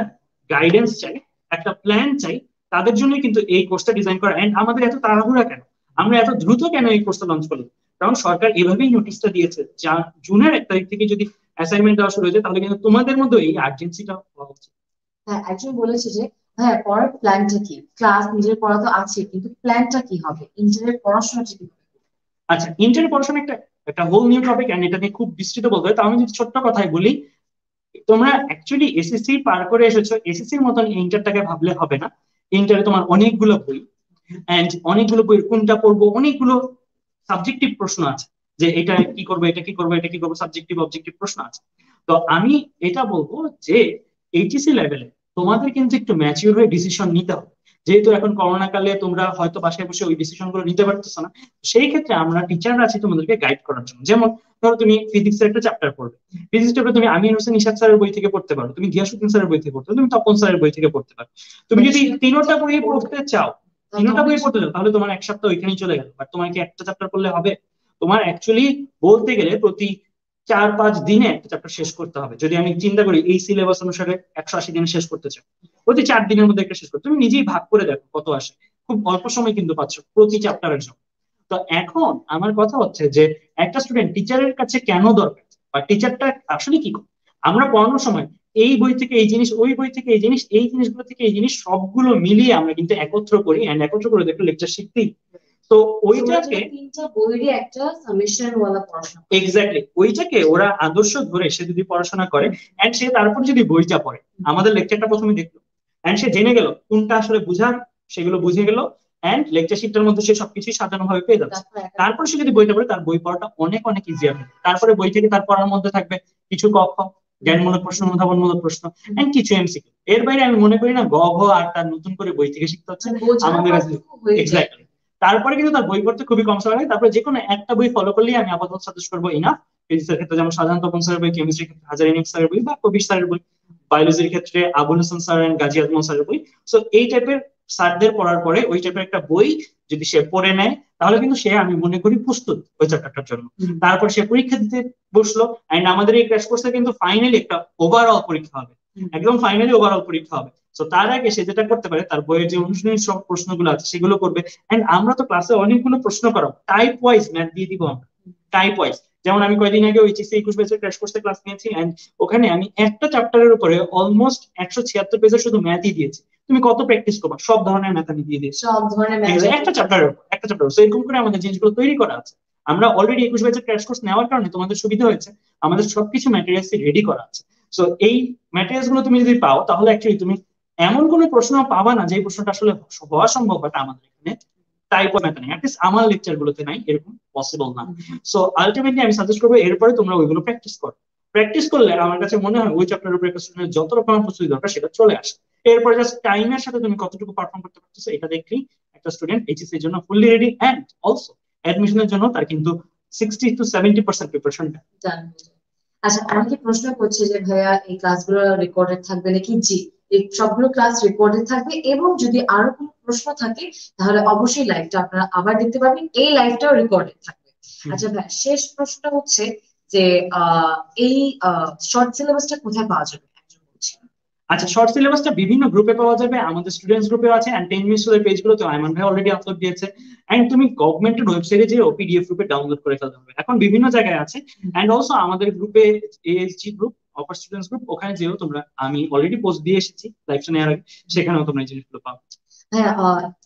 গাইডেন্স চাই, একটা প্ল্যান চাই, তাদের জন্যই কিন্তু এই কোর্সটা ডিজাইন করা। এন্ড আমাদের এত তাড়াহুড়া কেন, আমরা এত দ্রুত কেন এই কোর্সটা লঞ্চ করলাম? কারণ সরকার এভাবেই নোটিশটা দিয়েছে, যা জুনের 1 তারিখ থেকে যদি অ্যাসাইনমেন্ট দেওয়া শুরু হয়েছে, তাহলে কিন্তু তোমাদের মধ্যে এই আর্জেন্সিটা হওয়া উচিত। হ্যাঁ, একজন বলেছে যে হ্যাঁ পড়ার প্ল্যানটা কি, ক্লাস নিজের পড়া তো আছে, কিন্তু প্ল্যানটা কি হবে, ইন্টারের পড়াশোনাটা কি হবে? আচ্ছা, ইন্টার পড়াশোনা একটা একটা হোল নিউ টপিক, এন্ড এটা নিয়ে খুব বিস্তৃত বলতে হয়। তো আমি যদি ছোট্ট কথায় বলি, তোমরা অ্যাকচুয়ালি এসএসসি পার করে এসেছো, এসএসসির মতন ইন্টারটাকে ভাবলে হবে না। ইন্টারে তোমার অনেকগুলো বই, এন্ড অনেকগুলো বই কোনটা পড়বো, অনেকগুলো সাবজেক্টিভ প্রশ্ন আছে, যে এটা কি করবো, এটা কি করবো, এটা কি করবো, সাবজেক্টিভ অবজেক্টিভ প্রশ্ন আছে। তো আমি এটা বলবো যে এইচএসসি লেভেলে তোমাদের কিন্তু একটু ম্যাচিউর হয়ে ডিসিশন নিতে হবে। যেহেতু এখন করোনা কালে তোমরা হয়তো বাসায় বসে ওই ডিসিশন গুলো নিতে পারতেছো না, সেই ক্ষেত্রে আমরা টিচাররা আছি তোমাদেরকে গাইড করার জন্য। যেমন ধরো তুমি ফিজিক্স এর একটা চ্যাপ্টার পড়বে, ফিজিক্স চ্যাপ্টার তুমি আমির হোসেন ইশাক স্যারের বই থেকে পড়তে পারো, তুমি গিয়াসউদ্দিন স্যারের বই থেকে পড়তে পারো, তুমি তপন স্যারের বই থেকে পড়তে পারো। তুমি যদি তিনোটা বই পড়তে চাও, তাহলে তোমার এক সপ্তাহ ওইখানেই চলে গেল। বাট তোমার কি একটা চ্যাপ্টার পড়লে হবে? তোমার অ্যাকচুয়ালি বলতে গেলে প্রতি 4-5 দিনে একটা চ্যাপ্টার শেষ করতে হবে। যদি আমি চিন্তা করি এই সিলেবাস অনুসারে 180 দিনে শেষ করতে চাও, প্রতি 4 দিনের মধ্যে একটা শেষ করতে, তুমি নিজেই ভাগ করে দেখো কত আসে। খুব অল্প সময় কিন্তু পাচ্ছ প্রতি চ্যাপ্টারের জন্য। তো এখন আমার কথা হচ্ছে যে একটা স্টুডেন্ট টিচারের কাছে কেন দরকার, বা টিচারটা আসলে কি করে। আমরা পড়ানোর সময় এই বই থেকে এই জিনিস, ওই বই থেকে এই জিনিস, এই জিনিসগুলো থেকে এই জিনিস সবগুলো মিলিয়ে আমরা কিন্তু একত্র করি, এন্ড একত্র করে একটা লেকচার শিখতেই। তো ওইটাকে তিনটা বইয়েরই একটা সামেশন ওয়ালা পড়াশোনা, এক্স্যাক্টলি ওইটাকে ওরা আদর্শ ধরে সে যদি পড়াশোনা করে এন্ড সে তারপর যদি বইটা পড়ে, আমাদের লেকচারটা প্রথমে দেখলো এন্ড সে জেনে গেল কোনটা আসলে বুঝার, সেগুলো বুঝে গেল, এন্ড লেকচার শিটটার মধ্যে সে সবকিছুই সাজানো ভাবে পেয়ে যাচ্ছে। তারপর সে যদি বইটা পড়ে, তার বই পড়াটা অনেক অনেক ইজিয়ার হবে। তারপরে বই থেকে তার পড়ার মধ্যে থাকবে কিছু ক খ, জ্ঞানমূলক প্রশ্ন, অনুধাবনমূলক প্রশ্ন, এন্ড কিছু এমসিকিউ। এর বাইরে আমি মনে করি না গ ঘ আর তার নতুন করে বই থেকে শিখতে হচ্ছে আমাদের কাছে। এক্স্যাক্টলি। তারপরে কিন্তু তার বই পড়তে খুবই কম সময় লাগে। তারপরে যে কোনো একটা বই ফলো করলেই আমি আপাতত সাজেস্ট করবো ইনাফ। ফিজিক্সের ক্ষেত্রে যেমন সাধারণ তপন স্যারের বই, কেমিস্ট্রির ক্ষেত্রে হাজার ইনিক স্যারের বই বা কবির স্যারের বই, বায়োলজির ক্ষেত্রে আবুল হাসান স্যার এন্ড গাজী আজমল স্যারের বই। সো এই টাইপের স্যারদের পড়ার পরে ওই টাইপের একটা বই যদি সে পড়ে নেয়, তাহলে কিন্তু সে আমি মনে করি প্রস্তুত ওই চ্যাপ্টারটার জন্য। তারপর সে পরীক্ষা দিতে বসলো, এন্ড আমাদের এই ক্র্যাশ কোর্সে কিন্তু ফাইনালি একটা ওভারঅল পরীক্ষা হবে, একদম ফাইনালি ওভারঅল পরীক্ষা হবে। তো তার আগে সে যেটা করতে পারে, তার বইয়ের যে অনুশীলনী সব প্রশ্নগুলো আছে সেগুলো করবে। এন্ড আমরা তো ক্লাসে অনেকগুলো প্রশ্ন করাবো, টাইপ ওয়াইজ ম্যাথ দিয়ে দিব আমরা, টাইপ ওয়াইজ। যেমন আমি কয়েকদিন আগে এইচএসসি 21 ব্যাচের ক্র্যাশ কোর্সে ক্লাস নিয়েছি, এন্ড ওখানে আমি একটা চ্যাপ্টারের উপরে অলমোস্ট 176 পেজের শুধু ম্যাথই দিয়েছি। তুমি কত প্র্যাকটিস করবা? সব ধরনের ম্যাথ আমি দিয়ে দিয়েছি, সব ধরনের একটা চ্যাপ্টারের উপর, একটা চ্যাপ্টার। তো এরকম করে আমাদের জিনিসগুলো তৈরি করা আছে। আমরা অলরেডি 21 ব্যাচের ক্র্যাশ কোর্স নেওয়ার কারণে তোমাদের সুবিধা হয়েছে, আমাদের সবকিছু ম্যাটেরিয়ালস রেডি করা আছে। সো এই ম্যাটেরিয়ালস গুলো তুমি যদি পাও, তাহলে অ্যাকচুয়ালি তুমি এমন কোনো প্রশ্ন পাবা না যে প্রশ্নটা আসলে হওয়া সম্ভব, বাট আমাদের এখানে টাইপ অফ ম্যাথ নেই, অ্যাটলিস্ট আমার লেকচার গুলোতে নাই, এরকম পসিবল না। সো আলটিমেটলি আমি সাজেস্ট করবো এরপরে তোমরা ওইগুলো প্র্যাকটিস করো। প্র্যাকটিস করলে আমার কাছে মনে হয় ওই চ্যাপ্টারের উপর একটা স্টুডেন্টের যত রকম প্রস্তুতি দরকার সেটা চলে আসে। এরপরে জাস্ট টাইমের সাথে তুমি কতটুকু পারফর্ম করতে পারতেছো এটা দেখলেই একটা স্টুডেন্ট এইচএসসি এর জন্য ফুললি রেডি, এন্ড অলসো অ্যাডমিশনের জন্য তার কিন্তু 60-70% প্রিপারেশন। আচ্ছা, অনেকে প্রশ্ন করছে যে ভাইয়া এই ক্লাসগুলো রেকর্ডেড থাকবে নাকি? জি, এই সবগুলো ক্লাস রেকর্ডেড থাকবে, এবং যদি আরো কোনো প্রশ্ন থাকে তাহলে অবশ্যই লাইভটা আপনারা আবার দেখতে পাবেন, এই লাইভটাও রেকর্ডেড থাকবে। আচ্ছা ভাই, শেষ প্রশ্নটা হচ্ছে যে এই শর্ট সিলেবাসটা কোথায় পাওয়া যাবে? আচ্ছা, শর্ট সিলেবাসটা বিভিন্ন গ্রুপে পাওয়া যাবে, আমাদের স্টুডেন্টস গ্রুপে আছে, এন্ড 10 মিনিটস এর পেজগুলো তো আইমান ভাই অলরেডি আপলোড দিয়েছে। এন্ড তুমি গভর্নমেন্টের ওয়েবসাইটে যে পিডিএফ রূপে ডাউনলোড করে ফেলতে হবে, এখন বিভিন্ন জায়গায় আছে। এন্ড অলসো আমাদের গ্রুপে এএসজি গ্রুপ, অপার স্টুডেন্টস গ্রুপ, ওখানে যেও তোমরা, আমি অলরেডি পোস্ট দিয়ে এসেছি লাইভ নেওয়ার আগে, সেখানেও তোমরা এই জিনিসগুলো পাবে। হ্যাঁ,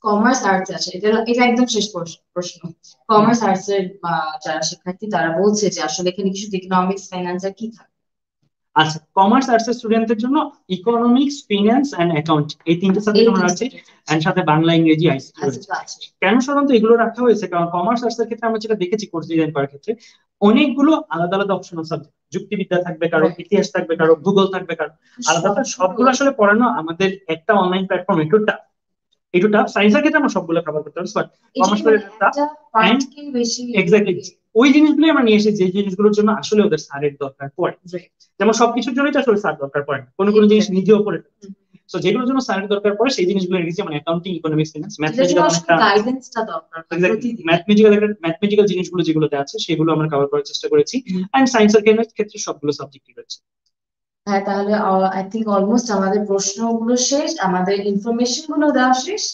কমার্স আর্টস আছে, এটা একদম শেষ প্রশ্ন। কমার্স আর্টস এর যারা শিক্ষার্থী তারা বলছে যে আসলে এখানে কিছু ইকোনমিক্স, ফাইন্যান্স আর কি থাকে? আচ্ছা, কমার্স আর্টস এর স্টুডেন্টদের জন্য ইকোনমিক্স, ফিনান্স এন্ড অ্যাকাউন্ট, এই তিনটে সাবজেক্ট আমরা আছে, এন্ড সাথে বাংলা, ইংরেজি, আইসিটি রয়েছে। কেন সাধারণত এগুলো রাখা হয়েছে, কারণ কমার্স আর্টস এর ক্ষেত্রে আমরা যেটা দেখেছি কোর্স ডিজাইন করার ক্ষেত্রে অনেকগুলো আলাদা আলাদা অপশনাল সাবজেক্ট, যুক্তিবিদ্যা থাকবে কারো, ইতিহাস থাকবে কারো, ভূগোল থাকবে কারো, আলাদা। সবগুলো আসলে পড়ানো আমাদের একটা অনলাইন প্ল্যাটফর্ম এটুটা সায়েন্সের ক্ষেত্রে আমরা সবগুলো কভার করতে পারছি, বাট কমার্স এর এক্স্যাক্টলি ওই জিনিসগুলো আমরা নিয়ে এসেছি যে জিনিসগুলোর জন্য আসলে ওদের স্যারের দরকার পড়ে। যেমন সবকিছুর জন্যই তো আসলে স্যার দরকার পড়ে না, কোনো কোনো জিনিস নিজেও পড়ে। তো যেগুলোর জন্য স্যারের দরকার পড়ে সেই জিনিসগুলো রেখেছি, মানে অ্যাকাউন্টিং, ইকোনমিক্স, ফিনান্স, ম্যাথমেটিক্যাল জিনিসগুলো যেগুলোতে আছে সেগুলো আমরা কভার করার চেষ্টা করেছি। এন্ড সায়েন্সের ক্ষেত্রে সবগুলো সাবজেক্টই রয়েছে। হ্যাঁ, তাহলে আই থিঙ্ক অলমোস্ট আমাদের প্রশ্নগুলো শেষ, আমাদের ইনফরমেশন গুলো দেওয়া শেষ।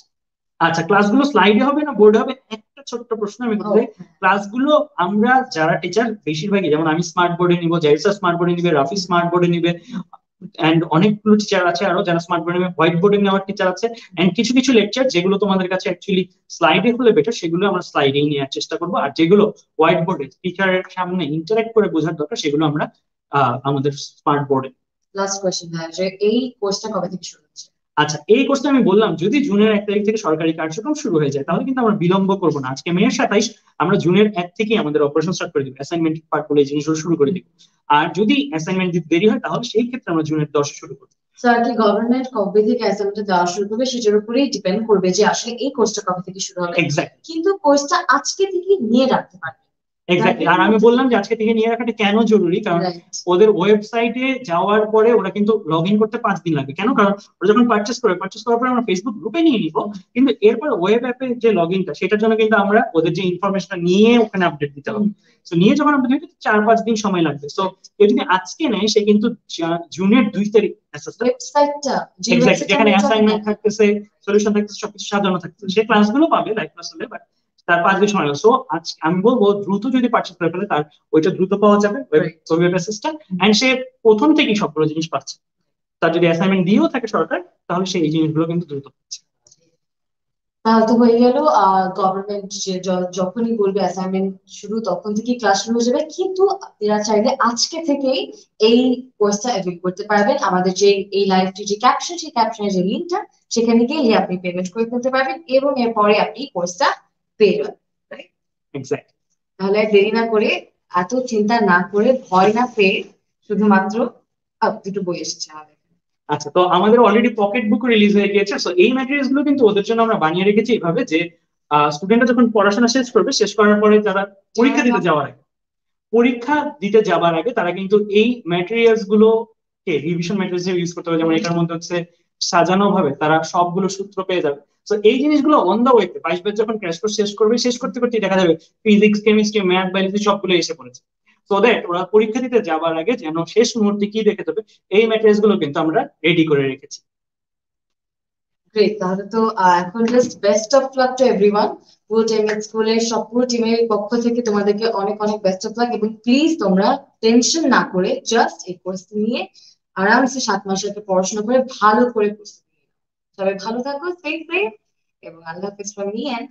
আচ্ছা, ক্লাসগুলো স্লাইডে হবে না বোর্ডে হবে? একটা ছোট্ট প্রশ্ন আমি করতে চাই। ক্লাসগুলো আমরা যারা টিচার বেশিরভাগই, যেমন আমি স্মার্ট বোর্ডে নিব, জাইসা স্মার্ট বোর্ডে নিবে, রাফি স্মার্ট বোর্ডে নিবে, এন্ড অনেকগুলো টিচার আছে আরো যারা স্মার্ট বোর্ডে নিবে, হোয়াইট বোর্ডে নেওয়ার টিচার আছে। এন্ড কিছু কিছু লেকচার যেগুলো তোমাদের কাছে অ্যাকচুয়ালি স্লাইডে হলে বেটার, সেগুলো আমরা স্লাইডেই নেওয়ার চেষ্টা করবো। আর যেগুলো হোয়াইট বোর্ডে টিচারের সামনে ইন্টারঅ্যাক্ট করে বোঝার দরকার, সেগুলো আমরা আমাদের স্মার্ট বোর্ডে। লাস্ট কোশ্চেন ভাই, যে এই কোর্সটা কবে থেকে শুরু হচ্ছে? আচ্ছা, এই কোর্সটা আমি বললাম যদি জুনের 1 তারিখ থেকে সরকারি কার্যক্রম শুরু হয়ে যায়, তাহলে কিন্তু আমরা বিলম্ব করবো না। আজকে মের 27, আমরা জুনের 1 থেকেই আমাদের অপারেশন স্টার্ট করে দিব, অ্যাসাইনমেন্ট পার্ট বলে এই জিনিসগুলো শুরু করে দিব। আর যদি অ্যাসাইনমেন্ট দিতে দেরি হয়, তাহলে সেই ক্ষেত্রে আমরা জুনের 10 শুরু করবো। সো আর কি গভর্নমেন্ট কবে থেকে অ্যাসাইনমেন্ট দেওয়া শুরু করবে সেটার উপরেই ডিপেন্ড করবে যে আসলে এই কোর্সটা কবে থেকে শুরু হবে। এক্স্যাক্টলি কিন্তু কোর্সটা আজকে থেকে নিয়ে রাখতে পারবে। এক্স্যাক্টলি। আর আমি বললাম যে আজকে থেকে নিয়ে রাখাটা কেন জরুরি, কারণ রাইট ওদের ওয়েবসাইটে যাওয়ার পরে ওরা কিন্তু লগ ইন করতে 5 দিন লাগে। কেন? কারণ ওরা যখন পারচেস করার পরে আমরা ফেসবুক গ্রুপে নিয়ে নিব, কিন্তু এরপরে ওয়েব অ্যাপে যে লগ ইনটা সেটার জন্য কিন্তু আমরা ওদের যে ইনফরমেশনটা নিয়ে ওখানে আপডেট দিতে হবে। তো নিয়ে যখন আপডেট দিতে 4-5 দিন সময় লাগবে। তো কেউ যদি আজকে নেয় সে কিন্তু জুনের 2 তারিখ ওয়েবসাইটটা যে এক্স্যাক্টলি, যেখানে ওয়েবসাইটটা অ্যাসাইনমেন্ট থাকতেছে, সলিউশন থাকতেছে, সবকিছু সাজানো থাকতেছে, সে ক্লাসগুলো পাবে লাইভ ক্লাস হলে, বাট তার 5 দিন সময় লাগবে। সো আজ আমি বলবো দ্রুত যদি পারচেস করে ফেলে তার ওইটা দ্রুত পাওয়া যাবে ওয়েব অ্যাসিস্ট্যান্ট, এন্ড সে প্রথম থেকেই সবগুলো জিনিস পাচ্ছে। তার যদি অ্যাসাইনমেন্ট দিয়েও থাকে সরকার, তাহলে সে এই জিনিসগুলো কিন্তু দ্রুত পাচ্ছে। তাহলে তো হয়ে গেল গভর্নমেন্ট যখনই বলবে অ্যাসাইনমেন্ট শুরু তখন থেকে ক্লাস শুরু হয়ে যাবে, কিন্তু আপনারা চাইলে আজকে থেকেই এই কোর্সটা অ্যাভেল করতে পারবেন। আমাদের যে এই লাইভটির যে ক্যাপশন, সেই ক্যাপশনের যে লিঙ্কটা, সেখানে গিয়ে আপনি পেমেন্ট করে ফেলতে পারবেন এবং এরপরে আপনি কোর্সটা পেয়ে যাবেন। এক্স্যাক্টলি। তাহলে আর দেরি না করে, এত চিন্তা না করে, ভয় না পেয়ে, শুধুমাত্র দুটো বই এসেছে আমাদের। আচ্ছা, তো আমাদের অলরেডি পকেট বুক রিলিজ হয়ে গিয়েছে। সো এই ম্যাটেরিয়ালস গুলো কিন্তু ওদের জন্য আমরা বানিয়ে রেখেছি এইভাবে যে স্টুডেন্টরা যখন পড়াশোনা শেষ করবে, শেষ করার পরে যারা পরীক্ষা দিতে যাবার আগে তারা কিন্তু এই ম্যাটেরিয়ালস গুলোকে রিভিশন ম্যাটেরিয়ালস ইউজ করতে হবে। যেমন এটার মধ্যে হচ্ছে সাজানো ভাবে তারা সবগুলো সূত্র পেয়ে যাবে। তো এই জিনিসগুলো অন দা ওয়েতে 22 ব্যাচ যখন ক্র্যাশ কোর্স শেষ করবে, শেষ করতে করতে দেখা যাবে ফিজিক্স, কেমিস্ট্রি, ম্যাথ, বায়োলজি সবগুলো এসে পড়েছে। সো দ্যাট ওরা পরীক্ষা দিতে যাবার আগে যেন শেষ মুহূর্তে কি দেখে দেবে, এই ম্যাটেরিয়ালস গুলো কিন্তু আমরা রেডি করে রেখেছি। গ্রেট। তাহলে তো এখন just best of luck to everyone. পুরো টেমএড স্কুলের সব পুরো টিমের পক্ষ থেকে তোমাদেরকে অনেক অনেক বেস্ট অফ লাক, এবং প্লিজ তোমরা টেনশন না করে জাস্ট এই কোর্সটা নিয়ে আরামসে 7 মাসের একটা পড়াশোনা করে ভালো করে কোর্স। সবাই ভালো থাকো, স্টে সেফ, এবং আল্লাহ হাফিজ ফ্রম মি এন্ড